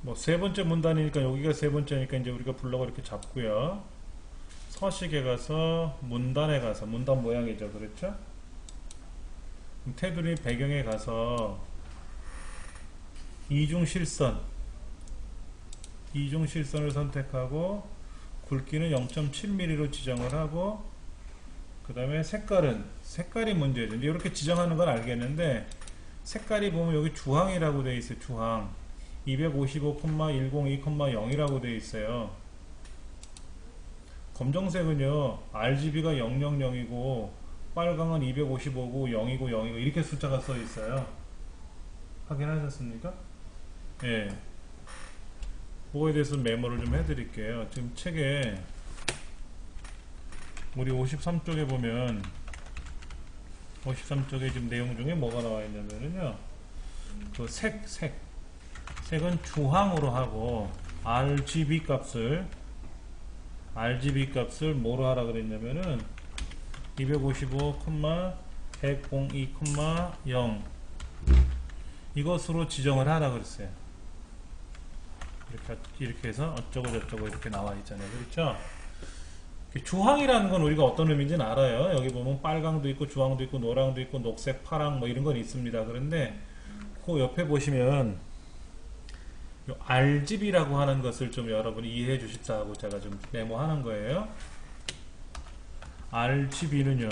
뭐 세 번째 문단이니까 여기가 세 번째니까 이제 우리가 블럭을 이렇게 잡고요. 서식에 가서 문단에 가서 문단 모양이죠. 그렇죠? 테두리 배경에 가서 이중실선을 선택하고 굵기는 0.7mm로 지정을 하고 그 다음에 색깔이 문제죠. 이렇게 지정하는 건 알겠는데 색깔이 보면 여기 주황이라고 되어 있어요. 주황 255,102,0이라고 되어 있어요. 검정색은요 RGB가 000이고 빨강은 255고 0이고 0이고 이렇게 숫자가 써 있어요. 확인하셨습니까? 예. 그거에 대해서 메모를 좀 해드릴게요. 지금 책에 우리 53쪽에 보면 53쪽에 지금 내용 중에 뭐가 나와 있냐면요 그 색은 주황으로 하고 RGB 값을 뭐로 하라 그랬냐면은 255,102,0 이것으로 지정을 하라 그랬어요. 이렇게 해서 어쩌고 저쩌고 이렇게 나와 있잖아요. 그렇죠? 주황이라는 건 우리가 어떤 의미인지는 알아요. 여기 보면 빨강도 있고 주황도 있고 노랑도 있고 녹색, 파랑 뭐 이런 건 있습니다. 그런데 그 옆에 보시면 RGB라고 하는 것을 좀 여러분이 이해해 주십사고 제가 좀 메모하는 거예요. RGB는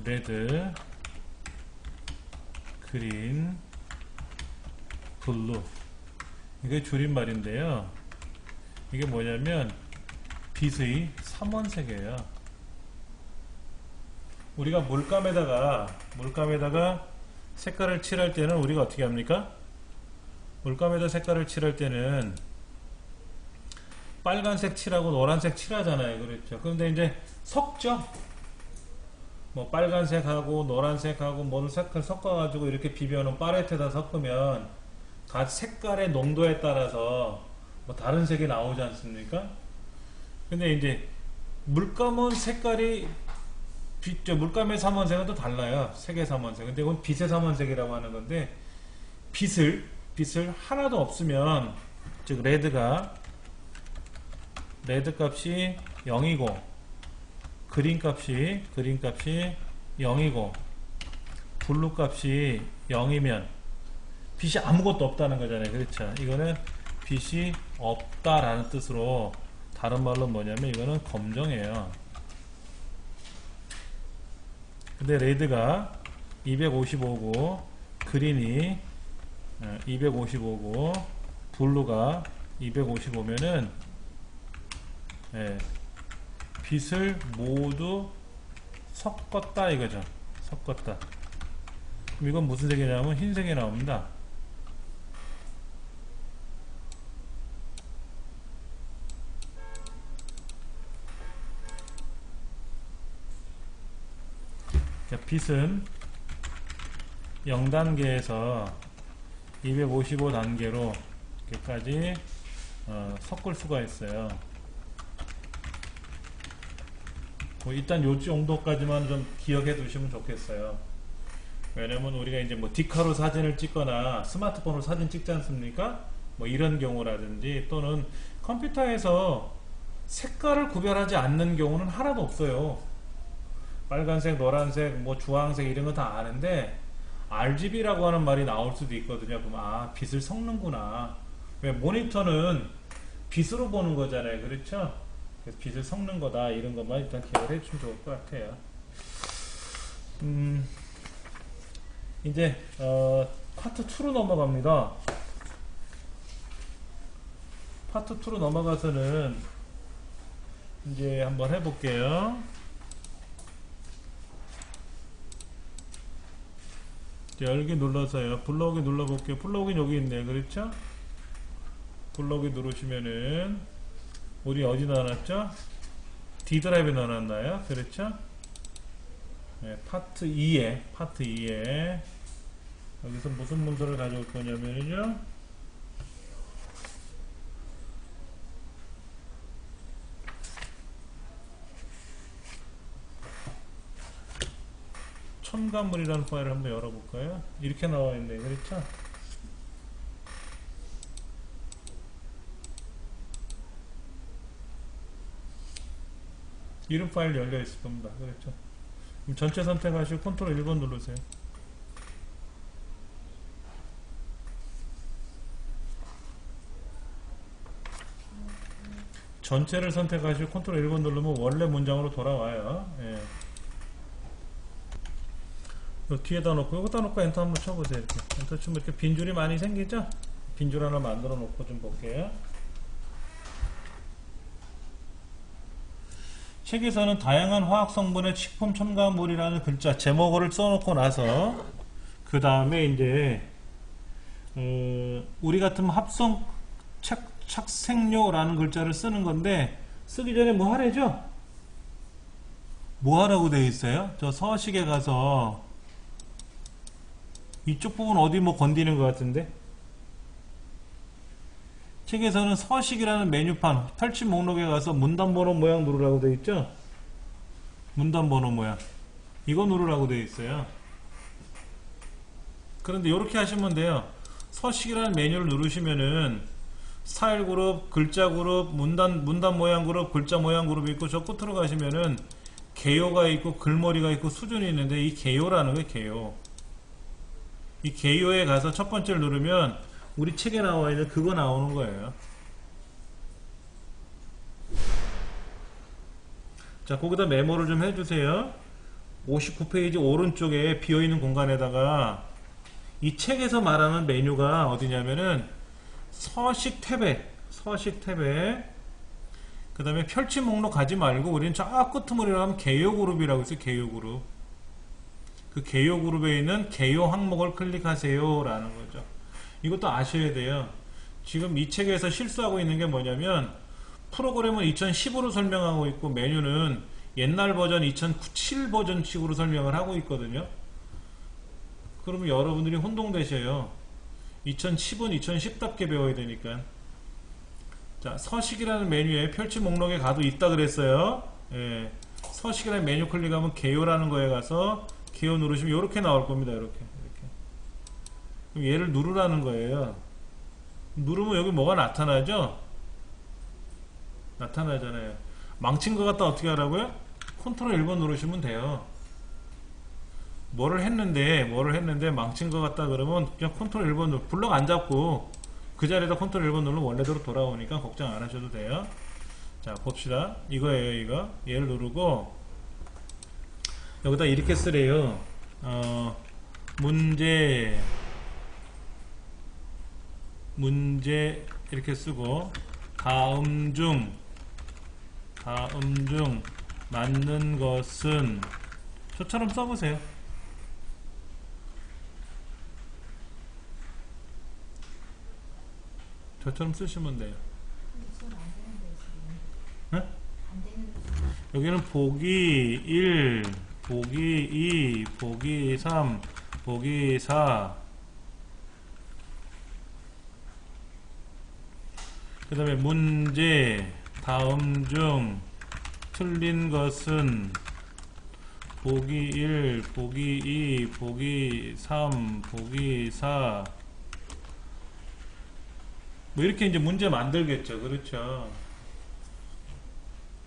레드, 그린, 블루 이게 줄임말인데요. 이게 뭐냐면 빛의 삼원색이에요. 우리가 물감에다가 색깔을 칠할 때는 우리가 어떻게 합니까? 물감에다 색깔을 칠할 때는 빨간색 칠하고 노란색 칠하잖아요. 그렇죠? 그런데 이제 섞죠? 뭐 빨간색하고 노란색하고 모든 색깔 섞어가지고 이렇게 비벼놓은 팔레트에다 섞으면 각 색깔의 농도에 따라서 뭐 다른 색이 나오지 않습니까? 근데 이제 물감은 색깔이 물감의 삼원색은 또 달라요. 색의 삼원색. 근데 이건 빛의 삼원색이라고 하는 건데 빛을 하나도 없으면 즉 레드 값이 0이고 그린 값이 0이고 블루 값이 0이면 빛이 아무것도 없다는 거잖아요. 그렇죠? 이거는 빛이 없다라는 뜻으로 다른 말로 뭐냐면 이거는 검정이에요. 근데 레드가 255고 그린이 255고 블루가 255면은 빛을 모두 섞었다 이거죠. 섞었다. 그럼 이건 무슨 색이냐면 흰색이 나옵니다. 빛은 0단계에서 255단계로 이렇게까지 섞을 수가 있어요. 일단 요 정도까지만 좀 기억해 두시면 좋겠어요. 왜냐면 우리가 이제 뭐 디카로 사진을 찍거나 스마트폰으로 사진 찍지 않습니까? 뭐 이런 경우라든지 또는 컴퓨터에서 색깔을 구별하지 않는 경우는 하나도 없어요. 빨간색, 노란색, 뭐 주황색 이런 거 다 아는데 RGB라고 하는 말이 나올 수도 있거든요. 그럼 빛을 섞는구나. 왜 모니터는 빛으로 보는 거잖아요. 그렇죠? 그래서 빛을 섞는 거다. 이런 것만 일단 기억을 해주시면 좋을 것 같아요. 이제 파트 2로 넘어갑니다. 파트 2로 넘어가서는 이제 한번 해볼게요. 열기 눌러서요. 블록이 눌러볼게요. 블록이 여기 있네요. 그렇죠? 블록이 누르시면은 우리 어디 넣어놨죠? D 드라이브에 넣어놨나요? 그렇죠? 네, 파트 2에 여기서 무슨 문서를 가져올 거냐면요. 첨가물이라는 파일을 한번 열어볼까요? 이렇게 나와 있네요. 그렇죠? 이름 파일 열려 있을 겁니다. 그렇죠. 그럼 전체 선택하시고 컨트롤 1번 누르세요. 전체를 선택하시고 컨트롤 1번 누르면 원래 문장으로 돌아와요. 예. 요 뒤에다 놓고 여기다 놓고 엔터 한번 쳐보세요. 이렇게 엔터 치면 이렇게 빈줄이 많이 생기죠? 빈줄 하나 만들어 놓고 좀 볼게요. 책에서는 다양한 화학 성분의 식품 첨가물이라는 글자 제목을 써놓고 나서 그 다음에 이제 우리 같으면 합성 착색료라는 글자를 쓰는 건데, 쓰기 전에 뭐 하래죠? 뭐 하라고 되어 있어요? 저 서식에 가서 이쪽 부분 어디 뭐 건드리는 것 같은데, 책에서는 서식이라는 메뉴판 펼침 목록에 가서 문단 번호 모양 누르라고 되어 있죠? 문단 번호 모양 이거 누르라고 되어 있어요. 그런데 이렇게 하시면 돼요. 서식이라는 메뉴를 누르시면은 스타일 그룹, 글자 그룹, 문단 모양 그룹, 글자 모양 그룹이 있고, 저 끝으로 가시면은 개요가 있고 글머리가 있고 수준이 있는데, 이 개요라는 거예요. 개요. 이 개요에 가서 첫 번째를 누르면 우리 책에 나와 있는 그거 나오는 거예요. 자, 거기다 메모를 좀 해주세요. 59페이지 오른쪽에 비어있는 공간에다가 이 책에서 말하는 메뉴가 어디냐면은 서식 탭에 그 다음에 펼침 목록 가지 말고 우리는 저 끄트머리로 하면 개요 그룹이라고 있어요. 개요 그룹. 그 개요 그룹에 있는 개요 항목을 클릭하세요 라는 거죠. 이것도 아셔야 돼요. 지금 이 책에서 실수하고 있는 게 뭐냐면, 프로그램은 2010으로 설명하고 있고 메뉴는 옛날 버전 2007 버전식으로 설명을 하고 있거든요. 그러면 여러분들이 혼동되셔요. 2010은 2010답게 배워야 되니까. 자, 서식이라는 메뉴에 펼침 목록에 가도 있다 그랬어요. 예. 서식이라는 메뉴 클릭하면 개요라는 거에 가서 개요 누르시면 이렇게 나올 겁니다. 이렇게. 그럼 얘를 누르라는 거예요. 누르면 여기 뭐가 나타나죠? 나타나잖아요. 망친 것 같다 어떻게 하라고요? 컨트롤 1번 누르시면 돼요. 뭐를 했는데 망친 것 같다 그러면 그냥 컨트롤 1번 누르, 블럭 안 잡고 그 자리에다 컨트롤 1번 누르면 원래대로 돌아오니까 걱정 안 하셔도 돼요. 자, 봅시다. 이거예요. 이거 얘를 누르고 여기다 이렇게 쓰래요. 문제 이렇게 쓰고 다음 중 맞는 것은, 저처럼 써보세요. 저처럼 쓰시면 돼요. 네? 여기는 보기 1, 보기 2, 보기 3, 보기 4, 그 다음에 문제 다음 중 틀린 것은 보기 1, 보기 2, 보기 3, 보기 4, 뭐 이렇게 이제 문제 만들겠죠. 그렇죠.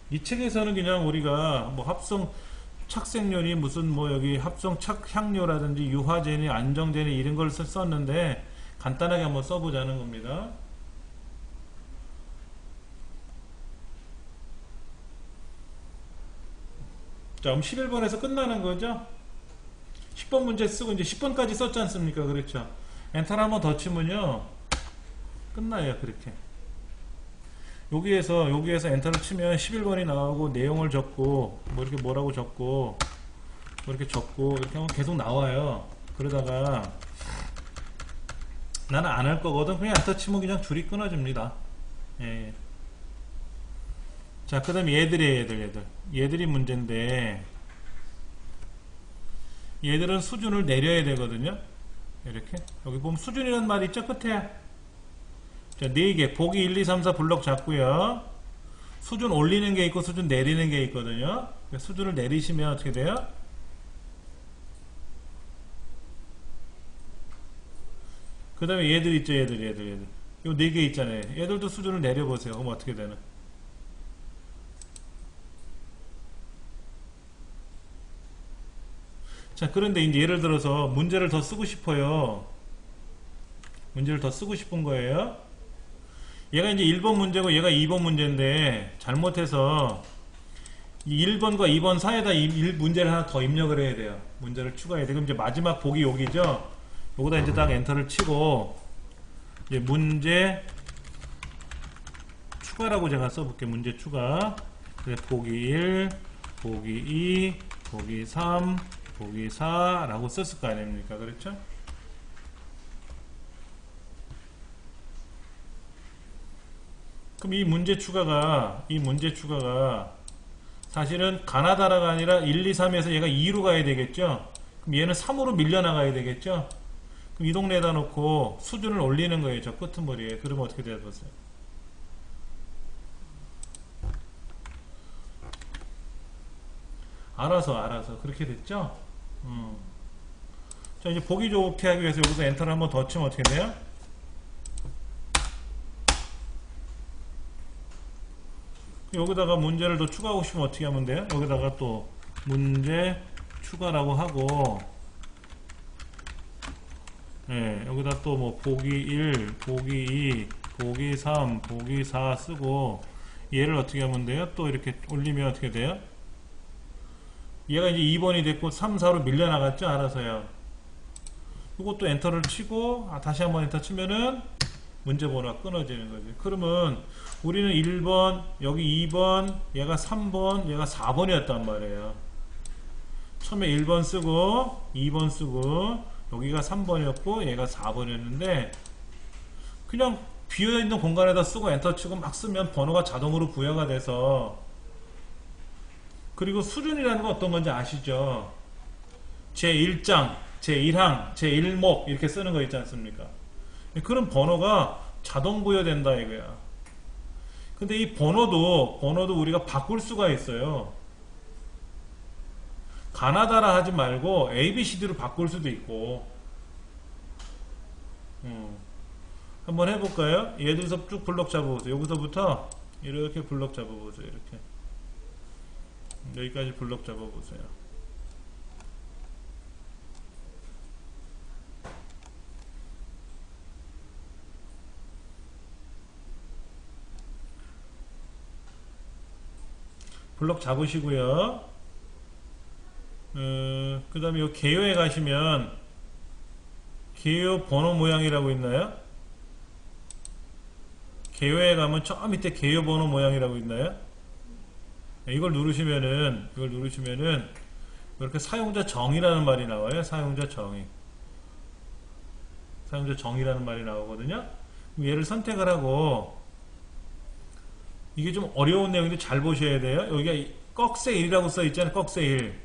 이 책에서는 그냥 우리가 뭐 합성 착색료니 무슨 뭐 여기 합성 착향료라든지 유화제니 안정제니 이런 걸 썼는데 간단하게 한번 써보자는 겁니다. 자, 그럼 11번에서 끝나는 거죠? 10번 문제 쓰고 이제 10번까지 썼지 않습니까? 그렇죠. 엔터를 한번 더 치면요 끝나요. 그렇게 여기에서 엔터를 치면 11번이 나오고 내용을 적고 뭐 이렇게 뭐라고 적고 뭐 이렇게 적고 이렇게 하면 계속 나와요. 그러다가 나는 안 할 거거든. 그냥 엔터 치면 그냥 줄이 끊어집니다. 예. 자, 그 다음에 얘들이 문제인데, 얘들은 수준을 내려야 되거든요. 이렇게 여기 보면 수준이라는 말이 있죠. 끝에 자, 4개 보기 1, 2, 3, 4 블럭 잡고요. 수준 올리는 게 있고 수준 내리는 게 있거든요. 수준을 내리시면 어떻게 돼요? 그 다음에 얘들 있죠. 얘들 요 4개 있잖아요. 얘들도 수준을 내려보세요. 그럼 어떻게 되나? 자, 그런데 이제 예를 들어서 문제를 더 쓰고 싶어요. 문제를 더 쓰고 싶은 거예요. 얘가 이제 1번 문제고 얘가 2번 문제인데 잘못해서 이 1번과 2번 사이에다 문제를 하나 더 입력을 해야 돼요. 문제를 추가해야 돼요. 그럼 이제 마지막 보기 여기죠. 여기다 이제 딱 엔터를 치고 이제 문제 추가라고 제가 써볼게요. 문제 추가. 그래서 보기 1, 보기 2, 보기 3, 보기 4 라고 썼을 거 아닙니까? 그렇죠? 그럼 이 문제 추가가 사실은 가나다라가 아니라 1, 2, 3에서 얘가 2로 가야 되겠죠? 그럼 얘는 3으로 밀려나가야 되겠죠? 그럼 이 동네에다 놓고 수준을 올리는 거예요. 저 끄트머리에. 그러면 어떻게 돼야 보세요? 알아서 그렇게 됐죠? 자, 이제 보기 좋게 하기 위해서 여기서 엔터를 한번 더 치면 어떻게 돼요? 여기다가 문제를 더 추가하고 싶으면 어떻게 하면 돼요? 여기다가 또 문제 추가라고 하고, 네, 여기다 또 뭐 보기 1, 보기 2, 보기 3, 보기 4 쓰고, 얘를 어떻게 하면 돼요? 또 이렇게 올리면 어떻게 돼요? 얘가 이제 2번이 됐고 3, 4로 밀려나갔죠? 알아서요. 이것도 엔터를 치고 다시 한번 엔터 치면은 문제 번호가 끊어지는 거지. 그러면 우리는 1번, 여기 2번, 얘가 3번, 얘가 4번이었단 말이에요. 처음에 1번 쓰고 2번 쓰고 여기가 3번이었고 얘가 4번이었는데 그냥 비어있는 공간에다 쓰고 엔터 치고 막 쓰면 번호가 자동으로 부여가 돼서, 그리고 수준이라는 건 어떤 건지 아시죠? 제1장, 제1항, 제1목 이렇게 쓰는 거 있지 않습니까? 그런 번호가 자동 부여된다 이거야. 근데 이 번호도 우리가 바꿀 수가 있어요. 가나다라 하지 말고 ABCD로 바꿀 수도 있고. 한번 해볼까요? 얘들서 쭉 블럭 잡아보세요. 여기서부터 이렇게 블럭 잡아보세요. 이렇게 여기까지 블럭 잡아보세요. 블럭 잡으시고요. 그 다음에 요 개요에 가시면 개요 번호 모양이라고 있나요? 개요에 가면 저 밑에 개요 번호 모양이라고 있나요? 이걸 누르시면은 이렇게 사용자 정의라는 말이 나와요. 사용자 정의라는 말이 나오거든요. 얘를 선택을 하고, 이게 좀 어려운 내용인데 잘 보셔야 돼요. 여기가 꺽쇠 1이라고 써 있잖아요. 꺽쇠 1.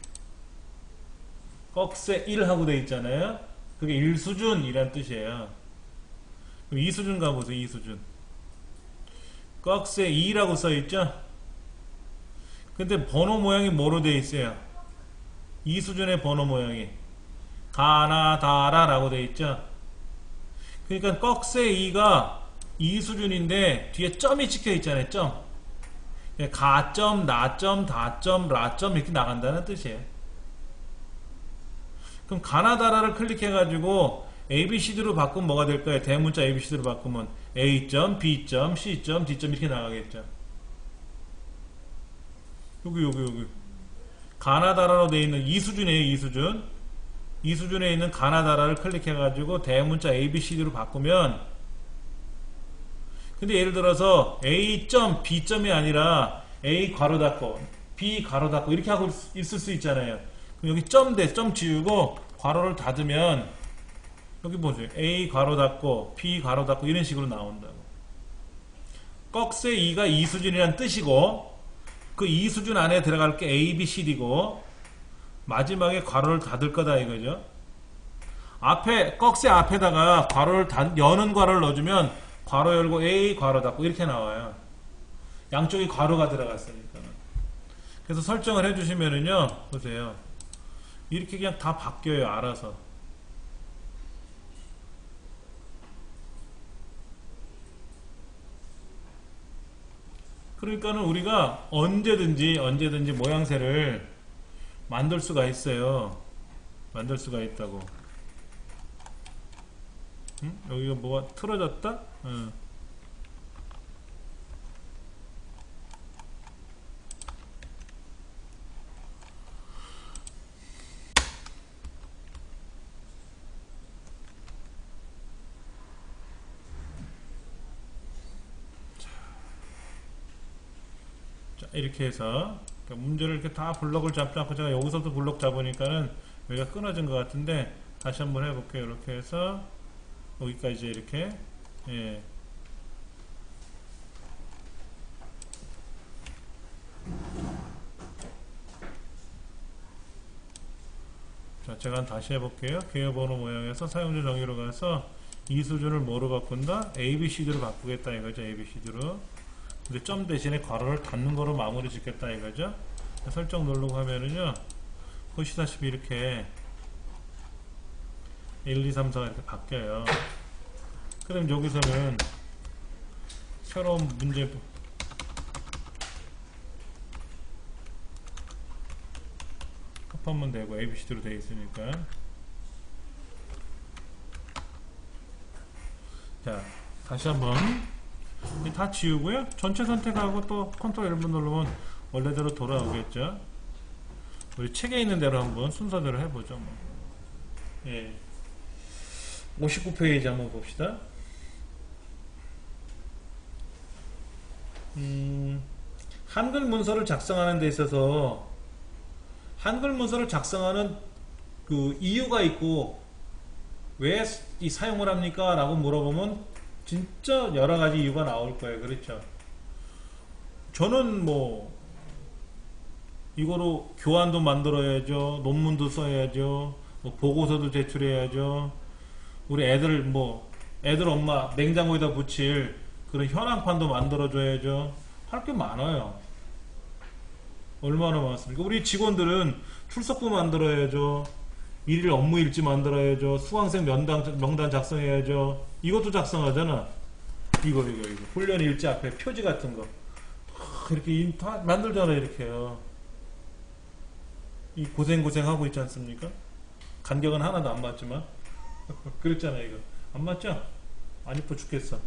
꺽쇠 1 하고 돼 있잖아요. 그게 1수준이란 뜻이에요. 그럼 2수준 가보세요. 2수준. 꺽쇠 2라고 써 있죠. 근데 번호 모양이 뭐로 돼 있어요? 2수준의 번호 모양이 가나다라 라고 돼 있죠. 그러니까 꺽쇠 2가 2수준인데 뒤에 점이 찍혀 있잖아요. 점. 가점, 나점, 다점, 라점 이렇게 나간다는 뜻이에요. 그럼 가나다라를 클릭해가지고 ABCD로 바꾸면 뭐가 될까요? 대문자 ABCD로 바꾸면 A점, B점, C점, D점 이렇게 나가겠죠. 여기 가나다라로 되어 있는 2수준이에요. 2수준. 2수준에 있는 가나다라를 클릭해가지고 대문자 ABCD로 바꾸면, 근데 예를 들어서 A점, B점이 아니라 A 괄호 닫고 B 괄호 닫고 이렇게 하고 있을 수 있잖아요. 그럼 여기 점 지우고 괄호를 닫으면 여기 보세요. A 괄호 닫고 B 괄호 닫고 이런 식으로 나온다고. 꺽쇠 2가 2수준이란 뜻이고, 그 2수준 안에 들어갈 게 A, B, C, D고 마지막에 괄호를 닫을 거다 이거죠. 꺽쇠 앞에다가 여는 괄호를 넣어주면 괄호 열고 A 괄호 닫고 이렇게 나와요. 양쪽이 괄호가 들어갔으니까. 그래서 설정을 해주시면은요, 보세요. 이렇게 그냥 다 바뀌어요. 알아서. 그러니까는 우리가 언제든지 모양새를 만들 수가 있어요. 만들 수가 있다고. 응? 여기가 뭐가 틀어졌다? 응. 자, 이렇게 해서 그러니까 문제를 이렇게 다 블럭을 잡지 않고 제가 여기서도 블럭 잡으니까는 여기가 끊어진 것 같은데 다시 한번 해볼게요. 이렇게 해서 여기까지 이렇게. 예. 자, 제가 다시 해볼게요. 기어번호 모양에서 사용자 정의로 가서 이 수준을 뭐로 바꾼다? ABCD로 바꾸겠다 이거죠. ABCD로. 근데 점 대신에 괄호를 닫는 거로 마무리 짓겠다 이거죠. 설정 누르고 하면은요, 보시다시피 이렇게 1, 2, 3, 4가 이렇게 바뀌어요. 그럼 여기서는 새로운 문제 합하면 되고 ABCD로 되어 있으니까. 자, 다시 한번 다 지우고요. 전체 선택하고 또 컨트롤 L1 누르면 원래대로 돌아오겠죠. 우리 책에 있는 대로 한번 순서대로 해보죠. 뭐. 예. 59페이지 한번 봅시다. 한글 문서를 작성하는 데 있어서 한글 문서를 작성하는 그 이유가 있고 왜 이 사용을 합니까? 라고 물어보면 진짜 여러 가지 이유가 나올 거예요. 그렇죠? 저는 뭐 이거로 교환도 만들어야죠. 논문도 써야죠. 뭐 보고서도 제출해야죠. 우리 애들 엄마 냉장고에다 붙일 그런 현황판도 만들어줘야죠. 할 게 많아요. 얼마나 많습니까? 우리 직원들은 출석부 만들어야죠. 일일 업무일지 만들어야죠. 수강생 명단 작성해야죠. 이것도 작성하잖아. 이거. 훈련 일지 앞에 표지 같은 거. 이렇게 다 만들잖아, 이렇게요. 이 고생하고 있지 않습니까? 간격은 하나도 안 맞지만. 그랬잖아, 이거. 안 맞죠? 안 이뻐 죽겠어.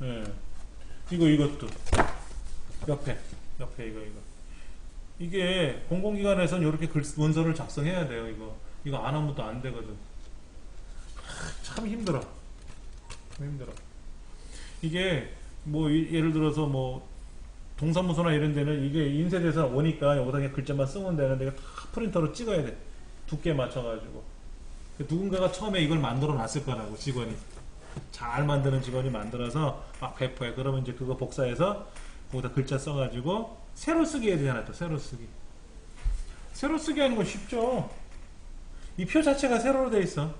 예. 이것도. 옆에 이거. 이게 공공기관에서는 이렇게 문서를 작성해야 돼요. 이거 안 하면 또 안 되거든. 참 힘들어. 이게 뭐 예를 들어서 뭐 동사무소나 이런 데는 이게 인쇄돼서 오니까 여기다 그냥 글자만 쓰면 되는데 다 프린터로 찍어야 돼. 두께 맞춰가지고. 누군가가 처음에 이걸 만들어 놨을 거라고, 직원이. 잘 만드는 직원이 만들어서 막 배포해. 그러면 이제 그거 복사해서 거기다 글자 써가지고 새로 쓰기 해야 되잖아. 또 새로 쓰기 하는 건 쉽죠. 이 표 자체가 세로로 돼 있어.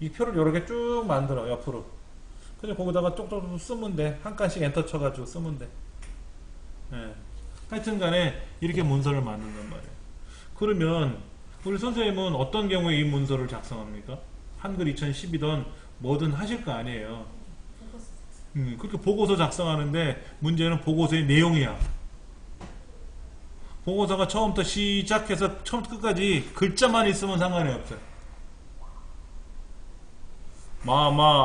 이 표를 이렇게 쭉 만들어, 옆으로. 그냥 거기다가 쪽쪽쪽 쓰면 돼. 한 칸씩 엔터 쳐가지고 쓰면 돼. 예. 하여튼 간에 이렇게 문서를 만든단 말이에요. 그러면 우리 선생님은 어떤 경우에 이 문서를 작성합니까? 한글 2012든 뭐든 하실 거 아니에요. 그렇게 보고서 작성하는데 문제는 보고서의 내용이야. 보고서가 처음부터 시작해서 처음부터 끝까지 글자만 있으면 상관이 없어요.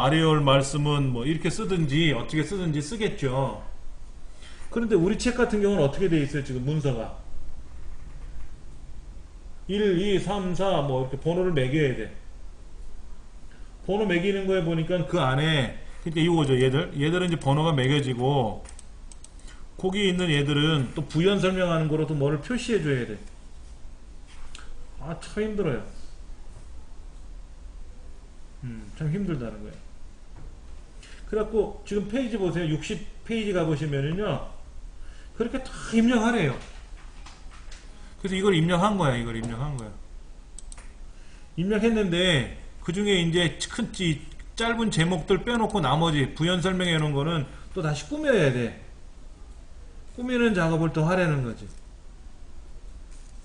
아래올 말씀은 뭐 이렇게 쓰든지 어떻게 쓰든지 쓰겠죠. 그런데 우리 책 같은 경우는 어떻게 되어 있어요? 지금 문서가 1, 2, 3, 4 뭐 이렇게 번호를 매겨야 돼. 번호 매기는 거에 보니까 그 안에 그러니까 이거죠. 얘들은 이제 번호가 매겨지고 거기 있는 얘들은 또 부연 설명하는 거로 또 뭐를 표시해 줘야 돼. 참 힘들어요. 참 힘들다는 거예요. 그래갖고 지금 페이지 보세요. 60페이지 가보시면은요, 그렇게 다 입력하래요. 그래서 이걸 입력한 거야. 입력했는데 그 중에 이제 짧은 제목들 빼놓고 나머지 부연 설명해 놓은 거는 또 다시 꾸며야 돼. 꾸미는 작업을 또 하려는 거지.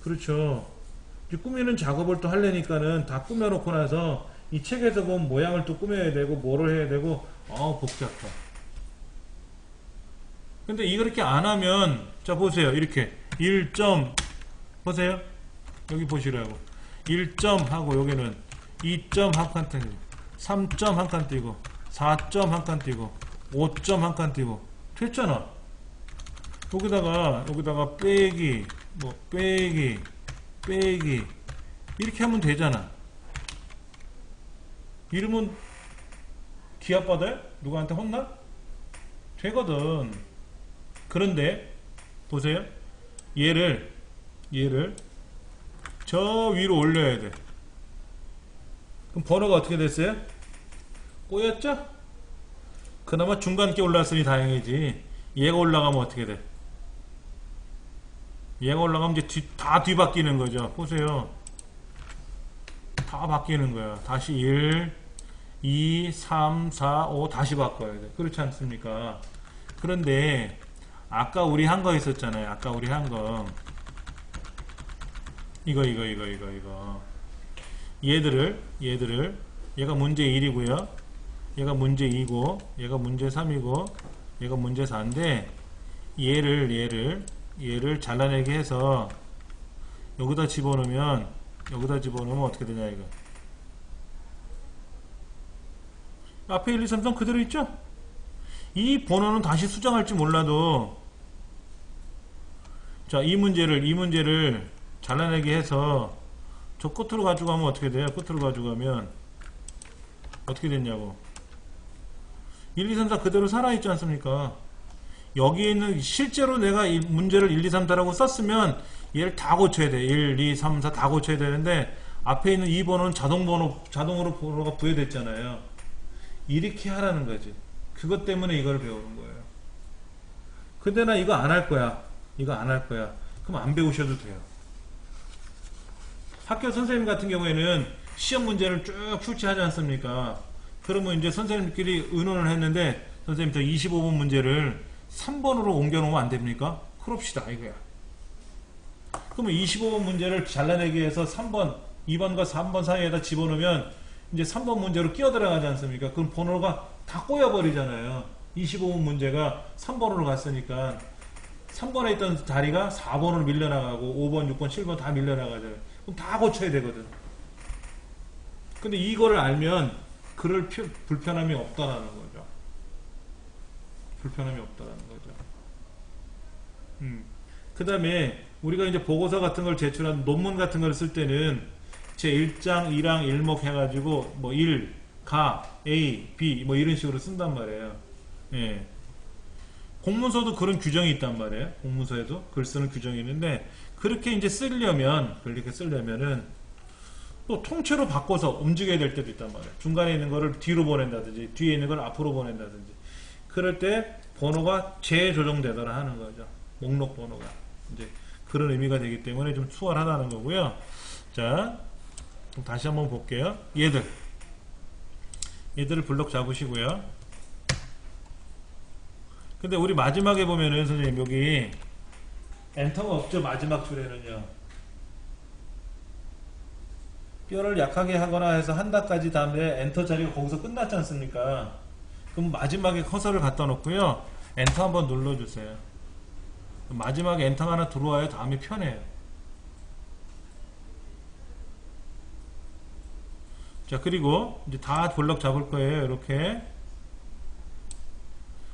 그렇죠. 꾸미는 작업을 또 하려니까는 다 꾸며놓고 나서 이 책에서 본 모양을 또 꾸며야 되고 뭐를 해야 되고 복잡해. 근데 이렇게 안 하면 자 보세요. 이렇게 1점 보세요. 여기 보시라고. 1점 하고 여기는 2점 한 칸 띄고 3점 한 칸 띄고 4점 한 칸 띄고 5점 한 칸 띄고 됐잖아. 여기다가 빼기 뭐 빼기 이렇게 하면 되잖아. 이러면 기합 받아요? 누구한테 혼나? 되거든. 그런데 보세요. 얘를 저 위로 올려야 돼. 그럼 번호가 어떻게 됐어요? 꼬였죠? 그나마 중간께 올랐으니 다행이지. 얘가 올라가면 어떻게 돼? 얘가 올라가면 이제 다 뒤바뀌는 거죠. 보세요. 다 바뀌는 거야. 다시 1, 2, 3, 4, 5 다시 바꿔야 돼. 그렇지 않습니까? 그런데 아까 우리 한 거 있었잖아요. 아까 우리 한 거. 이거. 얘들을 얘가 문제 1이고요. 얘가 문제 2고 얘가 문제 3이고 얘가 문제 4인데 얘를 잘라내게 해서 여기다 집어넣으면 어떻게 되냐 이거. 앞에 1, 2, 3, 4 그대로 있죠? 이 번호는 다시 수정할지 몰라도 자, 이 문제를 잘라내게 해서 저 끝으로 가지고 가면 어떻게 돼요? 끝으로 가지고 가면 어떻게 됐냐고. 1, 2, 3, 4 그대로 살아있지 않습니까? 여기에 있는 실제로 내가 이 문제를 1, 2, 3, 4라고 썼으면 얘를 다 고쳐야 돼. 1, 2, 3, 4 다 고쳐야 되는데 앞에 있는 이 번호는 자동으로 번호가 부여됐잖아요. 이렇게 하라는 거지. 그것 때문에 이걸 배우는 거예요. 근데 나 이거 안 할 거야. 그럼 안 배우셔도 돼요. 학교 선생님 같은 경우에는 시험 문제를 쭉 출제하지 않습니까? 그러면 이제 선생님끼리 의논을 했는데 선생님 저 25번 문제를 3번으로 옮겨놓으면 안 됩니까? 그럽시다 이거야. 그러면 25번 문제를 잘라내기 위해서 3번, 2번과 3번 사이에다 집어넣으면 이제 3번 문제로 끼어들어가지 않습니까? 그럼 번호가 다 꼬여버리잖아요. 25번 문제가 3번으로 갔으니까 3번에 있던 자리가 4번으로 밀려나가고 5번, 6번, 7번 다 밀려나가잖아요. 그럼 다 고쳐야 되거든. 근데 이거를 알면 그럴 불편함이 없다라는 거죠. 그 다음에 우리가 이제 보고서 같은 걸 제출한 논문 같은 걸 쓸 때는 제 1장, 2랑 1목 해가지고 뭐 1, 가, A, B 뭐 이런 식으로 쓴단 말이에요. 예. 공문서도 그런 규정이 있단 말이에요. 공문서에도 글 쓰는 규정이 있는데 그렇게 이제 쓰려면은 또 통째로 바꿔서 움직여야 될 때도 있단 말이에요. 중간에 있는 거를 뒤로 보낸다든지 뒤에 있는 걸 앞으로 보낸다든지 그럴 때 번호가 재조정되더라 하는 거죠. 목록 번호가 이제 그런 의미가 되기 때문에 좀 수월하다는 거고요. 자, 그럼 다시 한번 볼게요. 얘들을 블럭 잡으시고요. 근데 우리 마지막에 보면은 선생님 여기 엔터가 없죠. 마지막 줄에는요. 뼈를 약하게 하거나 해서 한다까지 다음에 엔터 자리가 거기서 끝났지 않습니까? 그럼 마지막에 커서를 갖다 놓고요. 엔터 한번 눌러주세요. 마지막에 엔터가 하나 들어와야 다음에 편해요. 자, 그리고 이제 다 블럭 잡을 거예요. 이렇게.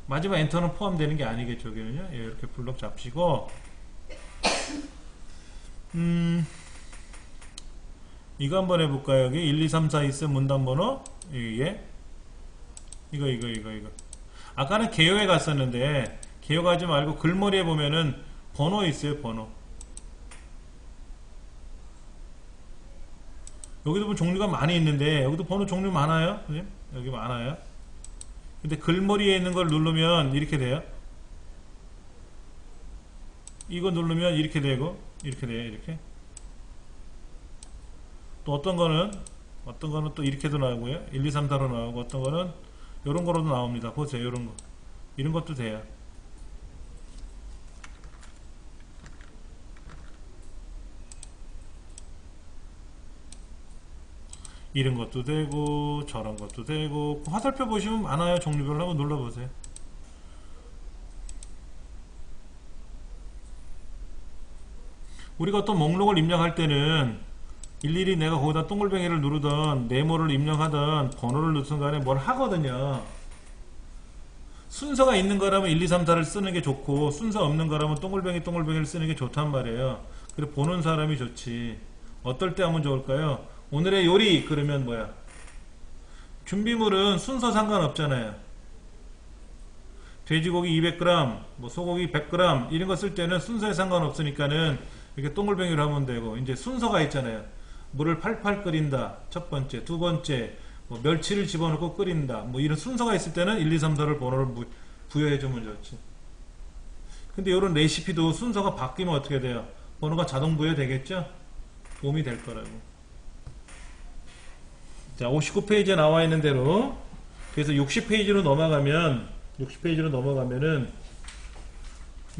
마지막 엔터는 포함되는 게 아니겠죠. 여기는요. 예, 이렇게 블럭 잡히고 이거 한번 해볼까요? 여기 1, 2, 3, 4 있음 문단번호 이거 아까는 개요에 갔었는데 개요 가지 말고 글머리에 보면은 번호 있어요. 번호. 여기도 보면 종류가 많이 있는데 여기도 번호 종류 많아요. 여기 많아요. 근데 글머리에 있는 걸 누르면 이렇게 돼요. 이거 누르면 이렇게 되고 이렇게 돼요. 이렇게. 또 어떤 거는 또 이렇게도 나오고요. 1, 2, 3, 4로 나오고 어떤 거는 이런 거로도 나옵니다. 보세요. 이런 거. 이런 것도 돼요. 이런 것도 되고 저런 것도 되고 화살표 보시면 많아요. 종류별로 한번 눌러보세요. 우리가 어떤 목록을 입력할 때는 일일이 내가 거기다 동글뱅이를 누르던 네모를 입력하던 번호를 넣든 간에 뭘 하거든요. 순서가 있는 거라면 1, 2, 3, 4를 쓰는 게 좋고 순서 없는 거라면 동글뱅이를 쓰는 게 좋단 말이에요. 그래 보는 사람이 좋지. 어떨 때 하면 좋을까요? 오늘의 요리 그러면 뭐야? 준비물은 순서 상관없잖아요. 돼지고기 200g, 뭐 소고기 100g 이런 거 쓸 때는 순서에 상관없으니까는 이렇게 동글뱅이로 하면 되고 이제 순서가 있잖아요. 물을 팔팔 끓인다. 첫 번째, 두 번째, 뭐 멸치를 집어넣고 끓인다. 뭐 이런 순서가 있을 때는 1, 2, 3, 4를 번호를 부여해주면 좋지. 근데 이런 레시피도 순서가 바뀌면 어떻게 돼요? 번호가 자동 부여되겠죠? 도움이 될 거라고. 자, 59페이지에 나와 있는 대로 그래서 60페이지로 넘어가면은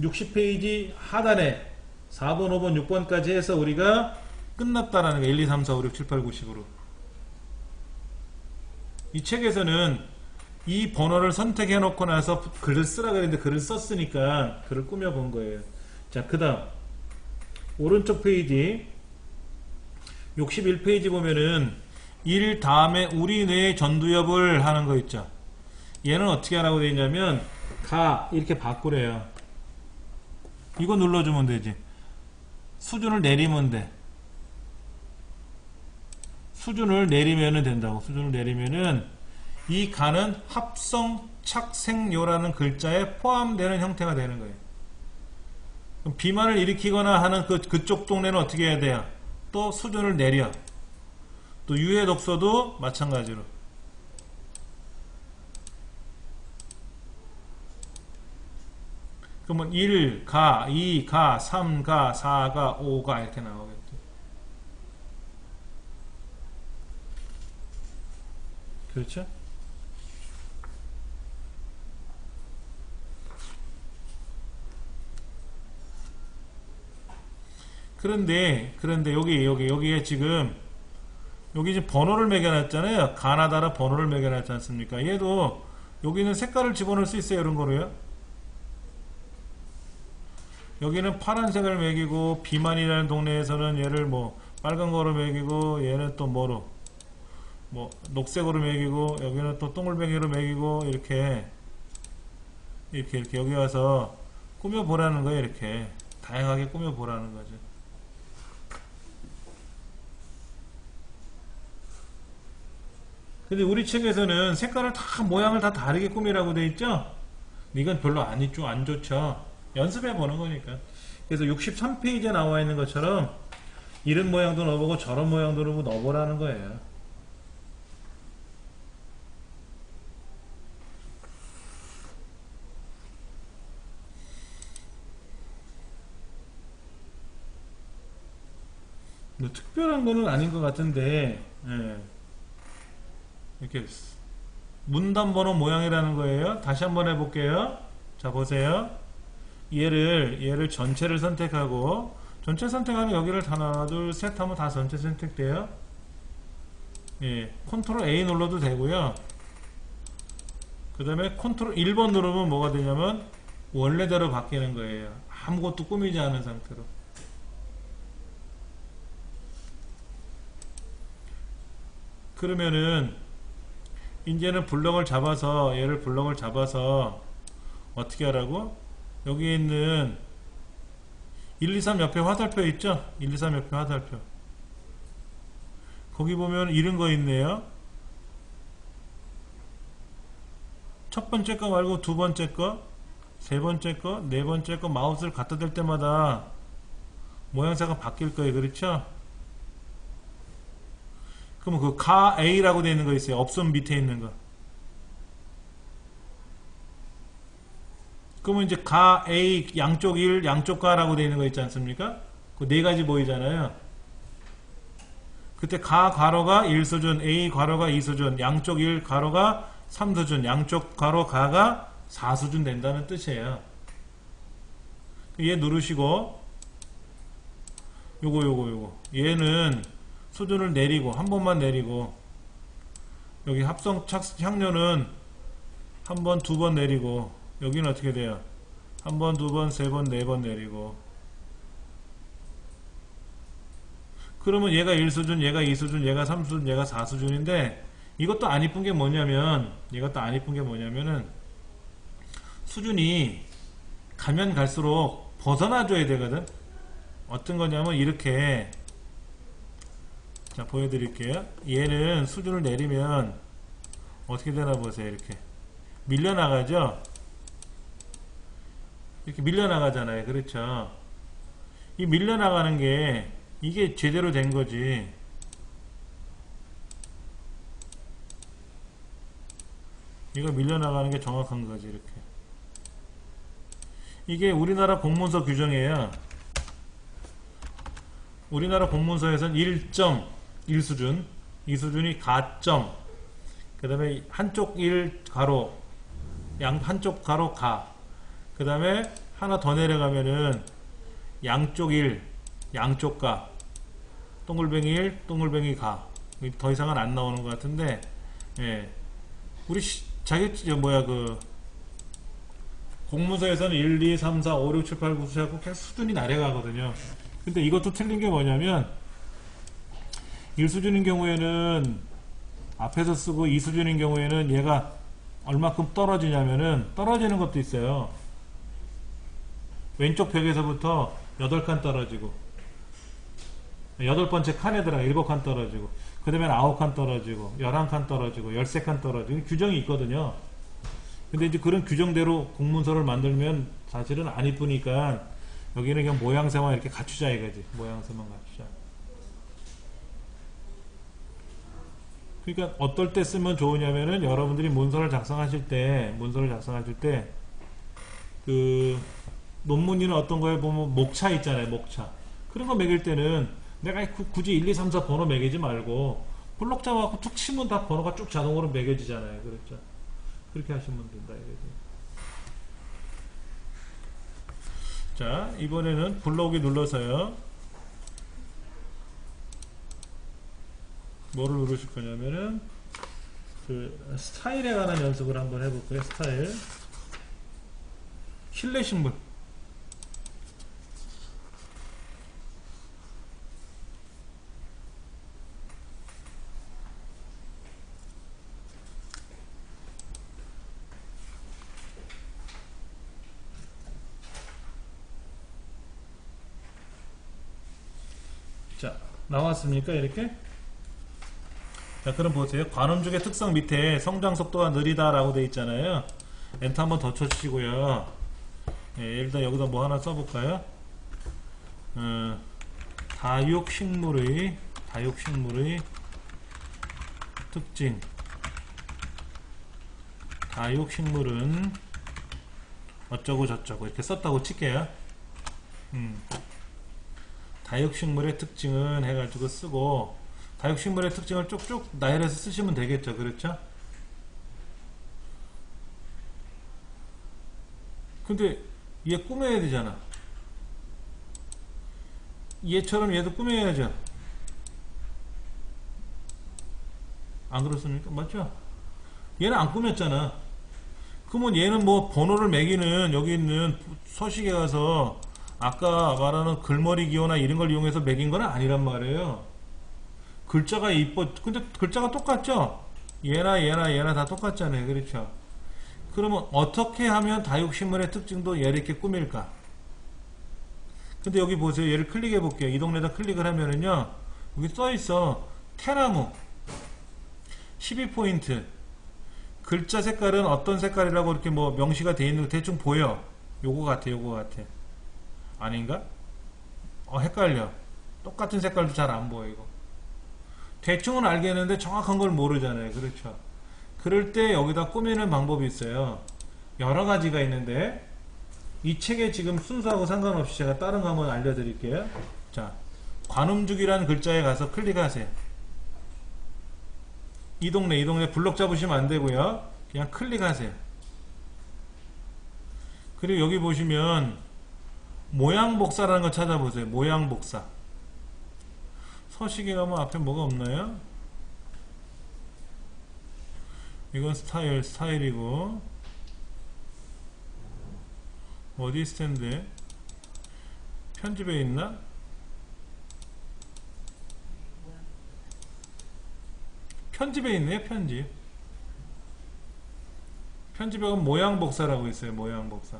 60페이지 하단에 4번, 5번, 6번까지 해서 우리가 끝났다라는 거 1, 2, 3, 4, 5, 6, 7, 8, 9, 10으로 이 책에서는 이 번호를 선택해 놓고 나서 글을 쓰라 그랬는데 글을 썼으니까 글을 꾸며 본 거예요. 자, 그 다음 오른쪽 페이지 61페이지 보면은 1 다음에 우리 뇌의 전두엽을 하는 거 있죠. 얘는 어떻게 하라고 되어 있냐면 가 이렇게 바꾸래요. 이거 눌러주면 되지. 수준을 내리면 돼. 수준을 내리면 된다고. 수준을 내리면은 이 가는 합성 착생요라는 글자에 포함되는 형태가 되는 거예요. 그럼 비만을 일으키거나 하는 그쪽 동네는 어떻게 해야 돼요? 또 수준을 내려. 또 유해 독소도 마찬가지로. 그러면 1, 가, 2, 가, 3, 가, 4, 가, 5가 이렇게 나오겠죠. 그렇죠? 그런데 여기에 지금 여기 이제 번호를 매겨놨잖아요. 가나다라 번호를 매겨놨지 않습니까? 얘도 여기는 색깔을 집어넣을 수 있어요. 이런 거로요. 여기는 파란색을 매기고 비만이라는 동네에서는 얘를 뭐 빨간 거로 매기고 얘는 또 뭐로 뭐 녹색으로 매기고 여기는 또 동글뱅이로 매기고 이렇게 여기 와서 꾸며보라는 거예요. 이렇게 다양하게 꾸며보라는 거죠. 근데 우리 책에서는 색깔을 다 모양을 다 다르게 꾸미라고 돼 있죠. 이건 별로 안 좋죠. 연습해 보는 거니까. 그래서 63페이지에 나와 있는 것처럼 이런 모양도 넣어보고 저런 모양도 넣어보라는 거예요. 뭐 특별한 거는 아닌 것 같은데, 예. 이렇게 문단번호 모양이라는 거예요. 다시 한번 해볼게요. 자, 보세요. 얘를 전체를 선택하고 전체 선택하면 여기를 하나 둘 셋 하면 다 전체 선택돼요. 예, 컨트롤 A 눌러도 되고요. 그 다음에 컨트롤 1번 누르면 뭐가 되냐면 원래대로 바뀌는 거예요. 아무것도 꾸미지 않은 상태로. 그러면은 이제는 얘를 블럭을 잡아서 어떻게 하라고? 여기 있는 1, 2, 3 옆에 화살표 있죠? 1, 2, 3 옆에 화살표. 거기 보면 이런 거 있네요. 첫 번째 거 말고 두 번째 거, 세 번째 거, 네 번째 거 마우스를 갖다 댈 때마다 모양새가 바뀔 거예요. 그렇죠? 그러면 그 가 A라고 되어 있는 거 있어요. 업선 밑에 있는 거. 그러면 이제 가 A 양쪽 1 양쪽 가라고 되어 있는 거 있지 않습니까? 그 네 가지 보이잖아요. 그때 가 괄호가 1수준, A 괄호가 2수준, 양쪽 1 괄호가 3수준, 양쪽 괄호 가가 4수준 된다는 뜻이에요. 얘 누르시고 요거 얘는 수준을 내리고 한 번만 내리고 여기 합성 향료는 한 번, 두 번 내리고 여기는 어떻게 돼요? 한 번, 두 번, 세 번, 네 번 내리고 그러면 얘가 1수준, 얘가 2수준, 얘가 3수준, 얘가 4수준인데 이것도 안 이쁜 게 뭐냐면 은 수준이 가면 갈수록 벗어나줘야 되거든. 어떤 거냐면 이렇게 자 보여드릴게요. 얘는 수준을 내리면 어떻게 되나 보세요. 이렇게 밀려나가죠. 이렇게 밀려나가잖아요. 그렇죠. 이 밀려나가는 게 이게 제대로 된 거지. 이거 밀려나가는 게 정확한 거지. 이렇게 이게 우리나라 공문서 규정이에요. 우리나라 공문서에서는 1.1수준, 2수준이 가점, 그 다음에 한쪽 1 가로, 한쪽 가로 가, 그 다음에 하나 더 내려가면은 양쪽 1, 양쪽 가, 동글뱅이 1, 동글뱅이 가. 더 이상은 안 나오는 것 같은데, 예. 우리 공문서에서는 1, 2, 3, 4, 5, 6, 7, 8, 9, 10 하고 계속 수준이 내려가거든요. 근데 이것도 틀린 게 뭐냐면 1수준인 경우에는 앞에서 쓰고 2수준인 경우에는 얘가 얼마큼 떨어지냐면은 떨어지는 것도 있어요. 왼쪽 벽에서부터 8칸 떨어지고 8번째 칸에 들어가 7칸 떨어지고 그 다음에 9칸 떨어지고 11칸 떨어지고 13칸 떨어지고 규정이 있거든요. 근데 이제 그런 규정대로 공문서를 만들면 사실은 안 이쁘니까 여기는 그냥 모양새만 이렇게 갖추자 이거지. 모양새만 갖추자. 그러니까 어떨 때 쓰면 좋으냐면은 여러분들이 문서를 작성하실 때 그 논문이나 어떤 거에 보면 목차 있잖아요. 목차. 그런 거 매길 때는 내가 굳이 1, 2, 3, 4 번호 매기지 말고 블록 잡아갖고 툭 치면 다 번호가 쭉 자동으로 매겨지잖아요. 그렇죠? 그렇게 하시면 된다 이거지. 자, 이번에는 블록이 눌러서요. 뭐를 누르실 거냐면은 그 스타일에 관한 연습을 한번 해볼까요? 스타일. 실내 신문. 자, 나왔습니까? 이렇게? 자, 그럼 보세요. 관음죽의 특성 밑에 성장 속도가 느리다라고 되어 있잖아요. 엔터 한번 더 쳐주시고요. 예, 일단 여기다 뭐 하나 써볼까요? 다육식물의 특징. 다육식물은 어쩌고 저쩌고 이렇게 썼다고 칠게요. 다육식물의 특징은 해가지고 쓰고 다육식물의 특징을 쭉쭉 나열해서 쓰시면 되겠죠. 그렇죠? 근데 얘 꾸며야 되잖아. 얘처럼 얘도 꾸며야죠. 안 그렇습니까? 맞죠? 얘는 안 꾸몄잖아. 그러면 얘는 뭐 번호를 매기는 여기 있는 서식에 가서 아까 말하는 글머리 기호나 이런 걸 이용해서 매긴 건 아니란 말이에요. 글자가 이뻐. 근데 글자가 똑같죠? 얘나 다 똑같잖아요. 그렇죠? 그러면 어떻게 하면 다육식물의 특징도 얘를 이렇게 꾸밀까? 근데 여기 보세요. 얘를 클릭해 볼게요. 이 동네에다 클릭을 하면은요. 여기 써 있어. 태나무 12포인트. 글자 색깔은 어떤 색깔이라고 이렇게 뭐 명시가 되어 있는 거 대충 보여. 요거 같아. 아닌가? 헷갈려. 똑같은 색깔도 잘 안 보여, 이거. 대충은 알겠는데 정확한 걸 모르잖아요. 그렇죠? 그럴 때 여기다 꾸미는 방법이 있어요. 여러 가지가 있는데 이 책의 지금 순서하고 상관없이 제가 다른 거 한번 알려드릴게요. 자, 관음죽이라는 글자에 가서 클릭하세요. 이 동네 블록 잡으시면 안 되고요. 그냥 클릭하세요. 그리고 여기 보시면 모양복사라는 거 찾아보세요. 모양복사. 서식에 가면 앞에 뭐가 없나요? 이건 스타일이고 어디 있을 텐데 편집에 있나? 편집에 있네요. 편집에 보면 모양 복사라고 있어요. 모양 복사.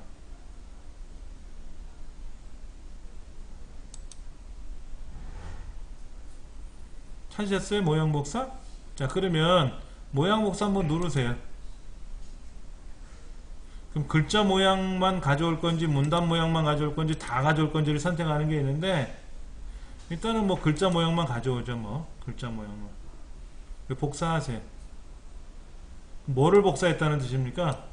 찾으셨어요? 모양 복사? 자, 그러면 모양 복사 한번 누르세요. 그럼 글자 모양만 가져올 건지 문단 모양만 가져올 건지 다 가져올 건지를 선택하는 게 있는데, 일단은 뭐 글자 모양만 가져오죠. 뭐 글자 모양만 복사하세요. 뭐를 복사했다는 뜻입니까?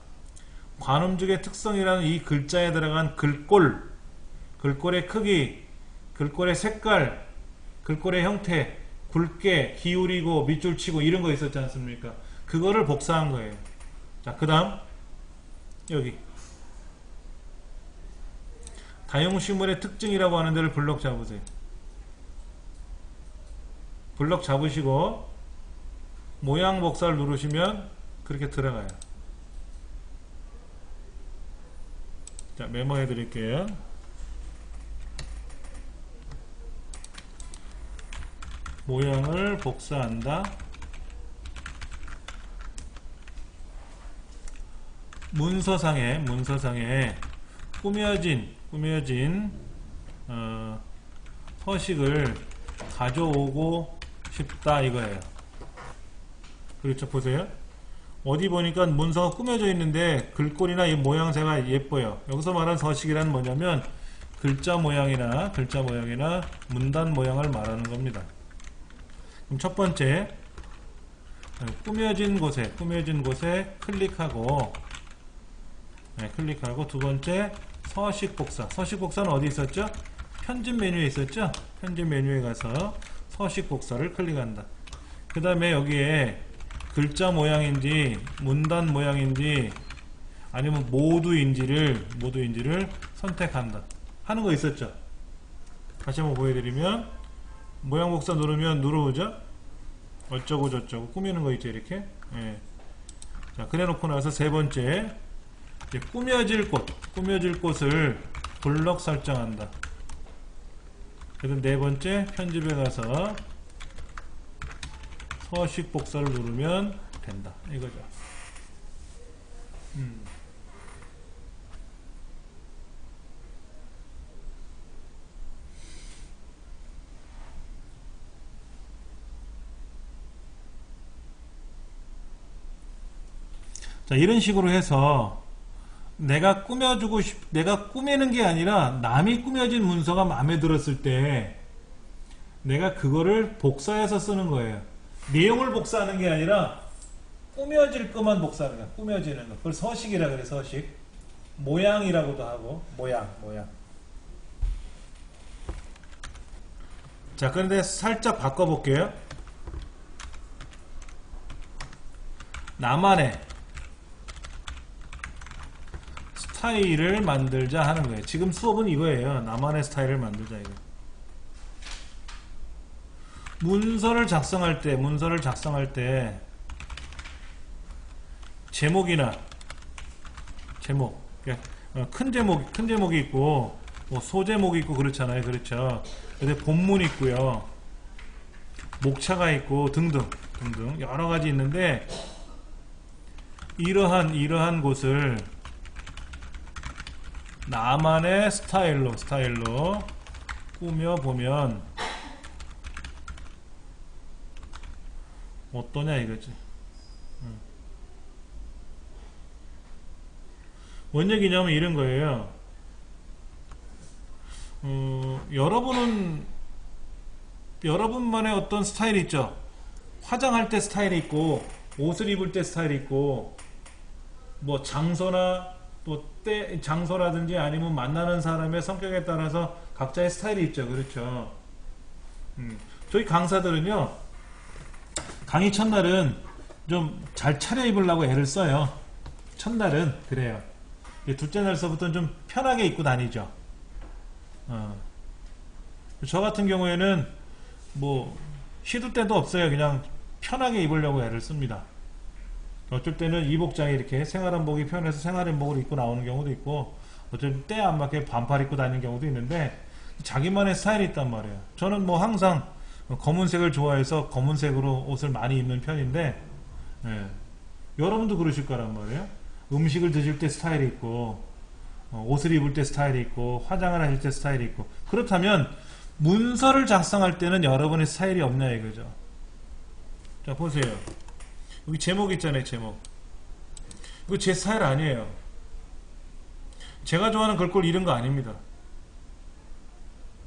관음죽의 특성이라는 이 글자에 들어간 글꼴의 크기, 글꼴의 색깔, 글꼴의 형태, 굵게 기울이고 밑줄 치고 이런 거 있었지 않습니까? 그거를 복사한 거예요. 자, 그 다음 여기 다용식물의 특징이라고 하는 데를 블럭 잡으세요. 블럭 잡으시고 모양 복사를 누르시면 그렇게 들어가요. 자, 메모해 드릴게요. 모양을 복사한다. 문서상에 꾸며진 서식을 가져오고 싶다 이거예요. 그렇죠. 보세요. 어디 보니까 문서가 꾸며져 있는데 글꼴이나 이 모양새가 예뻐요. 여기서 말하는 서식이란 뭐냐면 글자 모양이나 문단 모양을 말하는 겁니다. 그럼 첫 번째 꾸며진 곳에 클릭하고 두 번째 서식 복사는 어디 있었죠? 편집 메뉴에 있었죠? 편집 메뉴에 가서 서식 복사를 클릭한다. 그 다음에 여기에 글자 모양인지 문단 모양인지 아니면 모두인지를 선택한다 하는 거 있었죠. 다시 한번 보여드리면 모양 복사 누르면 누르죠. 어쩌고 저쩌고 꾸미는 거 있죠. 이렇게. 예. 자, 그래 놓고 나서 세 번째 이제 꾸며질 곳을 블럭 설정한다. 그다음 네 번째 편집에 가서 서식 복사를 누르면 된다. 이거죠. 자, 이런 식으로 해서 내가 꾸미는 게 아니라 남이 꾸며진 문서가 마음에 들었을 때 내가 그거를 복사해서 쓰는 거예요. 내용을 복사하는 게 아니라 꾸며질 것만 복사하는 거야. 꾸며지는 거. 그걸 서식이라 그래. 서식. 모양이라고도 하고 모양. 자, 그런데 살짝 바꿔볼게요. 나만의 스타일을 만들자 하는 거예요. 지금 수업은 이거예요. 나만의 스타일을 만들자 이거. 문서를 작성할 때 제목이나 큰 제목이 있고 뭐 소제목이 있고 그렇잖아요. 그렇죠. 근데 본문이 있고요. 목차가 있고 등등 여러 가지 있는데 이러한 곳을 나만의 스타일로 꾸며보면 어떠냐 이거지. 뭔 얘기냐면 이런 거예요. 여러분만의 어떤 스타일이 있죠. 화장할 때 스타일이 있고 옷을 입을 때 스타일이 있고 뭐 장소라든지 아니면 만나는 사람의 성격에 따라서 각자의 스타일이 있죠. 그렇죠. 저희 강사들은요, 강의 첫날은 좀 잘 차려입으려고 애를 써요. 첫날은 그래요. 둘째 날서부터는 좀 편하게 입고 다니죠. 저 같은 경우에는 뭐 시도 때도 없어요. 그냥 편하게 입으려고 애를 씁니다. 어쩔 때는 이 복장이 이렇게 생활한복이 편해서 생활한복을 입고 나오는 경우도 있고, 어쩔 때 때 안 맞게 반팔 입고 다니는 경우도 있는데 자기만의 스타일이 있단 말이에요. 저는 뭐 항상 검은색을 좋아해서 검은색으로 옷을 많이 입는 편인데, 예. 여러분도 그러실 거란 말이에요. 음식을 드실 때 스타일이 있고, 옷을 입을 때 스타일이 있고, 화장을 하실 때 스타일이 있고. 그렇다면 문서를 작성할 때는 여러분의 스타일이 없냐 이거죠. 자, 보세요. 여기 제목 있잖아요, 제목. 이거 제 스타일 아니에요. 제가 좋아하는 글꼴 이런 거 아닙니다.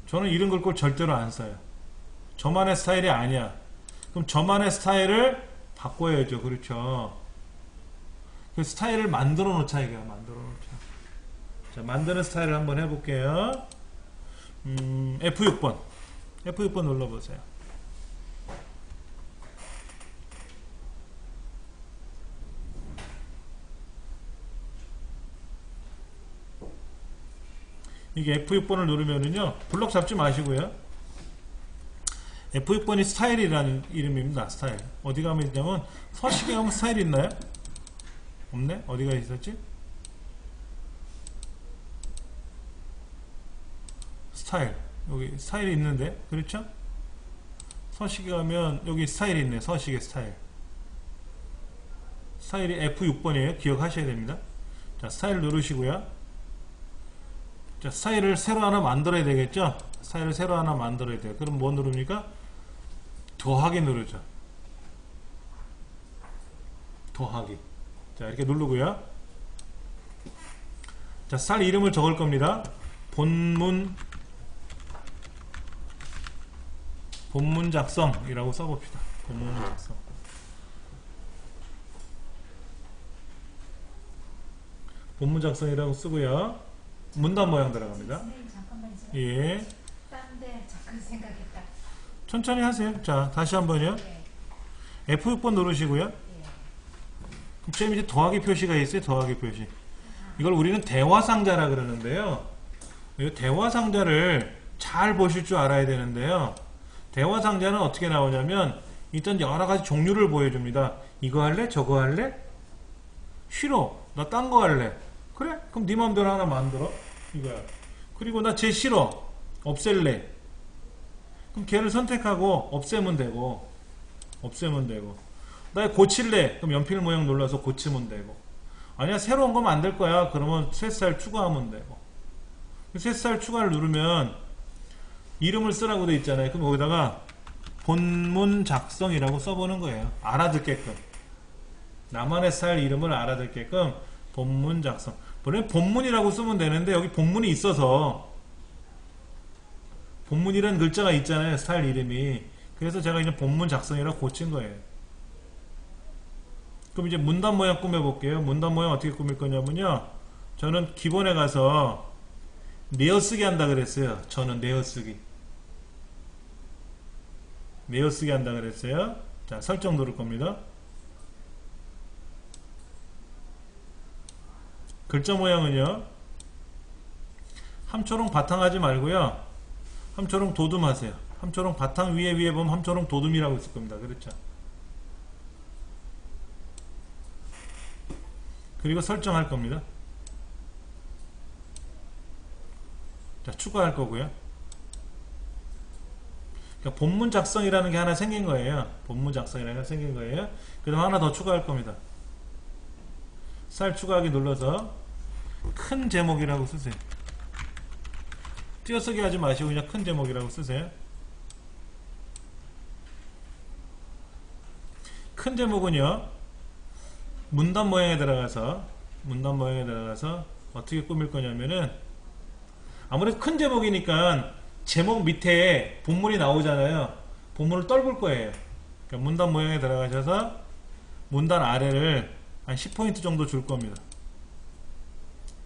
저는 이런 글꼴 절대로 안 써요. 저만의 스타일이 아니야. 그럼 저만의 스타일을 바꿔야죠. 그렇죠. 그 스타일을 만들어 놓자 이거야. 만들어 놓자. 자, 만드는 스타일을 한번 해볼게요. F6번. F6번 눌러보세요. 이게 F6번을 누르면은요, 블럭 잡지 마시고요. F6번이 스타일이라는 이름입니다. 스타일. 어디 가면 있냐면, 서식에 가면 스타일 있나요? 없네? 어디가 있었지? 스타일. 여기 스타일이 있는데, 그렇죠? 서식에 가면 여기 스타일이 있네. 서식의 스타일. 스타일이 F6번이에요. 기억하셔야 됩니다. 자, 스타일 누르시고요. 자, 스타일을 새로 하나 만들어야 되겠죠? 스타일을 새로 하나 만들어야 돼요. 그럼 뭐 누릅니까? 더하기 누르죠. 더하기. 자, 이렇게 누르고요. 자, 스타일 이름을 적을 겁니다. 본문 작성이라고 써봅시다. 본문 작성. 본문 작성이라고 쓰고요. 문단 모양 들어갑니다. 잠깐만요. 예. 딴데 잠깐 생각했다. 천천히 하세요. 자, 다시 한번요. 예. F6번 누르시고요. 예. 그럼 이제 더하기 표시가 있어요. 더하기 표시. 이걸 우리는 대화상자라 그러는데요. 이 대화상자를 잘 보실 줄 알아야 되는데요. 대화상자는 어떻게 나오냐면 일단 여러가지 종류를 보여줍니다. 이거 할래? 저거 할래? 싫어. 나 딴 거 할래. 그래? 그럼 네 맘대로 하나 만들어. 이거야. 그리고 나 쟤 싫어. 없앨래. 그럼 걔를 선택하고 없애면 되고. 나 고칠래. 그럼 연필 모양 눌러서 고치면 되고. 아니야, 새로운 거 만들 거야. 그러면 쇠살 추가하면 되고. 쇠살 추가를 누르면 이름을 쓰라고 돼 있잖아요. 그럼 거기다가 본문 작성이라고 써보는 거예요. 알아듣게끔. 나만의 스타일 이름을 알아듣게끔 본문 작성. 원래 본문이라고 쓰면 되는데 여기 본문이 있어서 본문이라는 글자가 있잖아요. 스타일 이름이. 그래서 제가 이제 본문 작성이라고 고친 거예요. 그럼 이제 문단 모양 꾸며볼게요. 문단 모양 어떻게 꾸밀 거냐면요. 저는 기본에 가서 내어쓰기 한다 그랬어요. 저는 내어쓰기 한다 그랬어요. 자, 설정 누를 겁니다. 글자 모양은요. 함초롱 바탕 하지 말고요. 함초롱 도둠 하세요. 함초롱 바탕 위에 보면 함초롱 도둠이라고 있을 겁니다. 그렇죠? 그리고 설정할 겁니다. 자, 추가할 거고요. 그러니까 본문 작성이라는 게 하나 생긴 거예요. 본문 작성이라는 게 생긴 거예요. 그 다음 하나 더 추가할 겁니다. 살 추가하기 눌러서 큰 제목이라고 쓰세요. 띄어쓰기 하지 마시고 그냥 큰 제목이라고 쓰세요. 큰 제목은요, 문단 모양에 들어가서 어떻게 꾸밀 거냐면은, 아무래도 큰 제목이니까 제목 밑에 본문이 나오잖아요. 본문을 떨굴 거예요. 그러니까 문단 모양에 들어가셔서 문단 아래를 한 10포인트 정도 줄 겁니다.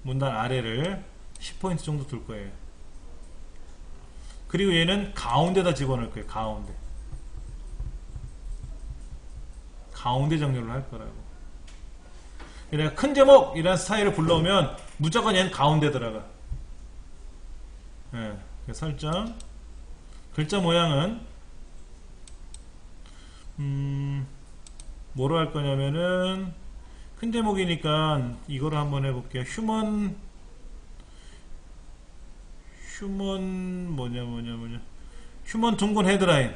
문단 아래를 10포인트 정도 둘 거예요. 그리고 얘는 가운데다 집어넣을 거예요. 가운데 정렬을 할 거라고. 내가 큰 제목 이라는 스타일을 불러오면 무조건 얘는 가운데 들어가. 예, 설정. 글자 모양은 뭐로 할 거냐면은, 큰 제목이니까 이거를 한번 해볼게요. 휴먼 휴먼 둥근 헤드라인.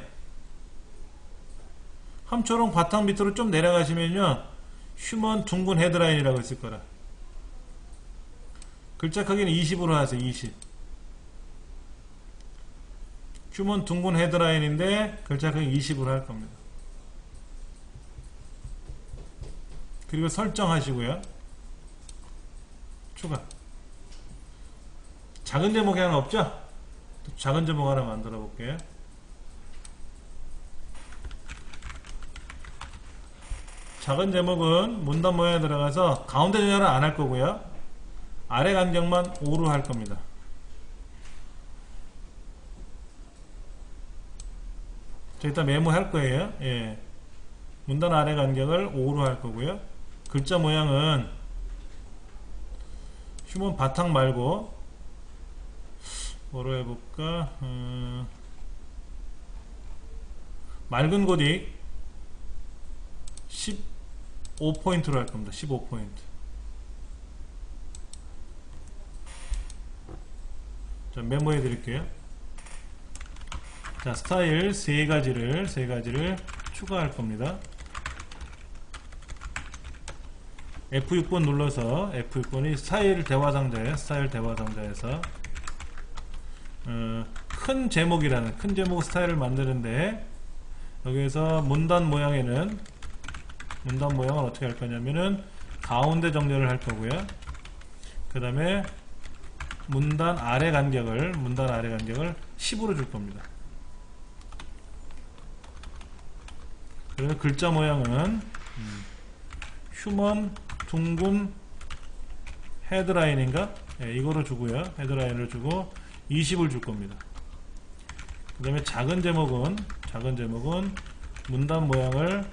함초롱 바탕 밑으로 좀 내려가시면요, 휴먼 둥근 헤드라인이라고 있을 거라. 글자 크기는 20으로 하세요. 20. 휴먼 둥근 헤드라인인데 글자 크기 20으로 할 겁니다. 그리고 설정하시고요. 추가. 작은 제목이 하나 없죠? 또 작은 제목 하나 만들어 볼게요. 작은 제목은 문단 모양에 들어가서 가운데 전열은 안 할 거고요. 아래 간격만 5로 할 겁니다. 저 이따 메모할 거예요. 예. 문단 아래 간격을 5로 할 거고요. 글자 모양은 휴먼 바탕 말고 뭐로 해볼까? 맑은 고딕 15포인트로 할 겁니다. 15포인트. 자, 메모해 드릴게요. 자, 스타일 세 가지를 추가할 겁니다. F6번 눌러서, F6번이 스타일 대화 상자에서 큰 제목이라는 큰 제목 스타일을 만드는데, 여기에서 문단 모양을 어떻게 할 거냐면은 가운데 정렬을 할 거고요. 그 다음에 문단 아래 간격을 10으로 줄 겁니다. 그러면 글자 모양은 휴먼 둥근 헤드라인인가? 네, 이거로 주고요. 헤드라인을 주고 20을 줄 겁니다. 그 다음에 작은 제목은 문단 모양을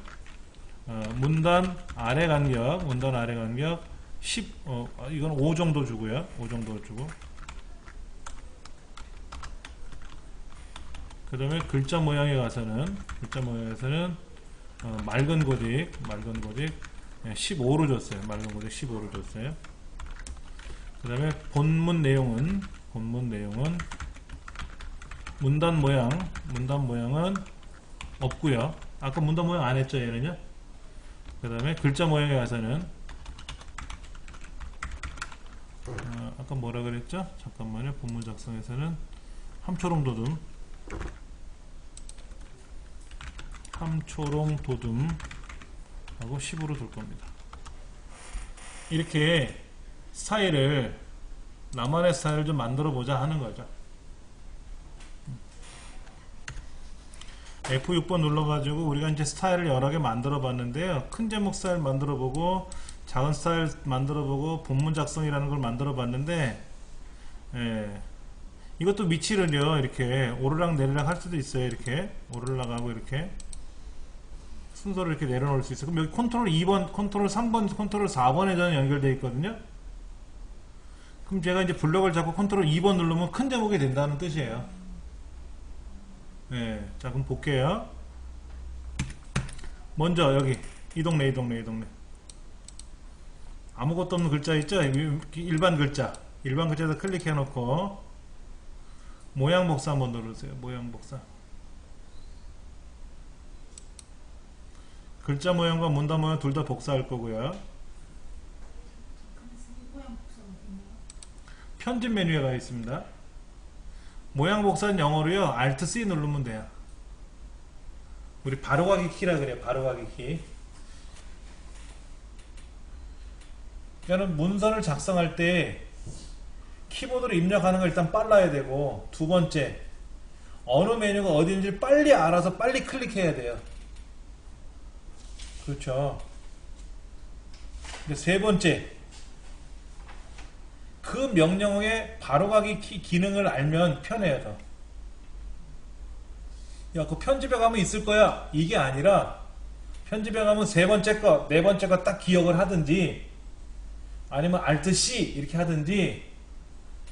문단 아래 간격 10, 이건 5 정도 주고요. 5 정도 주고. 그 다음에 글자 모양에 가서는 맑은 고딕 15로 줬어요. 맑은 고딕 15로 줬어요. 그 다음에 본문 내용은 문단 모양은 없고요. 아까 문단 모양 안 했죠, 얘는요. 그 다음에 글자 모양에 가서는 아까 뭐라 그랬죠? 잠깐만요. 본문 작성에서는 함초롱 도둠 하고 10으로 둘 겁니다. 이렇게 나만의 스타일을 좀 만들어 보자 하는 거죠. F6번 눌러가지고 우리가 이제 스타일을 여러 개 만들어 봤는데요. 큰 제목 스타일 만들어 보고, 작은 스타일 만들어 보고, 본문 작성이라는 걸 만들어 봤는데, 이것도 위치를요, 이렇게 오르락 내리락 할 수도 있어요. 이렇게 오르락하고 이렇게 순서를 이렇게 내려놓을 수 있어요. 그럼 여기 컨트롤 2번, 컨트롤 3번, 컨트롤 4번에 저는 연결되어 있거든요. 그럼 제가 이제 블럭을 잡고 컨트롤 2번 누르면 큰 제목이 된다는 뜻이에요. 자, 그럼 볼게요. 먼저 여기 이 동네 아무것도 없는 글자 있죠? 일반 글자에서 클릭해 놓고 모양 복사 한번 누르세요. 모양 복사. 글자 모양과 문단 모양 둘 다 복사할 거고요. 편집 메뉴에 가 있습니다. 모양 복사는 영어로요. Alt C 누르면 돼요. 우리 바로가기 키라 그래요. 바로가기 키. 그러니까 문서를 작성할 때 키보드로 입력하는 거 일단 빨라야 되고, 두 번째, 어느 메뉴가 어디인지 빨리 알아서 빨리 클릭해야 돼요. 그렇죠. 근데 세 번째, 그 명령어의 바로가기 기능을 알면 편해요. 더. 야, 그 편집에 가면 있을 거야. 이게 아니라 편집에 가면 세 번째 거, 네 번째 거 딱 기억을 하든지, 아니면 Alt C 이렇게 하든지.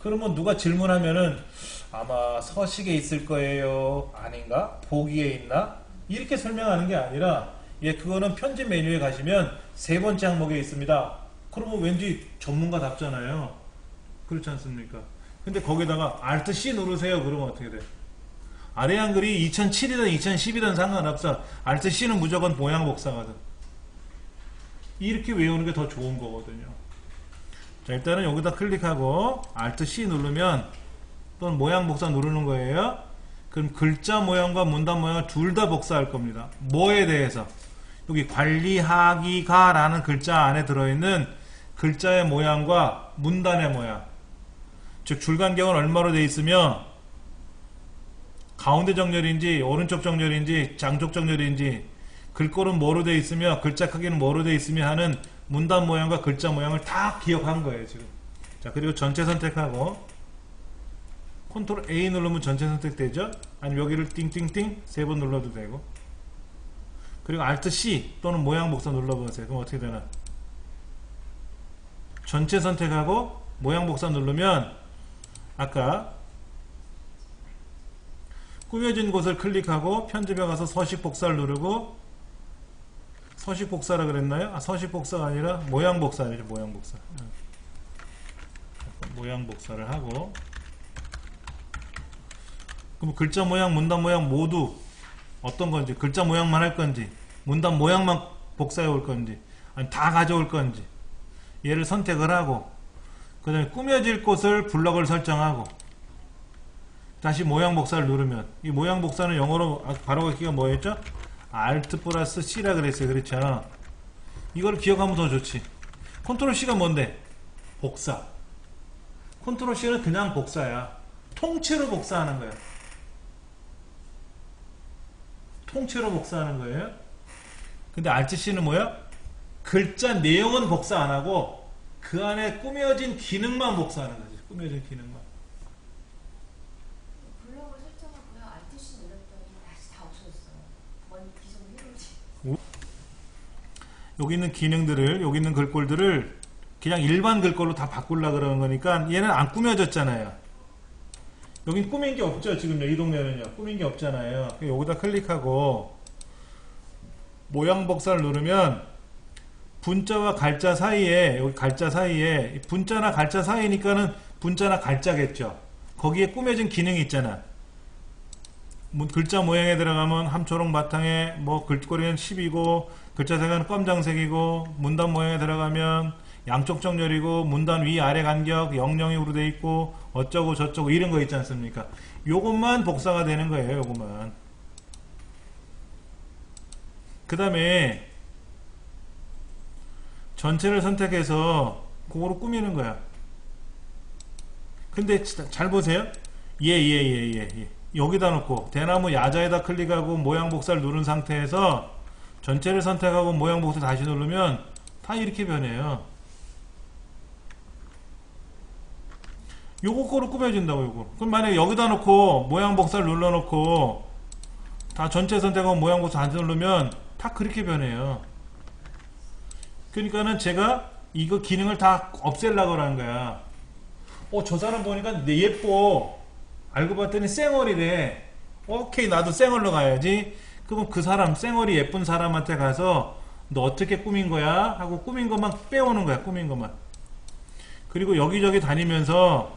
그러면 누가 질문하면은 아마 서식에 있을 거예요. 아닌가? 보기에 있나? 이렇게 설명하는 게 아니라, 그거는 편집 메뉴에 가시면 세 번째 항목에 있습니다. 그러면 왠지 전문가답잖아요. 그렇지 않습니까? 근데 거기다가 Alt C 누르세요. 그러면 어떻게 돼? 아래 한글이 2007이든 2010이든 상관없어. Alt C는 무조건 모양 복사거든. 이렇게 외우는 게 더 좋은 거거든요. 자, 일단은 여기다 클릭하고 Alt C 누르면 또는 모양 복사 누르는 거예요. 그럼 글자 모양과 문단 모양을 둘 다 복사할 겁니다. 뭐에 대해서? 여기 관리하기가 라는 글자 안에 들어있는 글자의 모양과 문단의 모양. 즉 줄간격은 얼마로 되어 있으며 가운데 정렬인지 오른쪽 정렬인지 장쪽 정렬인지 글꼴은 뭐로 되어 있으며 글자 크기는 뭐로 되어 있으며 하는 문단 모양과 글자 모양을 다 기억한 거예요 지금. 자, 그리고 전체 선택하고 컨트롤 A 누르면 전체 선택되죠. 아니면 여기를 띵띵띵 3번 눌러도 되고, 그리고 Alt C 또는 모양 복사 눌러보세요. 그럼 어떻게 되나? 전체 선택하고 모양 복사 누르면 아까 꾸며진 곳을 클릭하고 편집에 가서 서식 복사를 누르고, 서식 복사라 그랬나요? 아, 서식 복사가 아니라 모양 복사죠. 모양 복사. 모양 복사를 하고, 그럼 글자 모양, 문단 모양 모두 어떤 건지, 글자 모양만 할 건지, 문단 모양만 복사해 올 건지, 아니 다 가져올 건지, 얘를 선택을 하고, 그 다음에 꾸며질 곳을 블럭을 설정하고, 다시 모양 복사를 누르면, 이 모양 복사는 영어로 바로 갖기가 뭐였죠? Alt 플러스 C라 그랬어요. 그렇죠? 이거를 기억하면 더 좋지. 컨트롤 C가 뭔데? 복사. 컨트롤 C는 그냥 복사야. 통째로 복사하는 거야. 통째로 복사하는 거예요. 근데 Alt C는 뭐야? 글자 내용은 복사 안 하고 그 안에 꾸며진 기능만 복사하는 거지. 꾸며진 기능만. 블록을 설정하고요. Alt C 눌렀더니 다시 다 없어졌어요. 뭔 기존 해로지. 여기 있는 기능들을, 여기 있는 글꼴들을 그냥 일반 글꼴로 다 바꾸려고 그러는 거니까 얘는 안 꾸며졌잖아요. 여긴 꾸민 게 없죠. 지금 이 동네는요. 꾸민 게 없잖아요. 여기다 클릭하고 모양 복사를 누르면 분자와 갈자 사이에, 여기 갈자 사이에, 분자나 갈자 사이니까는 분자나 갈자겠죠. 거기에 꾸며진 기능이 있잖아. 글자 모양에 들어가면 함초록 바탕에 뭐 글꼴이는 10이고 글자 색은 검정색이고, 문단 모양에 들어가면 양쪽 정렬이고 문단 위아래 간격 00으로 돼 있고 어쩌고 저쩌고 이런 거 있지 않습니까? 요것만 복사가 되는 거예요. 요것만. 그 다음에 전체를 선택해서 그거로 꾸미는 거야. 근데 잘 보세요. 예. 여기다 놓고 대나무 야자에다 클릭하고 모양 복사를 누른 상태에서 전체를 선택하고 모양 복사 다시 누르면 다 이렇게 변해요. 요거 거로 꾸며진다고. 요거. 그럼 만약에 여기다 놓고 모양 복사를 눌러놓고 다 전체 선택하고 모양 복사 다시 누르면 다 그렇게 변해요. 그러니까는 제가 이거 기능을 다 없애려고 하는 거야. 저 사람 보니까 예뻐. 알고 봤더니 쌩얼이래. 오케이, 나도 쌩얼로 가야지. 그럼 그 사람, 쌩얼이 예쁜 사람한테 가서 너 어떻게 꾸민 거야? 하고 꾸민 것만 빼오는 거야. 꾸민 것만. 그리고 여기저기 다니면서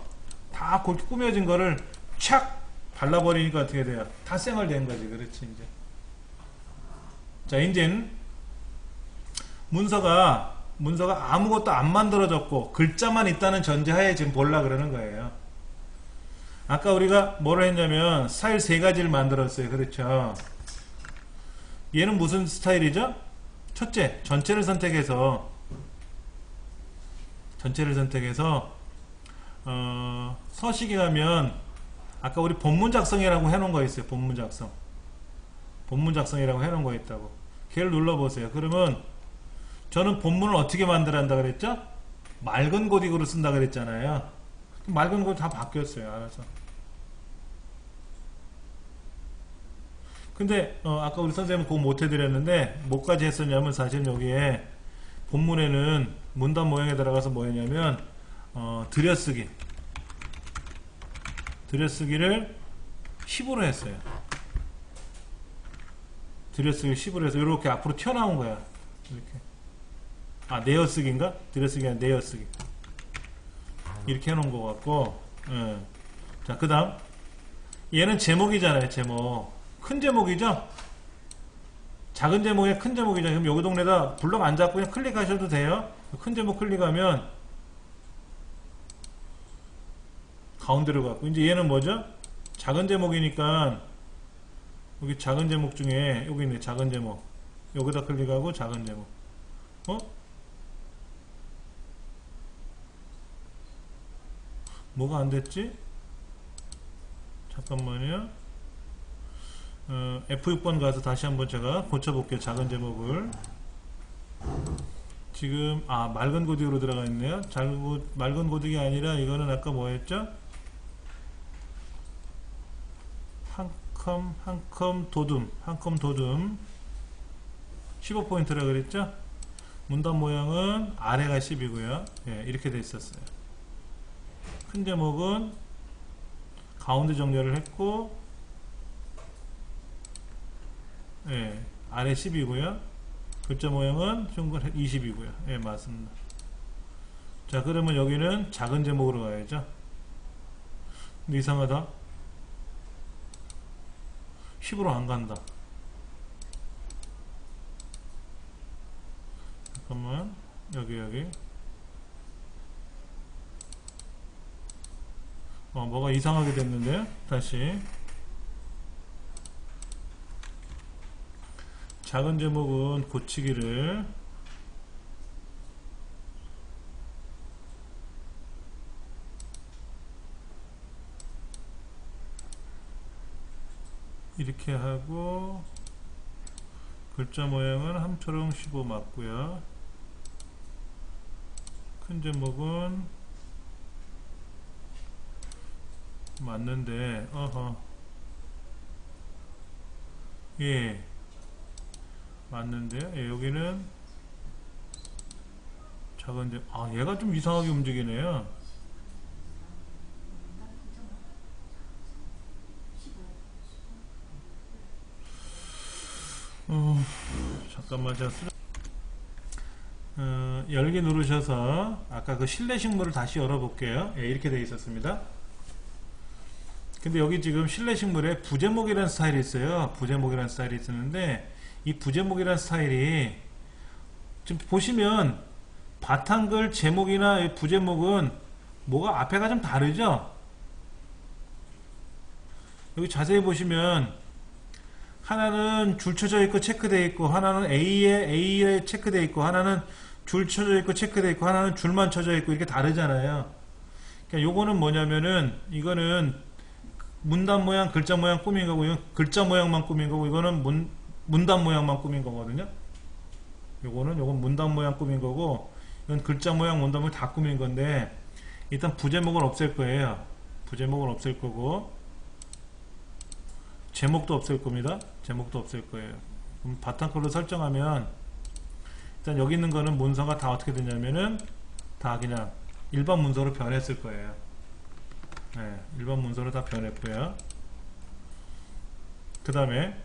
다 그렇게 꾸며진 거를 착 발라버리니까 어떻게 돼요? 다 쌩얼 된 거지. 그렇지, 이제. 자, 이젠 문서가 아무것도 안 만들어졌고 글자만 있다는 전제하에 지금 보려고 그러는 거예요. 아까 우리가 뭐를 했냐면 스타일 3가지를 만들었어요. 그렇죠? 얘는 무슨 스타일이죠? 첫째, 전체를 선택해서 서식에 가면 아까 우리 본문 작성이라고 해놓은 거 있어요. 본문 작성이라고 해놓은 거 있다고. 걔를 눌러보세요. 그러면 저는 본문을 어떻게 만들어 한다 그랬죠? 맑은 고딕으로 쓴다 그랬잖아요. 맑은 고딕 다 바뀌었어요. 알아서. 근데 아까 우리 선생님은 그거 못 해드렸는데 뭐까지 했었냐면 사실 여기에 본문에는 문단 모양에 들어가서 뭐 했냐면 들여쓰기를 10으로 했어요. 들여쓰기를 10으로 해서 이렇게 앞으로 튀어나온 거야. 이렇게. 내어쓰기인가? 들여쓰기가 내어쓰기. 이렇게 해놓은 것 같고, 예. 자, 그 다음 얘는 제목이잖아요. 제목. 큰 제목이죠? 작은 제목에 큰 제목이죠. 그럼 여기 동네다 블럭 안 잡고 그냥 클릭하셔도 돼요. 큰 제목 클릭하면 가운데로 갖고, 이제 얘는 뭐죠? 작은 제목이니까 여기 작은 제목 중에 여기 있네. 작은 제목. 여기다 클릭하고 작은 제목. 뭐가 안 됐지? 잠깐만요. F6번 가서 다시 한번 제가 고쳐볼게요. 작은 제목을. 지금 맑은 고딕으로 들어가 있네요. 맑은 고딕이 아니라 이거는 아까 뭐였죠? 한컴 도둠 15포인트라 그랬죠? 문단 모양은 아래가 10이고요. 예, 이렇게 돼 있었어요. 큰 제목은 가운데 정렬을 했고, 예, 아래 10이고요. 글자 모양은 20이고요. 예, 맞습니다. 자, 그러면 여기는 작은 제목으로 가야죠. 근데 이상하다. 10으로 안 간다. 잠깐만. 여기. 뭐가 이상하게 됐는데요. 다시. 작은 제목은 고치기를 이렇게 하고, 글자 모양은 함초롱 15 맞고요. 큰 제목은 맞는데, 예, 맞는데요. 예, 여기는 작은 제목. 얘가 좀 이상하게 움직이네요. 잠깐만, 제가 열기 누르셔서 아까 그 실내 식물을 다시 열어볼게요. 예, 이렇게 되어 있었습니다. 근데 여기 지금 실내 식물에 부제목이라는 스타일이 있어요. 부제목이라는 스타일이 있었는데, 이 부제목이라는 스타일이 지금 보시면 바탕글 제목이나 부제목은 뭐가 앞에가 좀 다르죠? 여기 자세히 보시면 하나는 줄 쳐져 있고 체크되어 있고, 하나는 A에 체크되어 있고, 하나는 줄 쳐져 있고 체크되어 있고, 하나는 줄만 쳐져 있고, 이렇게 다르잖아요. 그러니까 요거는 뭐냐면은, 이거는 문단 모양, 글자 모양 꾸민 거고, 이건 글자 모양만 꾸민 거고, 이거는 문단 모양만 꾸민 거거든요. 요건 문단 모양 꾸민 거고, 이건 글자 모양, 문단 모양 다 꾸민 건데, 일단 부제목은 없앨 거예요. 부제목은 없앨 거고, 제목도 없앨 겁니다. 제목도 없앨 거예요. 그럼 바탕컬로 설정하면, 일단 여기 있는 거는 문서가 다 어떻게 되냐면은 다 그냥 일반 문서로 변했을 거예요. 네, 일반 문서로 다 변했고요. 그 다음에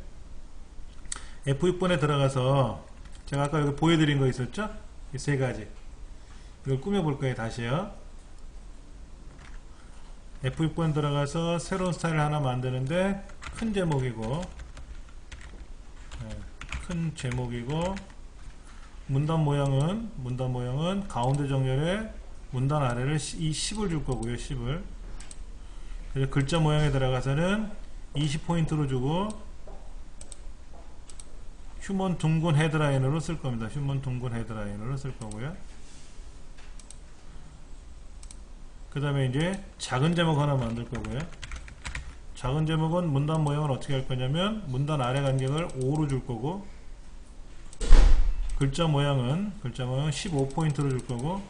F6번에 들어가서 제가 아까 여기 보여드린 거 있었죠? 이 세 가지. 이걸 꾸며볼 거예요. 다시요. F6번 들어가서 새로운 스타일을 하나 만드는데, 큰 제목이고, 큰 제목이고, 문단 모양은 가운데 정렬에 문단 아래를 이 10을 줄 거고요. 10을. 그래서 글자 모양에 들어가서는 20포인트로 주고, 휴먼 둥근 헤드라인으로 쓸 겁니다. 휴먼 둥근 헤드라인으로 쓸 거고요. 그 다음에 이제 작은 제목 하나 만들 거고요. 작은 제목은 문단 모양을 어떻게 할 거냐면, 문단 아래 간격을 5로 줄 거고, 글자 모양은 15포인트로 줄 거고,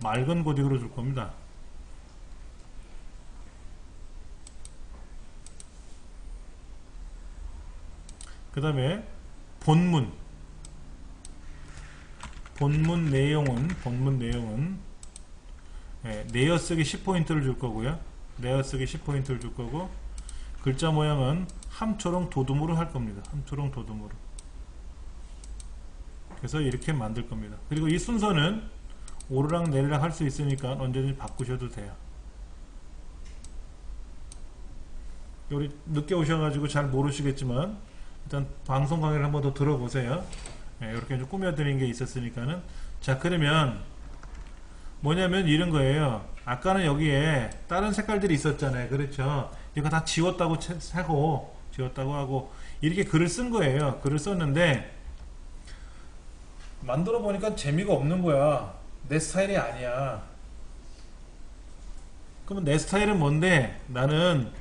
맑은 고딕으로 줄 겁니다. 그 다음에 본문 내용은 내어쓰기 10포인트를 줄 거고요. 내어쓰기 10포인트를 줄 거고, 글자 모양은 함초롱 도둠으로 할 겁니다. 함초롱 도둠으로. 그래서 이렇게 만들 겁니다. 그리고 이 순서는 오르락 내리락 할 수 있으니까 언제든지 바꾸셔도 돼요. 우리 늦게 오셔가지고 잘 모르시겠지만 일단 방송 강의를 한번 더 들어보세요. 예, 이렇게 좀 꾸며드린 게 있었으니까는. 자, 그러면 뭐냐면 이런 거예요. 아까는 여기에 다른 색깔들이 있었잖아요. 그렇죠? 이거 다 지웠다고 하고 이렇게 글을 쓴 거예요. 글을 썼는데 만들어 보니까 재미가 없는 거야. 내 스타일이 아니야. 그러면 내 스타일은 뭔데? 나는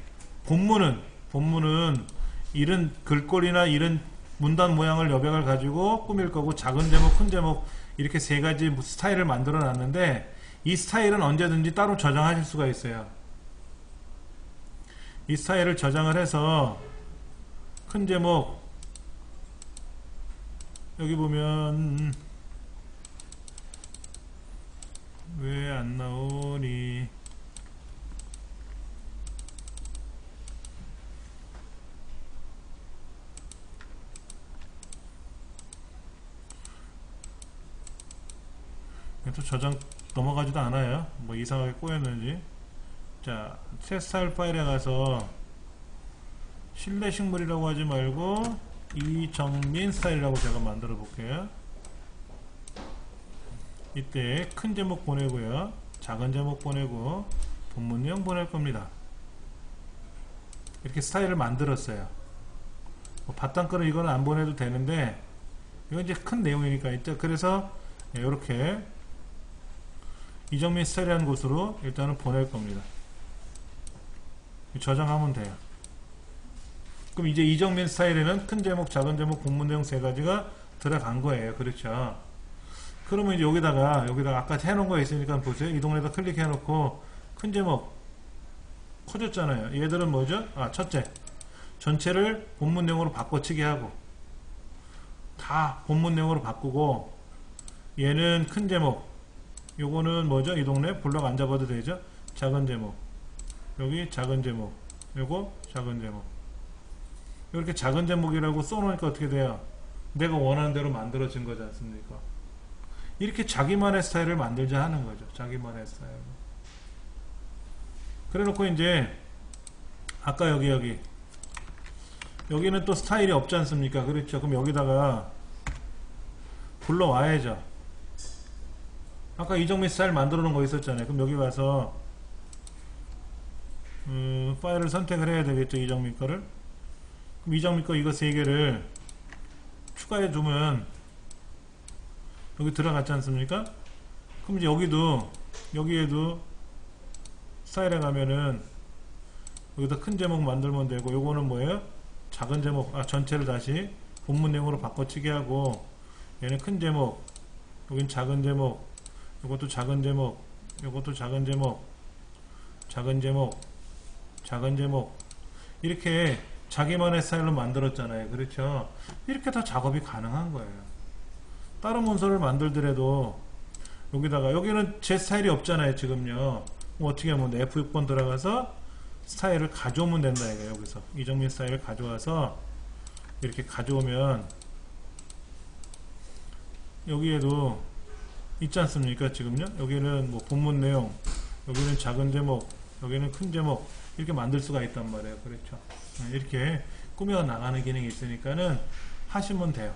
본문은 이런 글꼴이나 이런 문단 모양을 여백을 가지고 꾸밀 거고, 작은 제목, 큰 제목 이렇게 세 가지 스타일을 만들어 놨는데, 이 스타일은 언제든지 따로 저장하실 수가 있어요. 이 스타일을 저장을 해서 큰 제목, 여기 보면 왜 안 나오니? 또 저장 넘어가지도 않아요. 뭐 이상하게 꼬였는지. 자, 새 스타일 파일에 가서 실내식물이라고 하지 말고 이정민 스타일이라고 제가 만들어 볼게요. 이때 큰 제목 보내고요, 작은 제목 보내고 본문 내용 보낼 겁니다. 이렇게 스타일을 만들었어요. 뭐 바탕글은 이거는 안 보내도 되는데, 이건 이제 큰 내용이니까 있죠. 그래서 이렇게 이정민 스타일이라는 곳으로 일단은 보낼 겁니다. 저장하면 돼요. 그럼 이제 이정민 스타일에는 큰 제목, 작은 제목, 본문 내용 세 가지가 들어간 거예요. 그렇죠? 그러면 이제 여기다가 아까 해놓은 거 있으니까 보세요. 이 동네에다 클릭해 놓고 큰 제목 커졌잖아요. 얘들은 뭐죠? 첫째, 전체를 본문 내용으로 바꿔치기 하고, 다 본문 내용으로 바꾸고, 얘는 큰 제목, 요거는 뭐죠? 이 동네 블럭 안 잡아도 되죠? 작은 제목, 여기 작은 제목, 요거 작은 제목. 이렇게 작은 제목이라고 써놓으니까 어떻게 돼요? 내가 원하는 대로 만들어진 거지 않습니까? 이렇게 자기만의 스타일을 만들자 하는 거죠. 자기만의 스타일. 그래 놓고 이제 아까 여기는 또 스타일이 없지 않습니까? 그렇죠? 그럼 여기다가 불러와야죠. 아까 이정민 스타일 만들어 놓은 거 있었잖아요. 그럼 여기 가서 파일을 선택을 해야 되겠죠. 이정민 거를. 그럼 이정민 거 이거 세 개를 추가해 두면 여기 들어갔지 않습니까? 그럼 이제 여기에도 스타일에 가면은 여기다 큰 제목 만들면 되고, 요거는 뭐예요? 작은 제목, 전체를 다시 본문 내용으로 바꿔치기 하고, 얘는 큰 제목, 여긴 작은 제목, 요것도 작은 제목, 요것도 작은 제목, 작은 제목, 작은 제목, 이렇게 자기만의 스타일로 만들었잖아요. 그렇죠? 이렇게 다 작업이 가능한 거예요. 다른 문서를 만들더라도 여기는 제 스타일이 없잖아요. 지금요. 뭐 어떻게 하면 F6번 들어가서 스타일을 가져오면 된다 이거예요. 여기서 이정민 스타일을 가져와서 이렇게 가져오면 여기에도 있지 않습니까? 지금요. 여기는 뭐 본문 내용, 여기는 작은 제목, 여기는 큰 제목, 이렇게 만들 수가 있단 말이에요. 그렇죠? 이렇게 꾸며 나가는 기능이 있으니까는 하시면 돼요.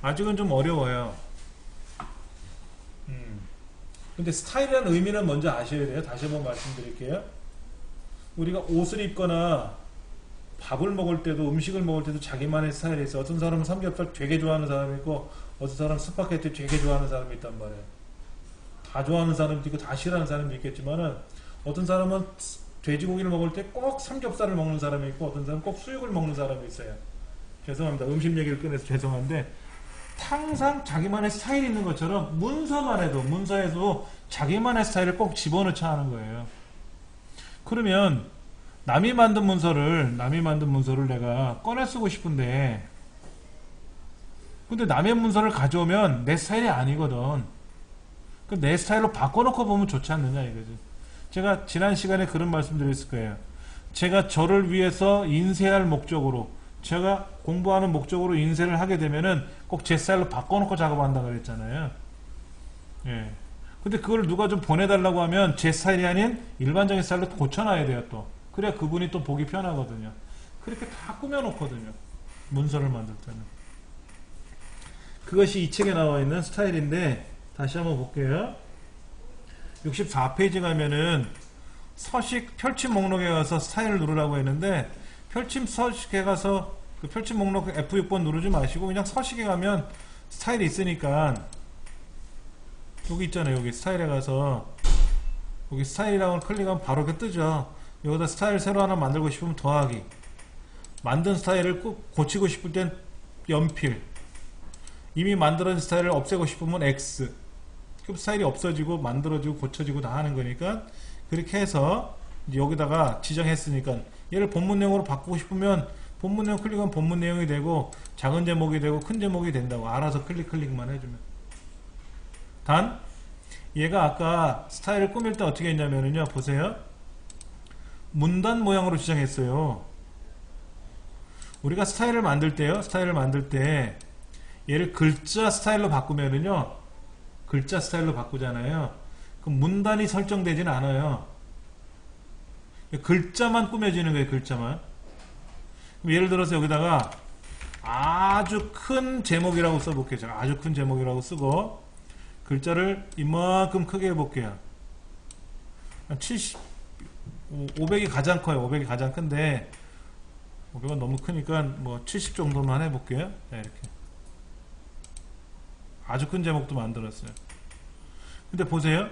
아직은 좀 어려워요. 근데 스타일이라는 의미는 먼저 아셔야 돼요. 다시 한번 말씀드릴게요. 우리가 옷을 입거나 밥을 먹을 때도, 음식을 먹을 때도 자기만의 스타일이 있어. 어떤 사람은 삼겹살 되게 좋아하는 사람이 있고, 어떤 사람은 스파게티 되게 좋아하는 사람이 있단 말이에요. 다 좋아하는 사람도 있고 다 싫어하는 사람도 있겠지만은, 어떤 사람은 돼지고기를 먹을 때 꼭 삼겹살을 먹는 사람이 있고, 어떤 사람은 꼭 수육을 먹는 사람이 있어요. 죄송합니다. 음식 얘기를 꺼내서 죄송한데, 항상 자기만의 스타일이 있는 것처럼 문서에도 자기만의 스타일을 꼭 집어넣자 하는 거예요. 그러면 남이 만든 문서를 내가 꺼내 쓰고 싶은데, 근데 남의 문서를 가져오면 내 스타일이 아니거든. 내 스타일로 바꿔놓고 보면 좋지 않느냐 이거지. 제가 지난 시간에 그런 말씀 드렸을 거예요. 제가 저를 위해서 인쇄할 목적으로, 제가 공부하는 목적으로 인쇄를 하게 되면은 꼭 제 스타일로 바꿔놓고 작업한다 그랬잖아요. 예. 근데 그걸 누가 좀 보내달라고 하면 제 스타일이 아닌 일반적인 스타일로 고쳐놔야 돼요 또. 그래야 그분이 또 보기 편하거든요. 그렇게 다 꾸며놓거든요. 문서를 만들 때는. 그것이 이 책에 나와 있는 스타일인데 다시 한번 볼게요. 64페이지 가면은 서식 펼침 목록에 가서 스타일을 누르라고 했는데 펼침 서식에 가서 그 펼침 목록 F6번 누르지 마시고 그냥 서식에 가면 스타일이 있으니까 여기 있잖아요. 여기 스타일에 가서 여기 스타일이라고 클릭하면 바로 이렇게 뜨죠. 여기다 스타일 새로 하나 만들고 싶으면 더하기, 만든 스타일을 꼭 고치고 싶을 땐 연필, 이미 만들어진 스타일을 없애고 싶으면 X. 그럼 스타일이 없어지고 만들어지고 고쳐지고 다 하는 거니까 그렇게 해서 이제 여기다가 지정했으니까 얘를 본문 내용으로 바꾸고 싶으면 본문 내용 클릭하면 본문 내용이 되고 작은 제목이 되고 큰 제목이 된다고 알아서 클릭만 해주면. 단 얘가 아까 스타일을 꾸밀 때 어떻게 했냐면요, 보세요. 문단 모양으로 지정했어요. 우리가 스타일을 만들 때요, 스타일을 만들 때 얘를 글자 스타일로 바꾸면은요, 글자 스타일로 바꾸잖아요. 그럼 문단이 설정되지는 않아요. 글자만 꾸며지는 거예요. 글자만. 그럼 예를 들어서 여기다가 아주 큰 제목이라고 써볼게요. 제가 아주 큰 제목이라고 쓰고 글자를 이만큼 크게 해볼게요. 500이 가장 커요. 500이 가장 큰데 500은 너무 크니까 뭐 70 정도만 해볼게요. 네, 이렇게 아주 큰 제목도 만들었어요. 근데 보세요.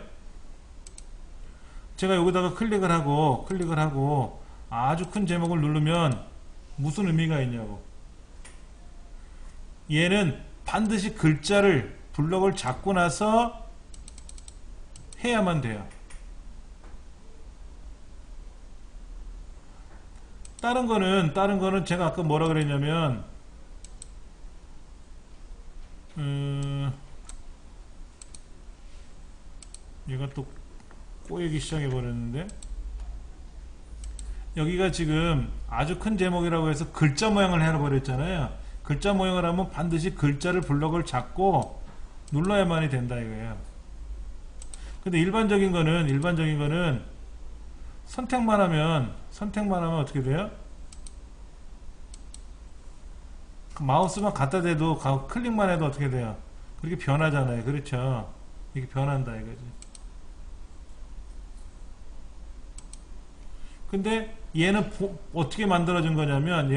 제가 여기다가 클릭을 하고 아주 큰 제목을 누르면 무슨 의미가 있냐고. 얘는 반드시 글자를 블럭을 잡고 나서 해야만 돼요. 다른 거는 제가 아까 뭐라 그랬냐면 얘가 또 꼬이기 시작해 버렸는데, 여기가 지금 아주 큰 제목이라고 해서 글자 모양을 해버렸잖아요. 글자 모양을 하면 반드시 글자를 블럭을 잡고 눌러야만이 된다 이거예요. 근데 일반적인 거는 선택만 하면 어떻게 돼요? 마우스만 갖다 대도 클릭만 해도 어떻게 돼요? 그렇게 변하잖아요. 그렇죠? 이렇게 변한다 이거지. 근데 얘는 어떻게 만들어진 거냐면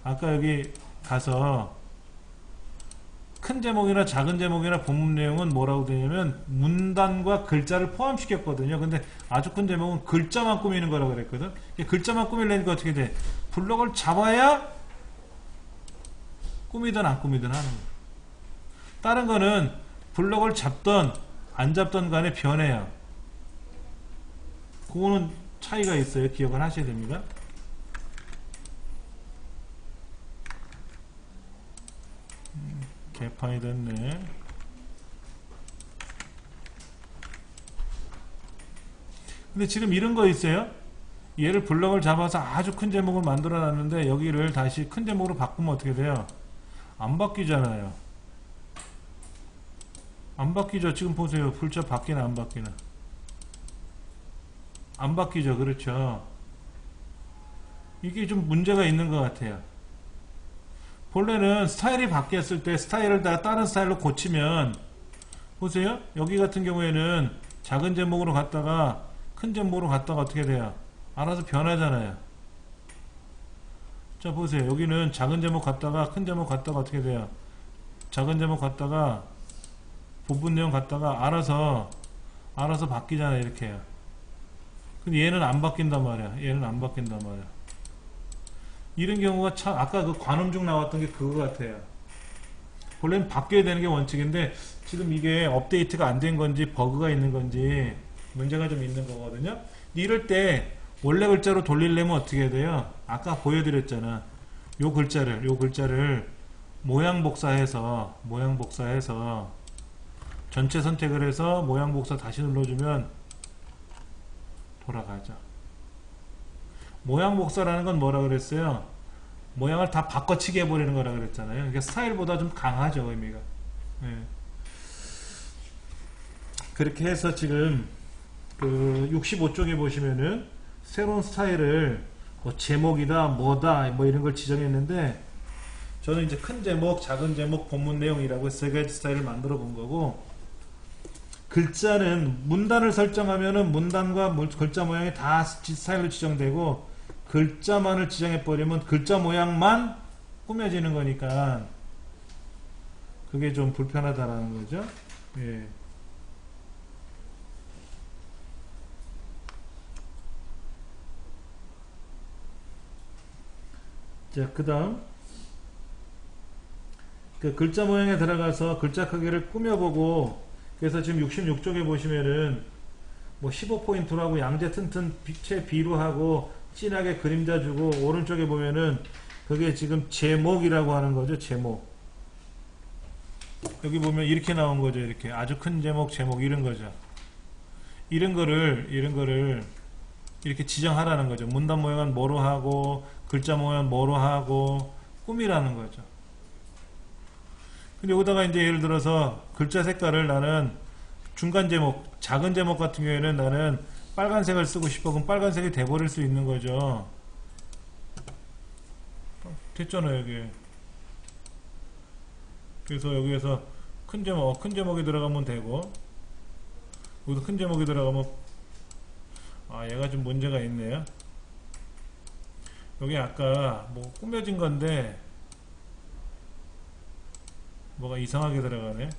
아까 여기 가서 큰 제목이나 작은 제목이나 본문 내용은 뭐라고 되냐면 문단과 글자를 포함시켰거든요. 근데 아주 큰 제목은 글자만 꾸미는 거라고 그랬거든. 글자만 꾸미려니까 어떻게 돼? 블럭을 잡아야 꾸미든 안 꾸미든 하는 거예요. 다른 거는 블럭을 잡던 안 잡던 간에 변해요. 그거는 차이가 있어요. 기억을 하셔야 됩니다. 개판이 됐네. 근데 지금 이런 거 있어요. 얘를 블럭을 잡아서 아주 큰 제목을 만들어 놨는데 여기를 다시 큰 제목으로 바꾸면 어떻게 돼요? 안 바뀌잖아요. 안 바뀌죠. 지금 보세요. 글자 바뀌나 안 바뀌나. 안 바뀌죠. 그렇죠. 이게 좀 문제가 있는 것 같아요. 본래는 스타일이 바뀌었을 때 스타일을 다른 스타일로 고치면, 보세요. 여기 같은 경우에는 작은 제목으로 갔다가 큰 제목으로 갔다가 어떻게 돼요? 알아서 변하잖아요. 자 보세요. 여기는 작은 제목 갔다가 큰 제목 갔다가 어떻게 돼요? 작은 제목 갔다가 부분 내용 갔다가 알아서 바뀌잖아요. 이렇게 해요. 근데 얘는 안 바뀐단 말이야. 이런 경우가 참 아까 그 관음중 나왔던 게 그거 같아요. 원래는 바뀌어야 되는 게 원칙인데 지금 이게 업데이트가 안 된 건지 버그가 있는 건지 문제가 좀 있는 거거든요. 이럴 때 원래 글자로 돌리려면 어떻게 해야 돼요? 아까 보여드렸잖아. 요 글자를 모양 복사해서 전체 선택을 해서 모양 복사 다시 눌러주면 돌아가죠. 모양 복사라는 건 뭐라 그랬어요? 모양을 다 바꿔치기 해버리는 거라 그랬잖아요. 그러니까 스타일보다 좀 강하죠, 의미가. 네. 그렇게 해서 지금 그 65쪽에 보시면은 새로운 스타일을 뭐 제목이다 뭐다 뭐 이런 걸 지정했는데, 저는 이제 큰 제목, 작은 제목, 본문 내용이라고 세 가지 스타일을 만들어 본 거고, 글자는 문단을 설정하면은 문단과 글자 모양이 다 스타일로 지정되고, 글자만을 지정해 버리면 글자 모양만 꾸며지는 거니까 그게 좀 불편하다라는 거죠. 예. 자, 그 다음 그 글자 모양에 들어가서 글자 크기를 꾸며보고, 그래서 지금 66쪽에 보시면은 뭐 15포인트로 하고 양재 튼튼 빛의 비로 하고 진하게 그림자 주고, 오른쪽에 보면은 그게 지금 제목이라고 하는 거죠. 제목. 여기 보면 이렇게 나온 거죠. 이렇게 아주 큰 제목, 제목 이런 거죠. 이런 거를 이렇게 지정하라는 거죠. 문단 모양은 뭐로 하고 글자 모양은 뭐로 하고 꾸미라는 거죠. 근데 여기다가 이제 예를 들어서 글자 색깔을 나는 중간 제목, 작은 제목 같은 경우에는 나는 빨간색을 쓰고 싶어. 그럼 빨간색이 돼버릴 수 있는 거죠. 됐잖아요, 여기. 그래서 여기에서 큰 제목이 들어가면 되고, 여기도 큰 제목이 들어가면, 얘가 좀 문제가 있네요. 여기 아까 뭐 꾸며진 건데 뭐가 이상하게 들어가네.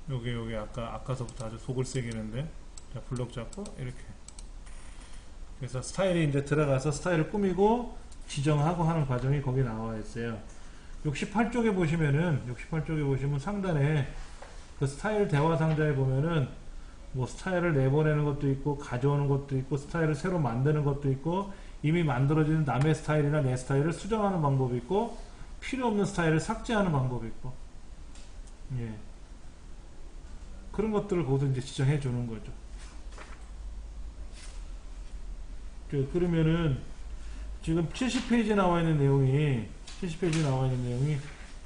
여기 아까서부터 아주 속을 새기는데. 자, 블록 잡고 이렇게. 그래서 스타일이 이제 들어가서 스타일을 꾸미고 지정하고 하는 과정이 거기 나와 있어요. 68쪽에 보시면 상단에 그 스타일 대화 상자에 보면은 뭐 스타일을 내보내는 것도 있고 가져오는 것도 있고 스타일을 새로 만드는 것도 있고 이미 만들어진 남의 스타일이나 내 스타일을 수정하는 방법이 있고 필요 없는 스타일을 삭제하는 방법이 있고, 예, 그런 것들을 거기서 이제 지정해 주는 거죠. 그러면은 지금 70페이지에 나와 있는 내용이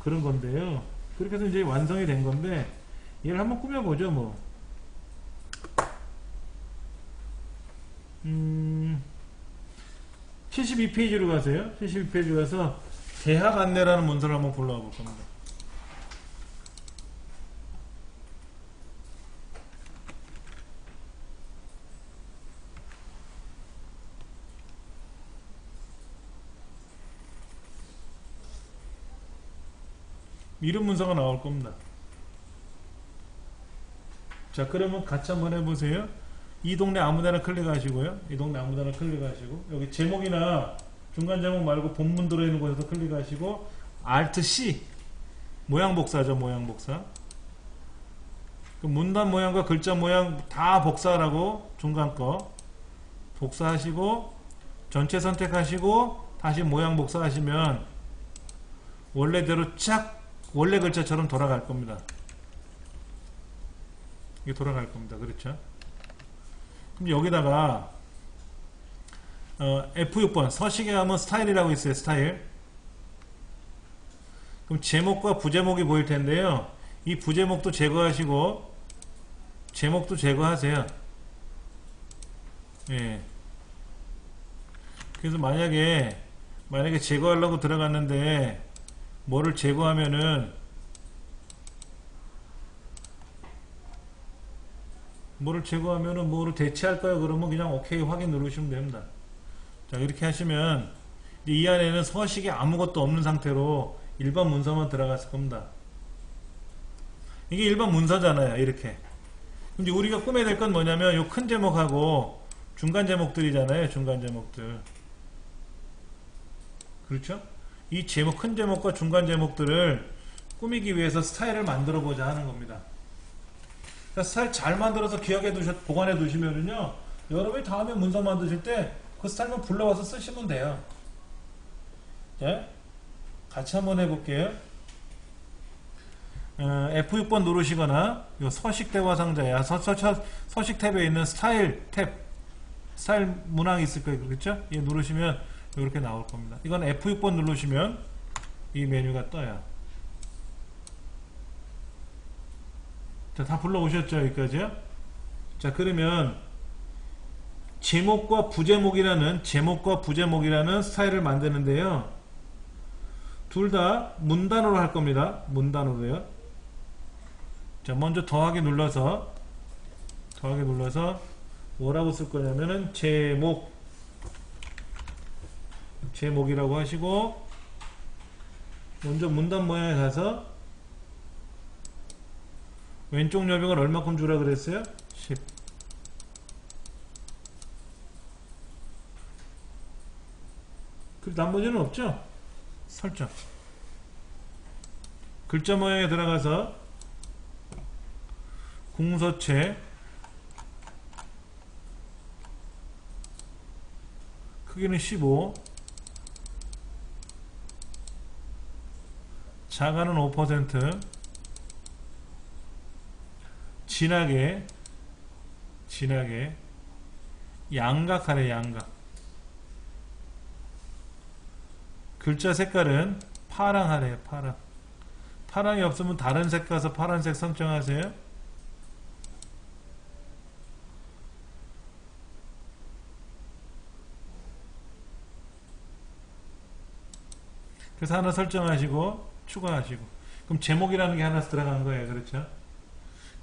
그런 건데요. 그렇게 해서 이제 완성이 된 건데, 얘를 한번 꾸며보죠, 뭐. 72페이지로 가세요. 72페이지 가서 대학 안내라는 문서를 한번 불러와 볼 겁니다. 이런 문서가 나올 겁니다. 자, 그러면 같이 한번 해보세요. 이 동네 아무데나 클릭하시고요. 여기 제목이나 중간 제목 말고 본문 들어있는 곳에서 클릭하시고 Alt C, 모양 복사죠. 모양 복사. 그 문단 모양과 글자 모양 다 복사하라고 중간 거 복사하시고 전체 선택하시고 다시 모양 복사하시면 원래대로 쫙 원래 글자처럼 돌아갈 겁니다. 이게 돌아갈 겁니다. 그렇죠? 그럼 여기다가 F6번 서식에 가면 스타일이라고 있어요. 스타일. 그럼 제목과 부제목이 보일 텐데요. 이 부제목도 제거하시고 제목도 제거하세요. 예. 그래서 만약에 제거하려고 들어갔는데 뭐를 제거하면은 뭐를 대체할까요? 그러면 그냥 OK 확인 누르시면 됩니다. 자, 이렇게 하시면 이 안에는 서식이 아무것도 없는 상태로 일반 문서만 들어갔을 겁니다. 이게 일반 문서잖아요. 이렇게. 근데 우리가 꾸며야 될 건 뭐냐면 요 큰 제목하고 중간 제목들이잖아요. 중간 제목들. 그렇죠? 이 제목, 큰 제목과 중간 제목들을 꾸미기 위해서 스타일을 만들어 보자 하는 겁니다. 그러니까 스타일 잘 만들어서 보관해 두시면은요, 여러분이 다음에 문서 만드실 때 그 스타일만 불러와서 쓰시면 돼요. 예? 같이 한번 해볼게요. F6번 누르시거나 요 서식 대화 상자야. 서식 탭에 있는 스타일 탭, 스타일 문항이 있을 거예요. 그렇죠? 얘 누르시면 이렇게 나올 겁니다. 이건 F6번 누르시면 이 메뉴가 떠요. 자, 다 불러오셨죠? 여기까지요? 자, 그러면 제목과 부제목이라는 스타일을 만드는데요. 둘 다 문단어로 할 겁니다. 문단어로요. 자, 먼저 더하기 눌러서 뭐라고 쓸 거냐면은 제목이라고 하시고, 먼저 문단 모양에 가서 왼쪽 여백을 얼마큼 주라 그랬어요? 10. 그 나머지는 없죠? 설정. 글자 모양에 들어가서 궁서체 크기는 15, 자가는 5%, 진하게 양각하래. 양각. 글자 색깔은 파랑하래요. 파랑이 없으면 다른 색 가서 파란색 선정하세요. 그래서 하나 설정하시고 추가하시고, 그럼 제목이라는 게 하나 들어간 거예요. 그렇죠?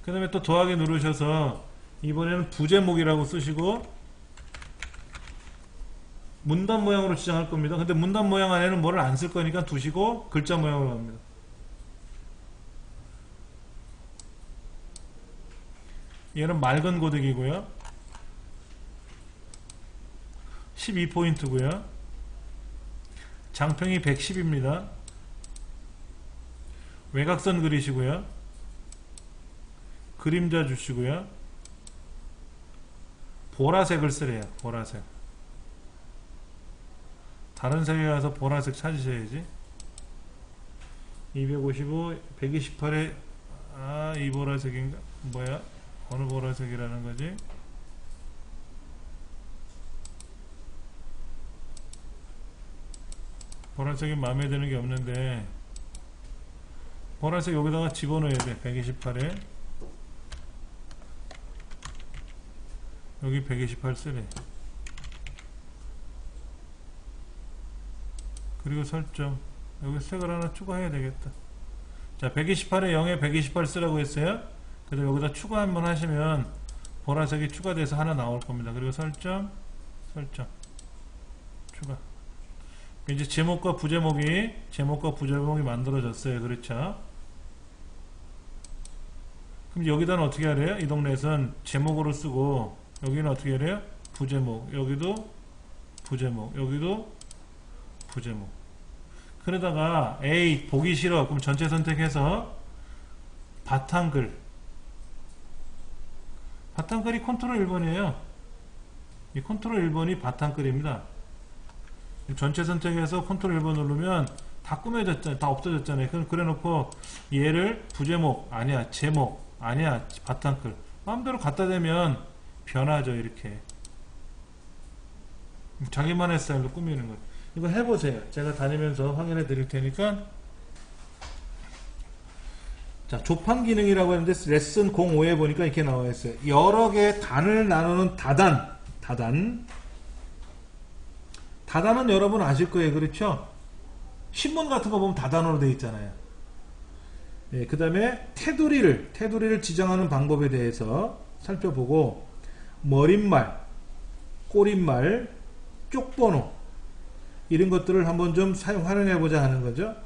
그 다음에 또 더하기 누르셔서 이번에는 부제목이라고 쓰시고 문단 모양으로 지정할 겁니다. 근데 문단 모양 안에는 뭐를 안 쓸 거니까 두시고 글자 모양으로 합니다. 얘는 맑은 고데기고요. 12포인트고요. 장평이 110입니다. 외곽선 그리시고요. 그림자 주시고요. 보라색을 쓰래요. 보라색. 다른 색에 가서 보라색 찾으셔야지. 255, 128에 이 보라색인가? 뭐야? 어느 보라색이라는 거지? 보라색이 마음에 드는 게 없는데, 보라색 여기다가 집어넣어야 돼. 128에 여기 128 쓰래. 그리고 설정, 여기 색을 하나 추가해야 되겠다. 자, 128에 0에 128 쓰라고 했어요. 그래서 여기다 추가 한번 하시면 보라색이 추가돼서 하나 나올 겁니다. 그리고 설정, 추가. 이제 제목과 부제목이 만들어졌어요. 그렇죠? 그럼 여기다는 어떻게 하래요? 이 동네에선 제목으로 쓰고, 여기는 어떻게 하래요? 부제목. 여기도 부제목. 여기도 부제목. 그러다가 A 보기 싫어. 그럼 전체 선택해서 바탕글이 컨트롤 1번이에요. 이 컨트롤 1번이 바탕글입니다. 전체 선택해서 컨트롤 1번 누르면 다 꾸며졌잖아요. 다 없어졌잖아요. 그래 놓고 얘를 부제목 아니야, 제목 아니야, 바탕글 마음대로 갖다 대면 변하죠. 이렇게 자기만의 스타일로 꾸미는 거예요. 이거 해보세요. 제가 다니면서 확인해 드릴 테니까. 자, 조판 기능이라고 했는데 레슨 05에 보니까 이렇게 나와 있어요. 여러 개의 단을 나누는 다단은 여러분 아실 거예요. 그렇죠? 신문 같은 거 보면 다단으로 되어 있잖아요. 예, 그 다음에 테두리를 지정하는 방법에 대해서 살펴보고, 머릿말, 꼬릿말, 쪽번호 이런 것들을 한번 좀 활용해 보자 하는 거죠.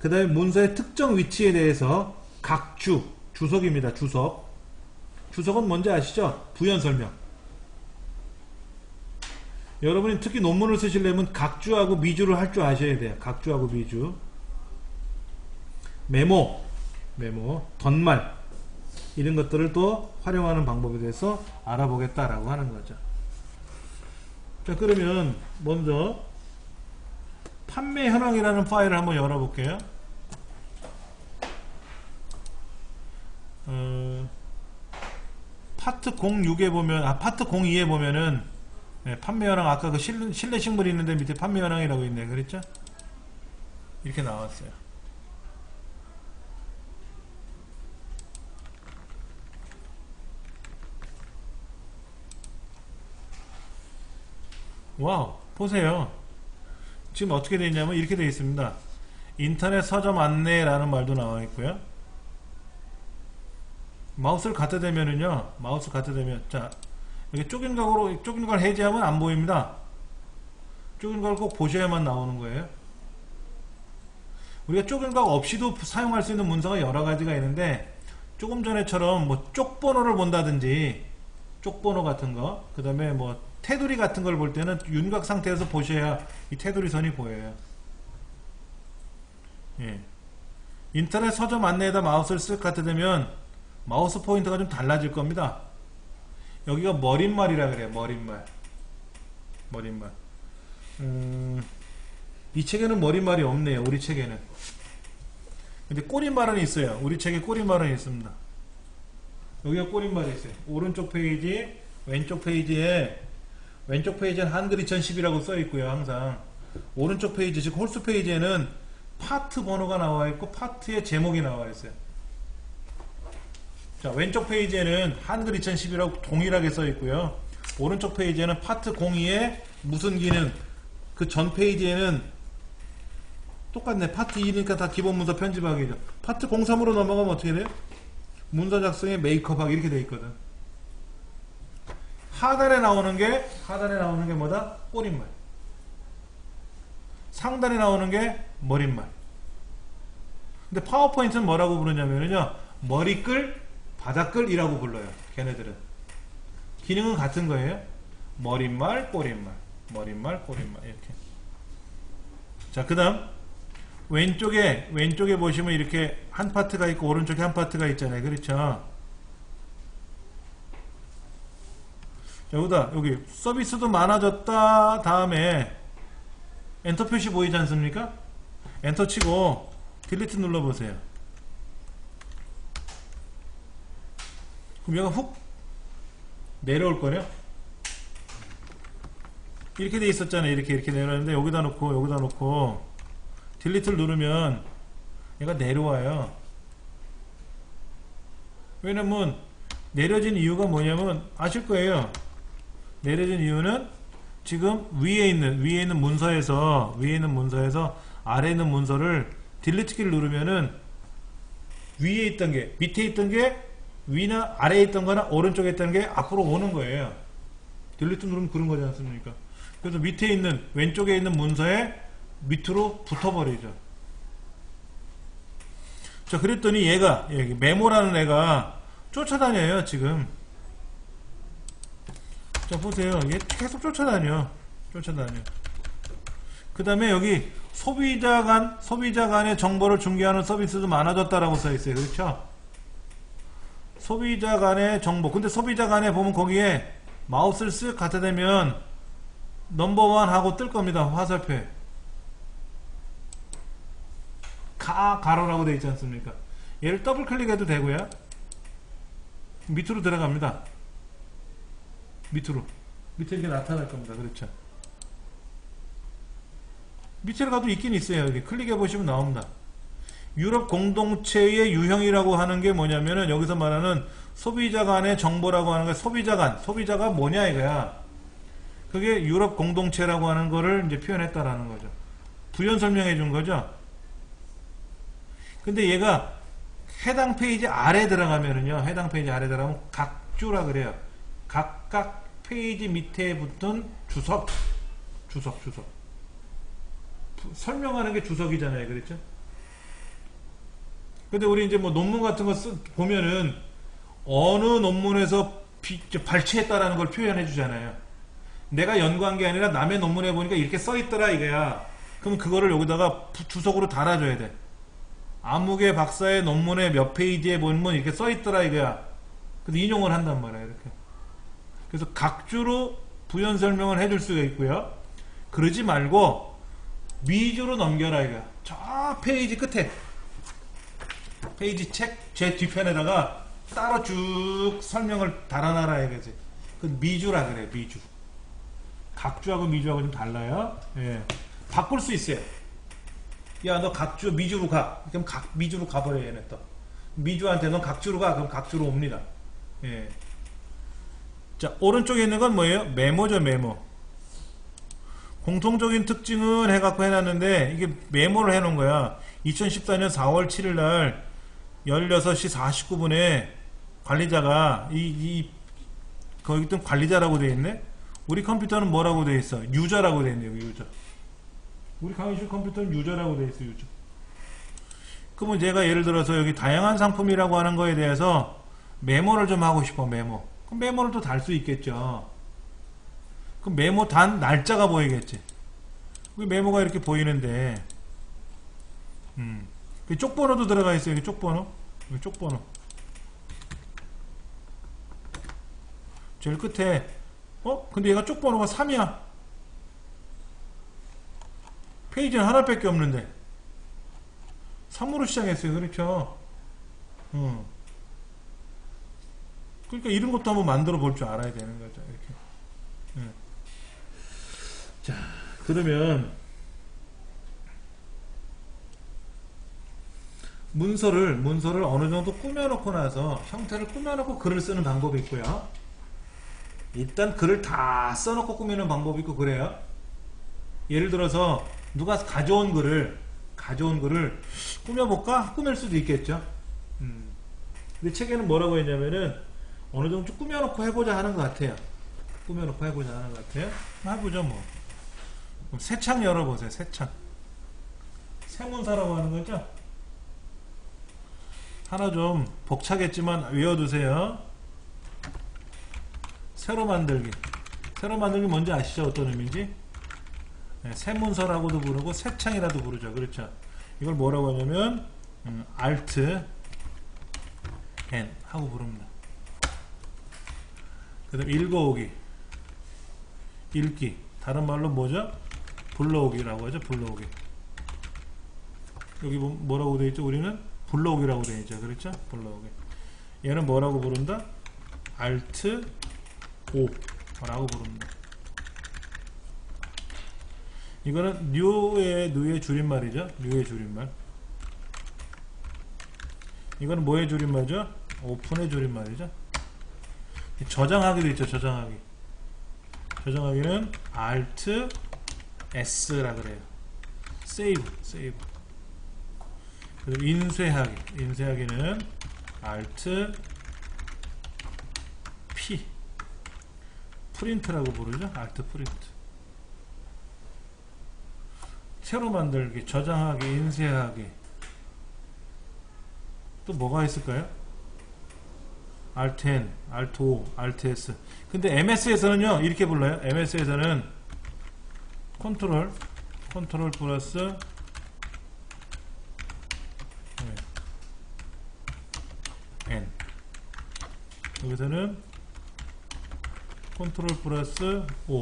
그 다음에 문서의 특정 위치에 대해서 각주, 주석입니다. 주석은 뭔지 아시죠? 부연 설명. 여러분이 특히 논문을 쓰시려면 각주하고 미주를 할 줄 아셔야 돼요. 각주하고 미주. 메모, 덧말 이런 것들을 또 활용하는 방법에 대해서 알아보겠다라고 하는 거죠. 자, 그러면 먼저 판매 현황이라는 파일을 한번 열어볼게요. 파트 06에 보면, 파트 02에 보면은 판매 현황, 아까 그 실내 식물이 있는데 밑에 판매 현황이라고 있네. 그랬죠? 이렇게 나왔어요. 와우, 보세요. 지금 어떻게 되어 있냐면 이렇게 되어 있습니다. 인터넷 서점 안내라는 말도 나와 있고요. 마우스를 갖다 대면은요, 마우스 갖다 대면, 자, 여기 쪼긴 걸 해제하면 안 보입니다. 쪼긴 걸 꼭 보셔야만 나오는 거예요. 우리가 쪼긴 각 없이도 사용할 수 있는 문서가 여러 가지가 있는데, 조금 전에처럼 뭐 쪽번호를 본다든지, 쪽번호 같은 거, 그 다음에 뭐 테두리 같은 걸 볼 때는 윤곽 상태에서 보셔야 이 테두리 선이 보여요. 예. 인터넷 서점 안내에다 마우스를 쓱 갖다 대면 마우스 포인터가 좀 달라질 겁니다. 여기가 머릿말이라 그래요. 머릿말. 이 책에는 머릿말이 없네요. 우리 책에는. 근데 꼬릿말은 있어요. 우리 책에 꼬릿말은 있습니다. 여기가 꼬릿말이 있어요. 오른쪽 페이지, 왼쪽 페이지에는 한글 2010이라고 써 있고요. 항상 오른쪽 페이지, 즉 홀수 페이지에는 파트 번호가 나와 있고 파트의 제목이 나와 있어요. 자, 왼쪽 페이지에는 한글 2010이라고 동일하게 써 있고요. 오른쪽 페이지에는 파트 02에 무슨 기능, 그 전 페이지에는 똑같네. 파트 2니까 다 기본 문서 편집하기죠. 파트 03으로 넘어가면 어떻게 돼요? 문서 작성에 메이크업하기 이렇게 돼 있거든. 하단에 나오는 게 뭐다? 꼬릿말. 상단에 나오는 게 머릿말. 근데 파워포인트는 뭐라고 부르냐면요, 머리끌, 바닥끌이라고 불러요. 걔네들은. 기능은 같은 거예요. 머릿말, 꼬릿말. 머릿말, 꼬릿말. 이렇게. 자, 그 다음 왼쪽에 보시면 이렇게 한 파트가 있고 오른쪽에 한 파트가 있잖아요. 그렇죠? 자, 여기 서비스도 많아졌다 다음에 엔터 표시 보이지 않습니까? 엔터 치고 딜리트 눌러보세요. 그럼 얘가 훅 내려올 거예요. 이렇게 돼 있었잖아요. 이렇게 내려오는데 여기다 놓고 딜리트를 누르면 얘가 내려와요. 왜냐면 내려진 이유가 뭐냐면 아실 거예요. 내려진 이유는 지금 위에 있는 문서에서 아래에 있는 문서를 딜리트 키를 누르면은 위에 있던 게 밑에 있던 게 위나 아래에 있던 거나 오른쪽에 있던 게 앞으로 오는 거예요. 딜리트 누르면 그런 거지 않습니까? 그래서 왼쪽에 있는 문서에 밑으로 붙어버리죠. 자, 그랬더니 얘가 메모라는 애가 쫓아다녀요. 지금 자, 보세요. 얘 계속 쫓아다녀. 그 다음에 여기 소비자 간의 정보를 중개하는 서비스도 많아졌다라고 써 있어요. 그렇죠? 소비자 간의 정보. 근데 소비자 간에 보면 거기에 마우스를 쓱 갖다 대면 넘버원 하고 뜰 겁니다. 화살표. 가로라고 되어 있지 않습니까? 얘를 더블 클릭해도 되고요. 밑으로 들어갑니다. 밑에 이렇게 나타날 겁니다. 그렇죠? 밑에 가도 있긴 있어요. 여기 클릭해 보시면 나옵니다. 유럽 공동체의 유형이라고 하는 게 뭐냐면은 여기서 말하는 소비자 간의 정보라고 하는 게 소비자가 뭐냐 이거야. 그게 유럽 공동체라고 하는 거를 이제 표현했다라는 거죠. 부연 설명해 준 거죠. 근데 얘가 해당 페이지 아래 들어가면은요, 각주라 그래요. 각각 페이지 밑에 붙은 주석. 설명하는 게 주석이잖아요. 그렇죠? 근데 우리 이제 뭐 논문 같은 거 보면은 어느 논문에서 발췌했다라는 걸 표현해 주잖아요. 내가 연구한 게 아니라 남의 논문에 보니까 이렇게 써 있더라 이거야. 그럼 그거를 여기다가 주석으로 달아줘야 돼. 아무개 박사의 논문의 몇 페이지에 보면 이렇게 써 있더라 이거야. 그래서 인용을 한단 말이야. 이렇게. 그래서 각주로 부연 설명을 해줄 수가 있고요. 그러지 말고 미주로 넘겨라 이거야. 저 페이지 끝에 페이지 책 제 뒤편에다가 따로 쭉 설명을 달아놔라 이거지. 그건 미주라 그래. 미주. 각주하고 미주하고 좀 달라요. 예. 바꿀 수 있어요. 야, 너 각주 미주로 가. 그럼 미주로 가버려 얘네 또. 미주한테 넌 각주로 가. 그럼 각주로 옵니다. 예. 자, 오른쪽에 있는 건 뭐예요? 메모죠, 메모. 공통적인 특징은 해갖고 해놨는데 이게 메모를 해놓은 거야. 2014년 4월 7일 날 16시 49분에 관리자가 거기 있던 관리자라고 돼 있네. 우리 컴퓨터는 뭐라고 돼 있어? 유저라고 돼 있네요. 유저. 우리 강의실 컴퓨터는 유저라고 돼 있어. 유저. 그러면 제가 예를 들어서 여기 다양한 상품이라고 하는 거에 대해서 메모를 좀 하고 싶어. 메모. 그럼 메모를 또 달 수 있겠죠. 그럼 메모 단 날짜가 보이겠지. 메모가 이렇게 보이는데 쪽번호도 들어가 있어요. 여기 쪽번호. 여기 쪽번호. 제일 끝에 근데 얘가 쪽번호가 3이야. 페이지는 하나밖에 없는데 3으로 시작했어요. 그렇죠? 그러니까 이런 것도 한번 만들어 볼 줄 알아야 되는 거죠. 이렇게. 자, 그러면 문서를 어느 정도 꾸며놓고 나서 형태를 꾸며놓고 글을 쓰는 방법이 있고요. 일단 글을 다 써놓고 꾸미는 방법이 있고 그래요. 예를 들어서 누가 가져온 글을 꾸며볼까? 꾸밀 수도 있겠죠. 근데 책에는 뭐라고 했냐면은 어느 정도 꾸며놓고 해보자 하는 것 같아요. 꾸며놓고 해보자 하는 것 같아요. 해보죠 뭐. 그럼 새 창 열어보세요. 새 창. 새문서라고 하는 거죠. 하나 좀 벅차겠지만 외워두세요. 새로 만들기. 새로 만들기 뭔지 아시죠? 어떤 의미인지? 네, 새문서라고도 부르고 새창이라도 부르죠. 그렇죠? 이걸 뭐라고 하냐면 Alt N 하고 부릅니다. 그 다음 읽어오기, 읽기, 다른 말로 뭐죠? 불러오기라고 하죠. 불러오기. 여기 뭐라고 되어 있죠? 우리는 불러오기라고 되어 있죠. 그렇죠? 불러오기. 얘는 뭐라고 부른다? Alt O 라고 부릅니다. 이거는 뉴의 줄임말이죠. 뉴의 줄임말. 이거는 뭐의 줄임말이죠? 오픈의 줄임말이죠. 저장하기도 있죠. 저장하기. 저장하기는 Alt S라 그래요. Save. 그리고 인쇄하기. 인쇄하기는 Alt P. 프린트라고 부르죠. Alt 프린트. 새로 만들기, 저장하기, 인쇄하기. 또 뭐가 있을까요? Alt N, Alt O, Alt S. 근데 MS에서는요, 이렇게 불러요. MS에서는 컨트롤 플러스 N. 여기서는 컨트롤 플러스 O.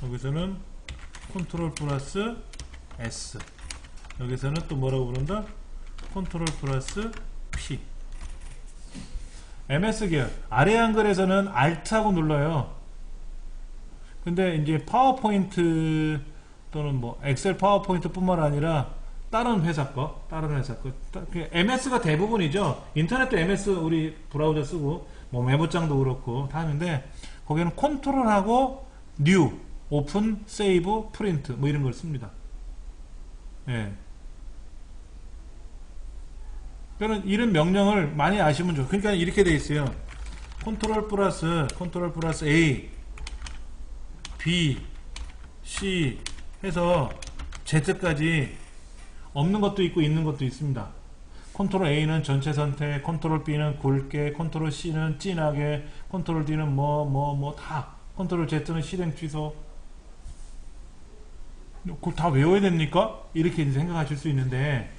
여기서는 컨트롤 플러스 S. 여기서는 또 뭐라고 부른다? 컨트롤 플러스 P. MS 계열. 아래 한글에서는 Alt하고 눌러요. 근데 이제 파워포인트 또는 뭐 엑셀 파워포인트 뿐만 아니라 다른 회사 거. MS가 대부분이죠. 인터넷도 MS 우리 브라우저 쓰고 뭐 메모장도 그렇고 다 하는데 거기는 컨트롤하고 뉴, 오픈, 세이브, 프린트 뭐 이런 걸 씁니다. 예. 그러니까 이런 명령을 많이 아시면 좋아요. 그러니까 이렇게 돼 있어요. 컨트롤 플러스 A, B, C 해서 Z까지 없는 것도 있고 있는 것도 있습니다. 컨트롤 A는 전체 선택, 컨트롤 B는 굵게, 컨트롤 C는 진하게, 컨트롤 D는 다, 컨트롤 Z는 실행 취소. 그거 다 외워야 됩니까? 이렇게 생각하실 수 있는데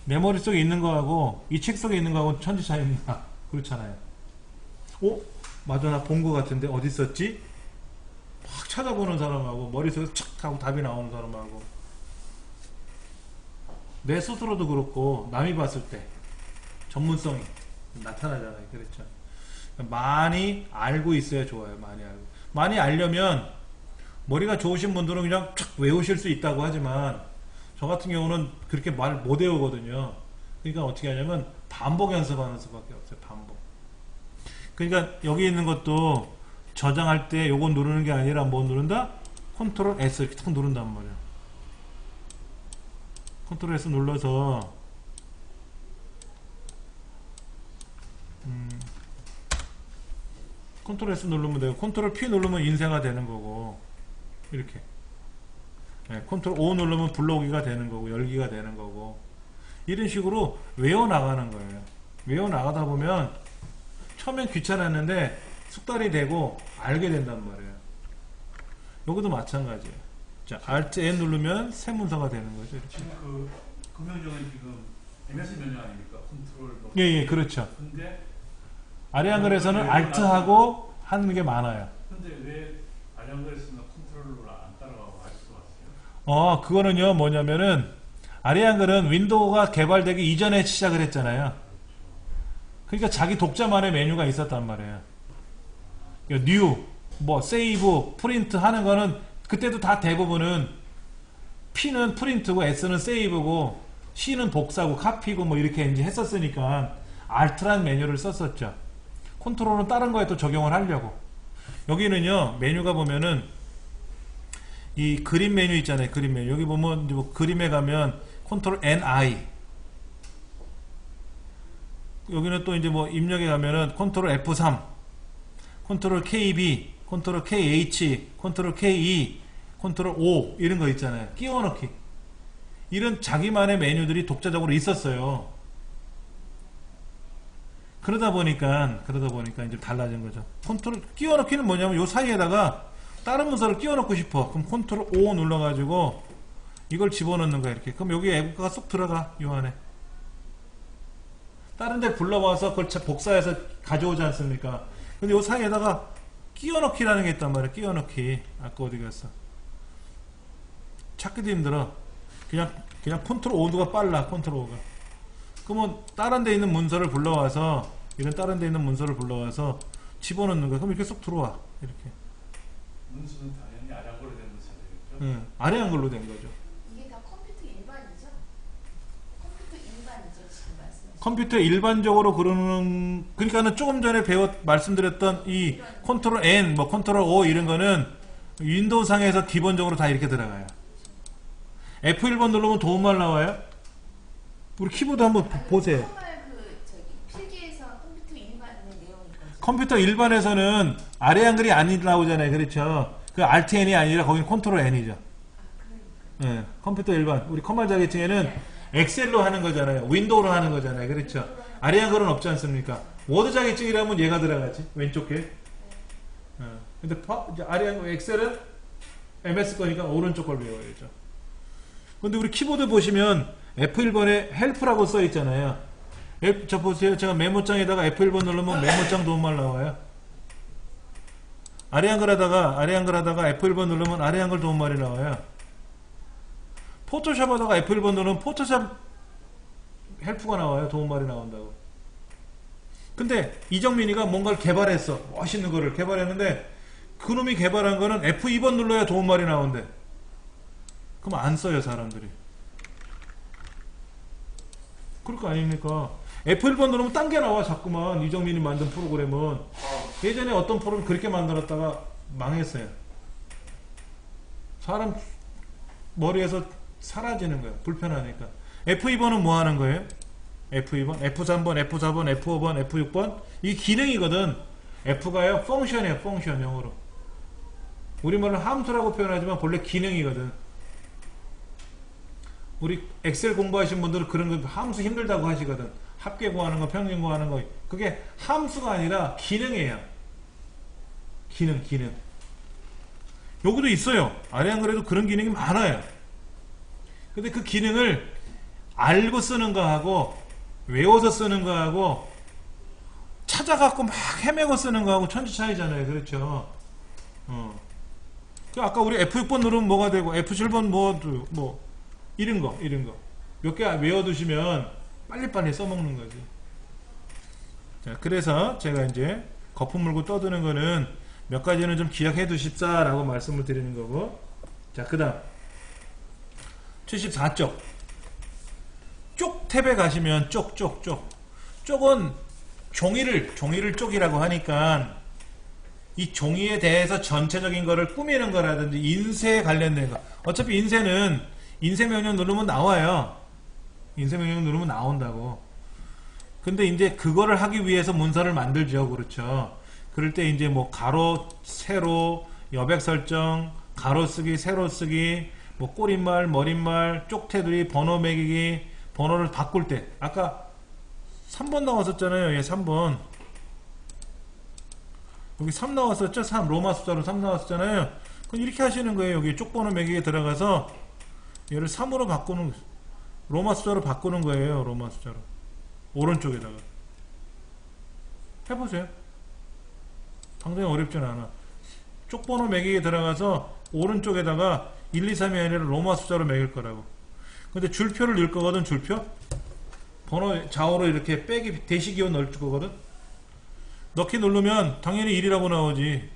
내 머릿속에 있는 거하고 이 책 속에 있는 거하고 천지 차이입니다. 그렇잖아요. 맞아, 나 본 거 같은데 어디 있었지? 막 찾아보는 사람하고 머릿속에 착 하고 답이 나오는 사람하고 내 스스로도 그렇고 남이 봤을 때 전문성이 나타나잖아요. 그렇죠? 많이 알고 있어야 좋아요. 많이 알려면 머리가 좋으신 분들은 그냥 쫙 외우실 수 있다고 하지만 저 같은 경우는 그렇게 말 못 외우거든요. 그러니까 어떻게 하냐면 반복 연습하는 수밖에 없어요. 반복. 그러니까 여기 있는 것도 저장할 때 요거 누르는 게 아니라 뭐 누른다? 컨트롤 S 이렇게 탁 누른단 말이야. 컨트롤 S 눌러서 컨트롤 S 누르면 되고 컨트롤 P 누르면 인쇄가 되는 거고 이렇게 네, 컨트롤 O 누르면 불러오기가 되는 거고 열기가 되는 거고 이런 식으로 외워나가는 거예요. 외워나가다 보면 처음엔 귀찮았는데 숙달이 되고 알게 된단 말이에요. 여기도 마찬가지예요. 자, Alt N 누르면 새 문서가 되는 거죠. 이렇게. 지금 그 명령은 지금 MS 명령 아닙니까? 컨트롤 뭐. 예, 그렇죠. 근데 아래 한글에서는 Alt하고 하는 게 많아요. 왜 아량글에서는 컨트롤로 안 따라가고 Alt로 왔어요? 그거는요, 뭐냐면은, 아래 한글은 윈도우가 개발되기 이전에 시작을 했잖아요. 그러니까 자기 독자만의 메뉴가 있었단 말이에요. 뉴, 뭐, 세이브, 프린트 하는 거는 그때도 다 대부분은 P는 프린트고 S는 세이브고 C는 복사고 카피고 뭐 이렇게 이제 했었으니까 Alt라는 메뉴를 썼었죠. 컨트롤은 다른 거에 또 적용을 하려고. 여기는요, 메뉴가 보면은 이 그림 메뉴 있잖아요. 그림 메뉴. 여기 보면 이제 뭐 그림에 가면 컨트롤 NI. 여기는 또 이제 뭐 입력에 가면은 컨트롤 F3, 컨트롤 KB, 컨트롤 KH, 컨트롤 KE, 컨트롤 O 이런 거 있잖아요. 끼워 넣기. 이런 자기만의 메뉴들이 독자적으로 있었어요. 그러다 보니까 이제 달라진 거죠. 컨트롤 끼워 넣기는 뭐냐면 요 사이에다가 다른 문서를 끼워 넣고 싶어. 그럼 컨트롤 O 눌러 가지고 이걸 집어넣는 거야, 이렇게. 그럼 여기 애국가가 쏙 들어가, 요 안에. 다른 데 불러와서 그걸 복사해서 가져오지 않습니까? 근데 요 사이에다가 끼워 넣기라는 게 있단 말이야. 끼워 넣기. 아까 어디 갔어? 찾기도 힘들어. 그냥 컨트롤 O가 빨라. 컨트롤 O가. 그러면 다른 데 있는 문서를 불러와서 이런 다른 데 있는 문서를 불러와서 집어넣는 거야. 그럼 이렇게 쏙 들어와. 이렇게. 문수는 당연히 아량글로 된 문서죠. 아래 한글로 된 거죠. 이게 다 컴퓨터 일반이죠? 컴퓨터 일반이죠, 지금 말씀하신. 컴퓨터 일반적으로 그러는, 그러니까는 조금 전에 말씀드렸던 이 컨트롤 N, 뭐 컨트롤 O 이런 거는 윈도우 상에서 기본적으로 다 이렇게 들어가요. F1번 누르면 도움말 나와요? 우리 키보드 한번 보세요. 정말 필기에서 컴퓨터 일반의 내용인 거죠. 컴퓨터 일반에서는 아래 한글이 안 나오잖아요. 그렇죠? 그 Alt N이 아니라 거기는 컨트롤 N이죠. 네, 컴퓨터 일반. 우리 커말 자격증에는 엑셀로 하는 거잖아요. 윈도우로 하는 거잖아요. 그렇죠? 아래 한글은 없지 않습니까? 워드 자격증이라면 얘가 들어가지. 왼쪽 게. 근데 아래 한글, 엑셀은 MS 거니까 오른쪽 걸 배워야죠. 근데 우리 키보드 보시면 F1번에 헬프라고 써 있잖아요. 저 보세요. 제가 메모장에다가 F1번 누르면 메모장 도움말 나와요. 아래 한글 하다가 F1번 누르면 아래 한글 도움말이 나와요. 포토샵 하다가 F1번 누르면 포토샵 헬프가 나와요. 도움말이 나온다고. 근데 이정민이가 뭔가를 개발했어. 멋있는 거를 개발했는데 그놈이 개발한 거는 F2번 눌러야 도움말이 나온대. 그럼 안 써요, 사람들이. 그럴 거 아닙니까? F1번 누르면 딴 게 나와, 자꾸만. 이정민이 만든 프로그램은. 예전에 어떤 프로그램 그렇게 만들었다가 망했어요. 사람 머리에서 사라지는 거예요. 불편하니까. F2번은 뭐 하는 거예요? F2번, F3번, F4번, F5번, F6번. 이 기능이거든. F가요, 펑션이에요, 펑션, 영어로. 우리말로 함수라고 표현하지만 본래 기능이거든. 우리 엑셀 공부하신 분들은 그런 거 함수 힘들다고 하시거든. 합계 구하는 거, 평균 구하는 거. 그게 함수가 아니라 기능이에요. 기능. 여기도 있어요. 아래 한글에도 그런 기능이 많아요. 근데 그 기능을 알고 쓰는 거하고 외워서 쓰는 거하고 찾아갖고 막 헤매고 쓰는 거하고 천지 차이잖아요. 그렇죠? 아까 우리 F6번 누르면 뭐가 되고 F7번 뭐 이런 거 몇 개 외워두시면 빨리빨리 써먹는 거지. 자, 그래서 제가 이제 거품 물고 떠드는 거는 몇 가지는 좀 기억해 두십사 라고 말씀을 드리는 거고. 자, 그 다음 74쪽 쪽 탭에 가시면 쪽은 종이를 쪽이라고 하니까 이 종이에 대해서 전체적인 거를 꾸미는 거라든지 인쇄에 관련된 거. 어차피 인쇄는 인쇄 명령 누르면 나와요. 인쇄 명령 누르면 나온다고. 근데 이제 그거를 하기 위해서 문서를 만들죠. 그렇죠. 그럴 때 이제 뭐 가로, 세로, 여백 설정, 가로 쓰기, 세로 쓰기, 뭐 꼬릿말, 머릿말, 쪽테두리, 번호 매기기, 번호를 바꿀 때 아까 3번 나왔었잖아요. 예, 3번. 여기 3 나왔었죠? 3 로마 숫자로 3 나왔었잖아요. 그럼 이렇게 하시는 거예요. 여기 쪽번호 매기기에 들어가서 얘를 3으로 바꾸는 로마 숫자로 바꾸는 거예요. 로마 숫자로 오른쪽에다가 해보세요. 상당히 어렵진 않아. 쪽번호 매기기에 들어가서 오른쪽에다가 1, 2, 3이 아니라 로마 숫자로 매길 거라고. 근데 줄표를 넣을 거거든. 줄표 번호 좌우로 이렇게 빼기 대시기호 넣을 거거든. 넣기 누르면 당연히 1이라고 나오지.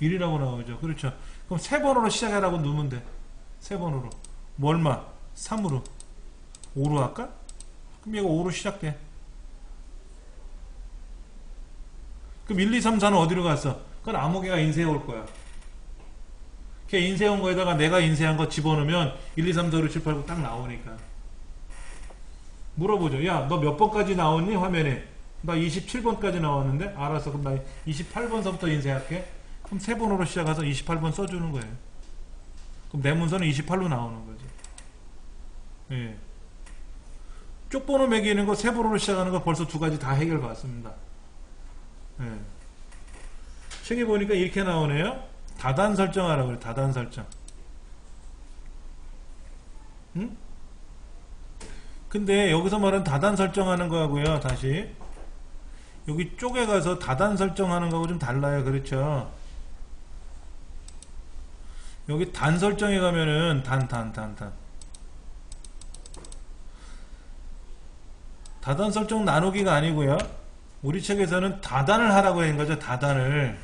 1이라고 나오죠. 그렇죠. 그럼 세 번호로 시작하라고 누르면 돼. 세 번호로. 뭐 얼마? 3으로. 5로 할까? 그럼 얘가 5로 시작돼. 그럼 1, 2, 3, 4는 어디로 갔어? 그건 아무개가 인쇄해 올 거야. 걔 인쇄해 온 거에다가 내가 인쇄한 거 집어넣으면 1, 2, 3, 4, 5, 6, 7, 8, 9 딱 나오니까. 물어보죠. 야, 너 몇 번까지 나왔니? 화면에. 나 27번까지 나왔는데? 알았어. 그럼 나 28번서부터 인쇄할게. 그럼 세 번호로 시작해서 28번 써주는 거예요. 그럼 내 문서는 28로 나오는 거지. 예. 쪽번호 매기는 거 세 번호로 시작하는 거 벌써 두 가지 다 해결 봤습니다. 예. 책에 보니까 이렇게 나오네요. 다단 설정하라고 그래. 다단 설정. 응? 근데 여기서 말하는 다단 설정하는 거하고요. 다시 여기 쪽에 가서 다단 설정하는 거하고 좀 달라요. 그렇죠? 여기 단 설정에 가면은 단 다단 설정 나누기가 아니고요. 우리 책에서는 다단을 하라고 한 거죠. 다단을.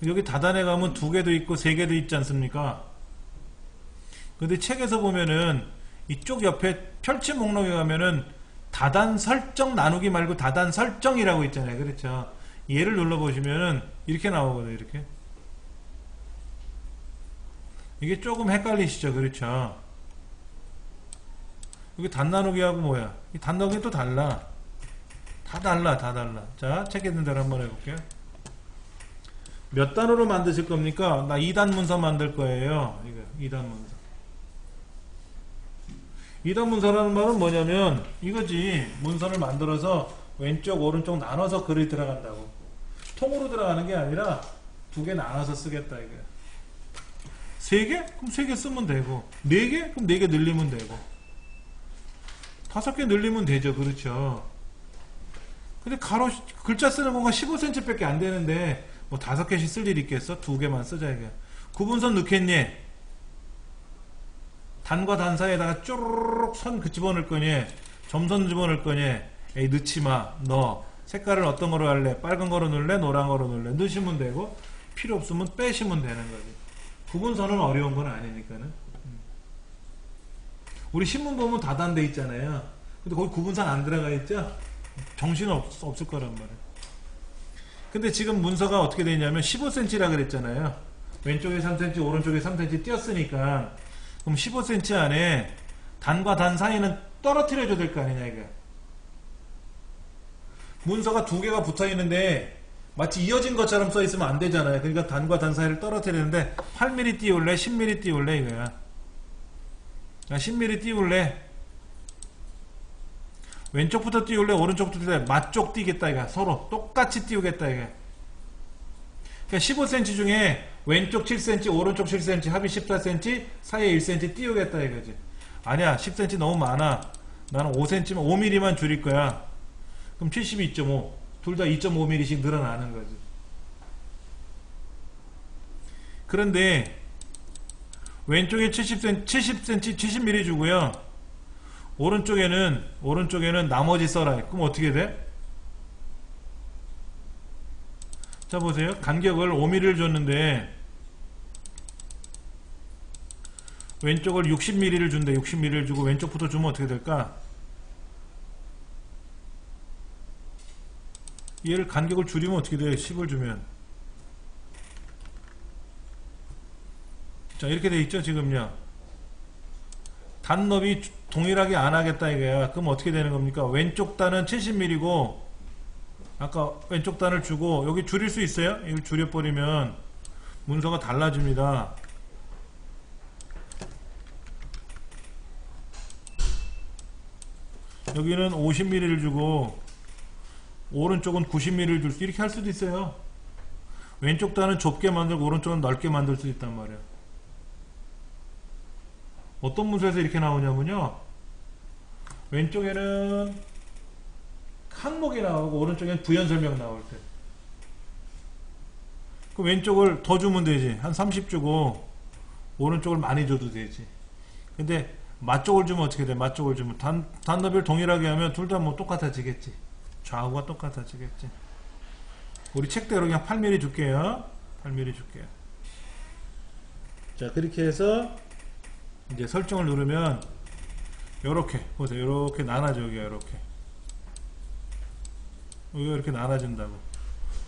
여기 다단에 가면 2개도 있고 3개도 있지 않습니까? 근데 책에서 보면은 이쪽 옆에 펼침 목록에 가면은 다단 설정 나누기 말고 다단 설정이라고 있잖아요. 그렇죠? 얘를 눌러보시면은 이렇게 나오거든요. 이렇게. 이게 조금 헷갈리시죠? 그렇죠? 여기 단 나누기하고 뭐야? 이 단 나누기 또 달라. 다 달라. 자, 책 있는 대로 한번 해볼게요. 몇 단으로 만드실 겁니까? 나 2단 문서 만들 거예요. 이거 2단 문서. 2단 문서라는 말은 뭐냐면 이거지. 문서를 만들어서 왼쪽 오른쪽 나눠서 글이 들어간다고. 통으로 들어가는 게 아니라 2개 나눠서 쓰겠다 이거야. 3개? 그럼 3개 쓰면 되고 4개? 그럼 4개 늘리면 되고 5개 늘리면 되죠. 그렇죠. 근데 글자 쓰는 공간 15cm 밖에 안 되는데 뭐 5개씩 쓸 일 있겠어? 2개만 쓰자 이게. 구분선 넣겠니? 단과 단 사이에다가 쪼르륵 선 집어넣을 거니? 점선 집어넣을 거니? 에이 넣지마. 넣어. 색깔을 어떤 거로 할래? 빨간 거로 넣을래? 노란 거로 넣을래? 넣으시면 되고 필요 없으면 빼시면 되는 거지. 구분선은 어려운 건 아니니까는. 우리 신문 보면 다단돼 있잖아요. 근데 거기 구분선 안 들어가 있죠? 정신은 없을 거란 말이에요. 근데 지금 문서가 어떻게 되냐면 15cm라 그랬잖아요. 왼쪽에 3cm 오른쪽에 3cm 띄었으니까 그럼 15cm 안에 단과 단 사이는 떨어뜨려 줘야 될 거 아니냐 이거. 문서가 2개가 붙어 있는데 마치 이어진 것처럼 써 있으면 안 되잖아요. 그러니까 단과 단 사이를 떨어뜨리는데 8mm 띄울래 10mm 띄울래 이거야. 10mm 띄울래 왼쪽부터 띄울래 오른쪽부터 띄울래 맞쪽 띄겠다 이거. 서로 똑같이 띄우겠다 이거. 그러니까 15cm 중에 왼쪽 7cm 오른쪽 7cm 합이 14cm 사이에 1cm 띄우겠다 이거지. 아니야 10cm 너무 많아. 나는 5cm만 5mm만 줄일 거야. 그럼 72.5 둘 다 2.5mm씩 늘어나는 거지. 그런데 왼쪽에 70cm 70mm 주고요. 오른쪽에는 나머지 써라. 그럼 어떻게 돼? 자 보세요. 간격을 5mm를 줬는데 왼쪽을 60mm를 준대. 60mm를 주고 왼쪽부터 주면 어떻게 될까? 얘를 간격을 줄이면 어떻게 돼요? 10을 주면. 자, 이렇게 돼 있죠, 지금요. 단너비 동일하게 안 하겠다 이거야. 그럼 어떻게 되는 겁니까? 왼쪽 단은 70mm고 아까 왼쪽 단을 주고 여기 줄일 수 있어요? 이걸 줄여버리면 문서가 달라집니다. 여기는 50mm를 주고 오른쪽은 90mm를 줄 수, 이렇게 할 수도 있어요. 왼쪽 단은 좁게 만들고 오른쪽은 넓게 만들 수 있단 말이에요. 어떤 문서에서 이렇게 나오냐면요, 왼쪽에는 항목이 나오고 오른쪽에는 부연 설명 나올 때, 그 왼쪽을 더 주면 되지. 한 30 주고 오른쪽을 많이 줘도 되지. 근데 맞쪽을 주면 어떻게 돼? 맞쪽을 주면 단너비를 동일하게 하면 둘 다 뭐 똑같아지겠지. 좌우가 똑같아지겠지. 우리 책대로 그냥 8mm 줄게요. 8mm 줄게요. 자, 그렇게 해서 이제 설정을 누르면 요렇게 보세요. 요렇게 나눠져. 여기가 요렇게. 여기가 이렇게 나눠진다고.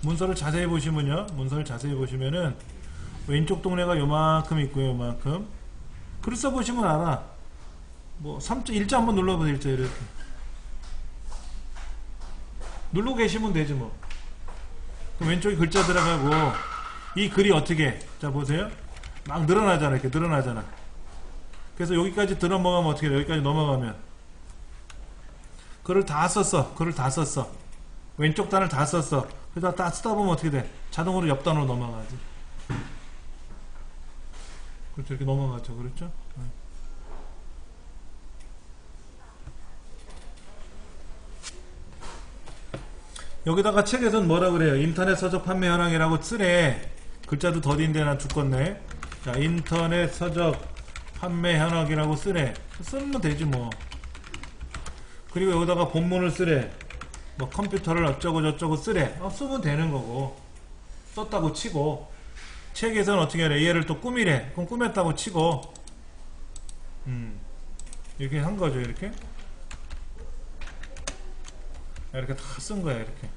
문서를 자세히 보시면요. 문서를 자세히 보시면은 왼쪽 동네가 요만큼 있고요. 요만큼. 글 써보시면 알아. 뭐 1자 한번 눌러보세요. 1자 이렇게. 누르고 계시면 되지 뭐. 그럼 왼쪽에 글자 들어가고 이 글이 어떻게, 자 보세요. 막 늘어나잖아. 이렇게 늘어나잖아. 그래서 여기까지 들어먹으면 어떻게 돼? 여기까지 넘어가면 글을 다 썼어. 글을 다 썼어. 왼쪽 단을 다 썼어. 그러다 다 쓰다 보면 어떻게 돼? 자동으로 옆 단으로 넘어가지. 그렇죠. 이렇게 넘어가죠. 그렇죠? 여기다가 책에서는 뭐라 그래요? 인터넷 서적 판매 현황이라고 쓰래. 글자도 더딘데 난 죽겠네. 자, 인터넷 서적 판매 현황이라고 쓰래. 쓰면 되지 뭐. 그리고 여기다가 본문을 쓰래. 뭐 컴퓨터를 어쩌고 저쩌고 쓰래. 쓰면 되는 거고. 썼다고 치고. 책에서는 어떻게 하래? 얘를 또 꾸미래. 그럼 꾸몄다고 치고. 이렇게 한 거죠. 이렇게. 이렇게 다 쓴 거야. 이렇게.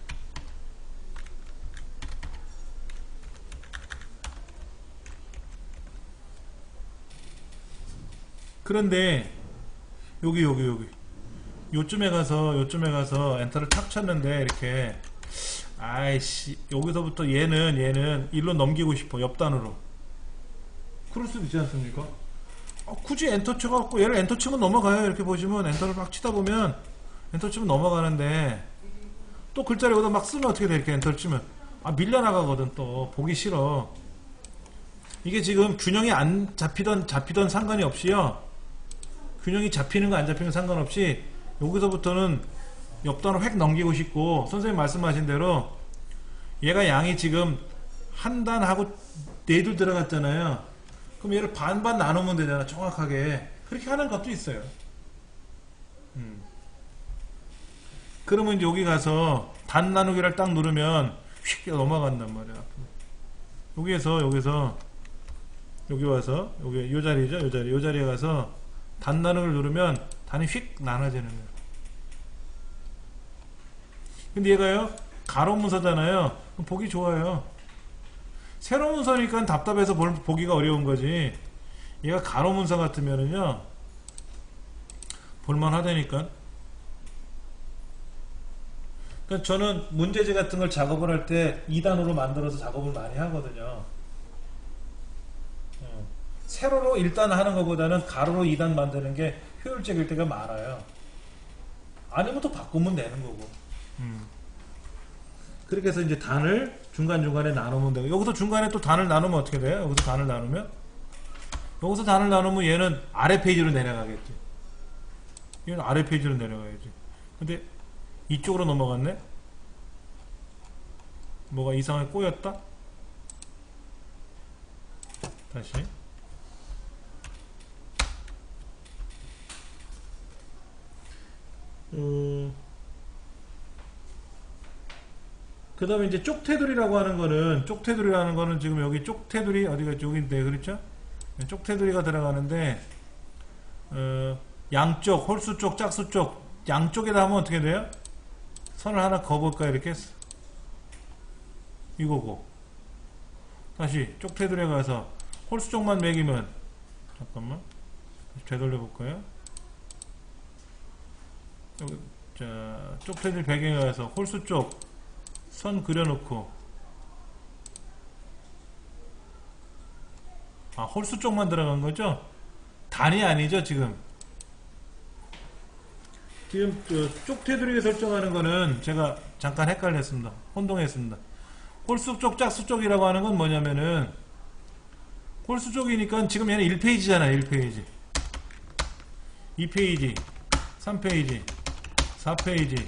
그런데 여기 요쯤에 가서 엔터를 탁 쳤는데 이렇게, 아이씨, 여기서부터 얘는 일로 넘기고 싶어. 옆단으로. 그럴 수도 있지 않습니까? 굳이 엔터 쳐갖고 얘를 엔터 치면 넘어가요. 이렇게 보시면 엔터를 막 치다 보면 엔터 치면 넘어가는데, 또 글자를 여기다 막 쓰면 어떻게 돼? 이렇게 엔터를 치면 밀려나가거든. 또 보기 싫어. 이게 지금 균형이 안 잡히던 상관이 없이요, 균형이 잡히는 거 안 잡히는 거 상관없이 여기서부터는 옆단으로 획 넘기고 싶고, 선생님 말씀하신 대로 얘가 양이 지금 한 단하고 4줄 들어갔잖아요. 그럼 얘를 반반 나누면 되잖아. 정확하게. 그렇게 하는 것도 있어요. 그러면 이제 여기 가서 단 나누기를 딱 누르면 휙 넘어간단 말이야. 여기서 여기 와서 여기 요 자리죠. 요 자리에 가서 단 나누기를 누르면 단이 휙 나눠지는 거예요. 근데 얘가요, 가로 문서잖아요. 그럼 보기 좋아요. 세로 문서니까 답답해서 보기가 어려운 거지. 얘가 가로 문서 같으면은요, 볼만하다니까. 그러니까 저는 문제지 같은 걸 작업을 할 때 2단으로 만들어서 작업을 많이 하거든요. 세로로 1단 하는 것보다는 가로로 2단 만드는 게 효율적일 때가 많아요. 아니면 또 바꾸면 되는 거고. 그렇게 해서 이제 단을 중간중간에 나누면 되고, 여기서 중간에 또 단을 나누면 어떻게 돼요? 여기서 단을 나누면 얘는 아래 페이지로 내려가겠지. 얘는 아래 페이지로 내려가야지. 근데 이쪽으로 넘어갔네? 뭐가 이상하게 꼬였다? 다시. 그 다음에 이제 쪽테두리라고 하는 거는 지금 여기 쪽테두리 어디가 여기인데, 그렇죠? 쪽테두리가 들어가는데, 양쪽, 홀수 쪽, 짝수 쪽, 양쪽에다 하면 어떻게 돼요? 선을 하나 그어볼까? 이렇게 이거고. 다시 쪽 테두리에 가서 홀수 쪽만 매기면, 잠깐만 다시 되돌려 볼까요? 여기, 자, 쪽 테두리 배경에 가서 홀수 쪽 선 그려놓고, 아, 홀수 쪽만 들어간 거죠? 단이 아니죠, 지금. 지금 쪽 테두리에 설정하는 거는 제가 잠깐 헷갈렸습니다. 혼동했습니다. 홀수 쪽, 짝수 쪽이라고 하는 건 뭐냐면은, 홀수 쪽이니까 지금 얘는 1페이지잖아요, 1페이지. 2페이지, 3페이지, 4페이지,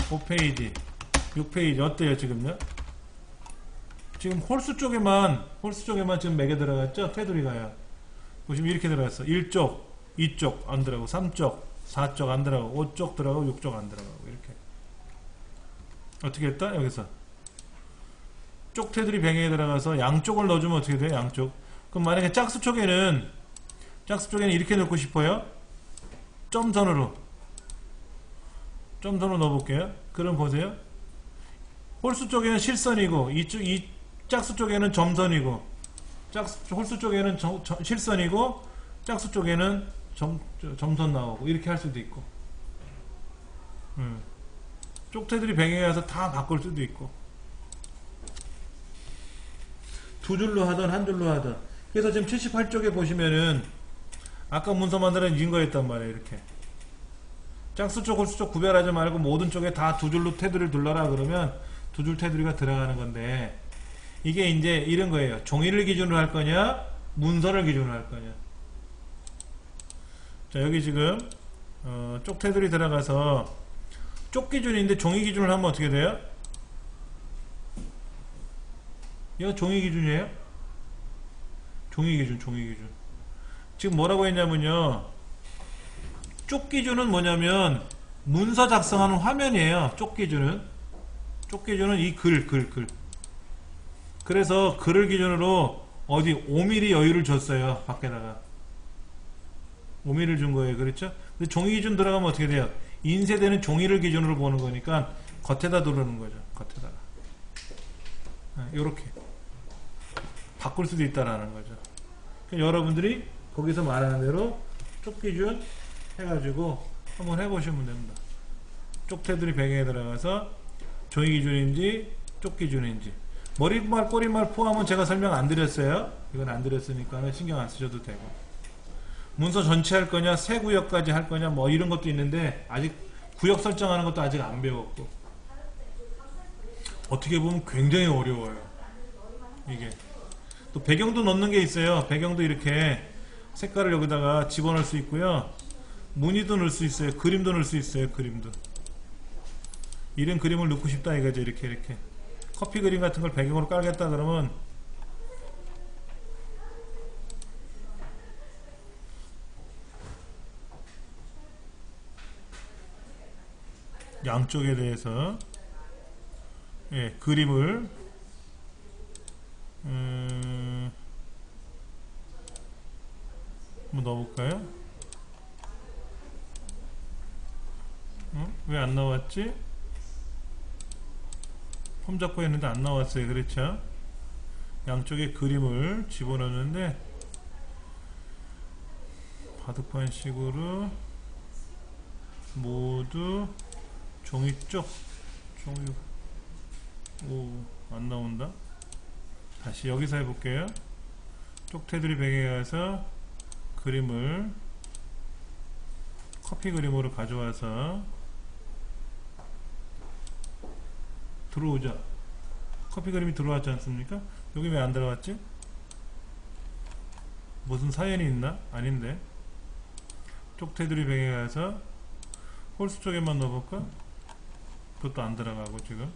5페이지, 6페이지. 어때요, 지금요? 지금 홀수 쪽에만 지금 매개 들어갔죠? 테두리가요. 보시면 이렇게 들어갔어. 1쪽, 2쪽 안 들어가고, 3쪽, 4쪽 안 들어가고, 5쪽 들어가고, 6쪽 안 들어가고, 이렇게. 어떻게 했다? 여기서. 쪽 테두리 배경에 들어가서 양쪽을 넣어주면 어떻게 돼요? 양쪽. 그럼 만약에 짝수 쪽에는 이렇게 넣고 싶어요? 점선으로 넣어볼게요. 그럼 보세요. 홀수 쪽에는 실선이고, 이 짝수 쪽에는 점선이고, 홀수 쪽에는 실선이고, 짝수 쪽에는 점선 나오고, 이렇게 할 수도 있고. 쪽 테두리 배경에 가서 다 바꿀 수도 있고. 두 줄로 하든 한 줄로 하든. 그래서 지금 78쪽에 보시면은 아까 문서 만들어낸 이거였단 말이에요. 이렇게 짝수 쪽 홀수 쪽 구별하지 말고 모든 쪽에 다 두 줄로 테두리를 둘러라 그러면 두 줄 테두리가 들어가는 건데, 이게 이제 이런 거예요. 종이를 기준으로 할 거냐 문서를 기준으로 할 거냐. 자, 여기 지금 쪽 테두리 들어가서 쪽 기준인데 종이 기준을 하면 어떻게 돼요? 이거 종이 기준이에요? 종이 기준. 지금 뭐라고 했냐면요, 쪽 기준은 뭐냐면 문서 작성하는 화면이에요. 쪽 기준은 이 글. 그래서 글을 기준으로 어디 5mm 여유를 줬어요. 밖에다가 5mm를 준 거예요. 그렇죠? 근데 종이 기준 들어가면 어떻게 돼요? 인쇄되는 종이를 기준으로 보는 거니까 겉에다 두르는 거죠. 겉에다가 이렇게 바꿀 수도 있다라는 거죠. 그러니까 여러분들이 거기서 말하는 대로 쪽 기준 해가지고 한번 해보시면 됩니다. 쪽 테두리 배경에 들어가서 종이 기준인지 쪽 기준인지. 머리말 꼬리말 포함은 제가 설명 안 드렸어요. 이건 안 드렸으니까 신경 안 쓰셔도 되고, 문서 전체 할 거냐 세 구역까지 할 거냐 뭐 이런 것도 있는데 아직 구역 설정하는 것도 아직 안 배웠고, 어떻게 보면 굉장히 어려워요. 이게 또 배경도 넣는 게 있어요. 배경도 이렇게 색깔을 여기다가 집어넣을 수 있고요, 무늬도 넣을 수 있어요, 그림도 넣을 수 있어요. 그림도 이런 그림을 넣고 싶다 이거죠. 이렇게 커피 그림 같은 걸 배경으로 깔겠다 그러면 양쪽에 대해서 그림을 한번 넣어볼까요? 왜 안 나왔지? 폼 잡고 했는데 안 나왔어요. 그렇죠? 양쪽에 그림을 집어넣는데 바둑판 식으로 모두 종이 쪽 안 나온다. 다시 여기서 해볼게요. 쪽 테두리 배경에 가서 그림을 커피 그림으로 가져와서 들어오죠. 커피 그림이 들어왔지 않습니까? 여기 왜 안 들어갔지? 무슨 사연이 있나? 아닌데. 쪽 테두리 배경에 가서 홀수 쪽에만 넣어볼까? 그것도 안 들어가고 지금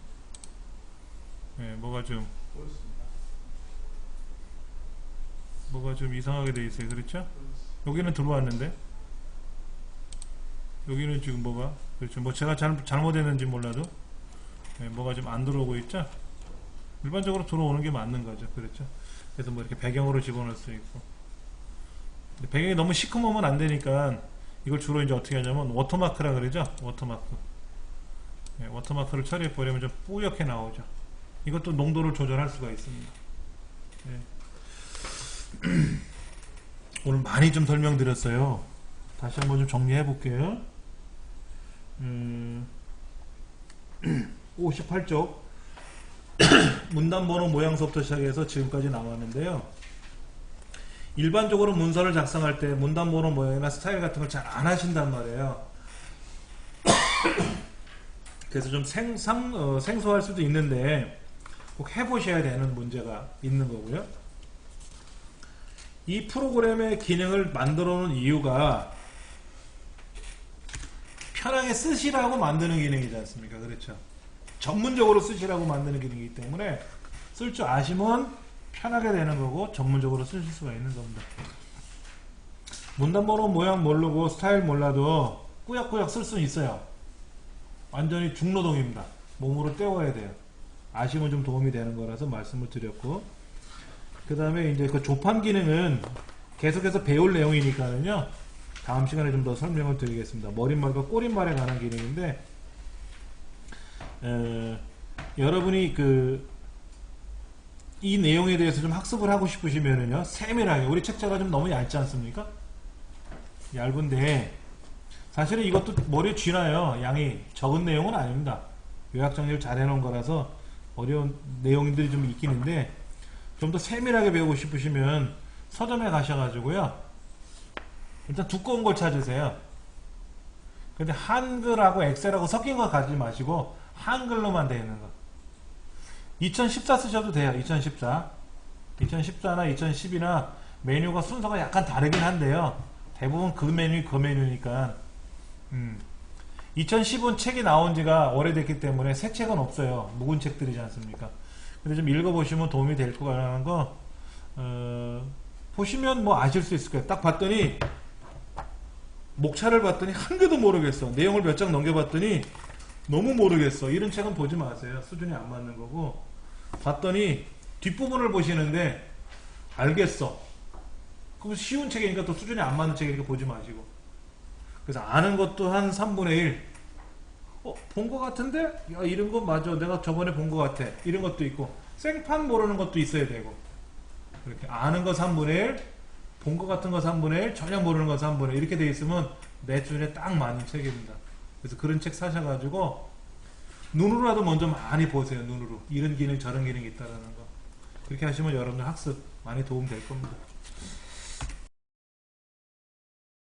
뭐가 좀 이상하게 돼 있어요. 그렇죠? 여기는 들어왔는데 여기는 지금 뭐가, 그렇죠, 뭐 제가 잘못했는지 몰라도 뭐가 좀 안 들어오고 있죠. 일반적으로 들어오는 게 맞는 거죠. 그렇죠? 그래서 뭐 이렇게 배경으로 집어넣을 수 있고, 근데 배경이 너무 시커먼면 안 되니까 이걸 주로 이제 어떻게 하냐면 워터마크라 그러죠. 워터마크를 처리해 버리면 좀 뿌옇게 나오죠. 이것도 농도를 조절할 수가 있습니다. 네. 오늘 많이 좀 설명드렸어요. 다시 한번 좀 정리해 볼게요. 58쪽 문단번호 모양서부터 시작해서 지금까지 나왔는데요. 일반적으로 문서를 작성할 때 문단번호 모양이나 스타일 같은 걸 잘 안 하신단 말이에요. 그래서 좀 생소할 수도 있는데 꼭 해보셔야 되는 문제가 있는 거고요. 이 프로그램의 기능을 만들어 놓은 이유가 편하게 쓰시라고 만드는 기능이지 않습니까? 그렇죠. 전문적으로 쓰시라고 만드는 기능이기 때문에 쓸 줄 아시면 편하게 되는 거고 전문적으로 쓰실 수가 있는 겁니다. 문단번호 모양 모르고 스타일 몰라도 꾸역꾸역 쓸 수는 있어요. 완전히 중노동입니다. 몸으로 때워야 돼요. 아시면 좀 도움이 되는 거라서 말씀을 드렸고, 그 다음에 이제 그 조판 기능은 계속해서 배울 내용이니까는요, 다음 시간에 좀 더 설명을 드리겠습니다. 머릿말과 꼬릿말에 관한 기능인데, 여러분이 이 내용에 대해서 좀 학습을 하고 싶으시면은요, 세밀하게, 우리 책자가 좀 너무 얇지 않습니까? 얇은데, 사실은 이것도 머리에 쥐나요. 양이 적은 내용은 아닙니다. 요약 정리를 잘 해놓은 거라서 어려운 내용들이 좀 있긴 한데, 좀 더 세밀하게 배우고 싶으시면 서점에 가셔가지고요, 일단 두꺼운 걸 찾으세요. 근데 한글하고 엑셀하고 섞인 거 가지 마시고 한글로만 되어 있는 거. 2014 쓰셔도 돼요. 2014나 2010이나 메뉴가 순서가 약간 다르긴 한데요. 대부분 그 메뉴니까. 2010은 책이 나온 지가 오래됐기 때문에 새 책은 없어요. 묵은 책들이지 않습니까? 근데 좀 읽어보시면 도움이 될 거라는 거, 보시면 뭐 아실 수 있을 거예요. 딱 봤더니, 목차를 봤더니 한 개도 모르겠어. 내용을 몇 장 넘겨봤더니 너무 모르겠어. 이런 책은 보지 마세요. 수준이 안 맞는 거고. 봤더니 뒷부분을 보시는데 알겠어. 그럼 쉬운 책이니까 또 수준이 안 맞는 책이니까 보지 마시고. 그래서 아는 것도 한 3분의 1. 본 거 같은데? 야, 이런 거 맞아. 내가 저번에 본 거 같아. 이런 것도 있고. 생판 모르는 것도 있어야 되고. 그렇게 아는 거 3분의 1, 본 거 같은 거 3분의 1, 전혀 모르는 거 3분의 1. 이렇게 돼 있으면 내 수준에 딱 맞는 책입니다. 그래서 그런 책 사셔가지고 눈으로라도 먼저 많이 보세요. 눈으로. 이런 기능 저런 기능이 있다라는 거. 그렇게 하시면 여러분들 학습 많이 도움 될 겁니다.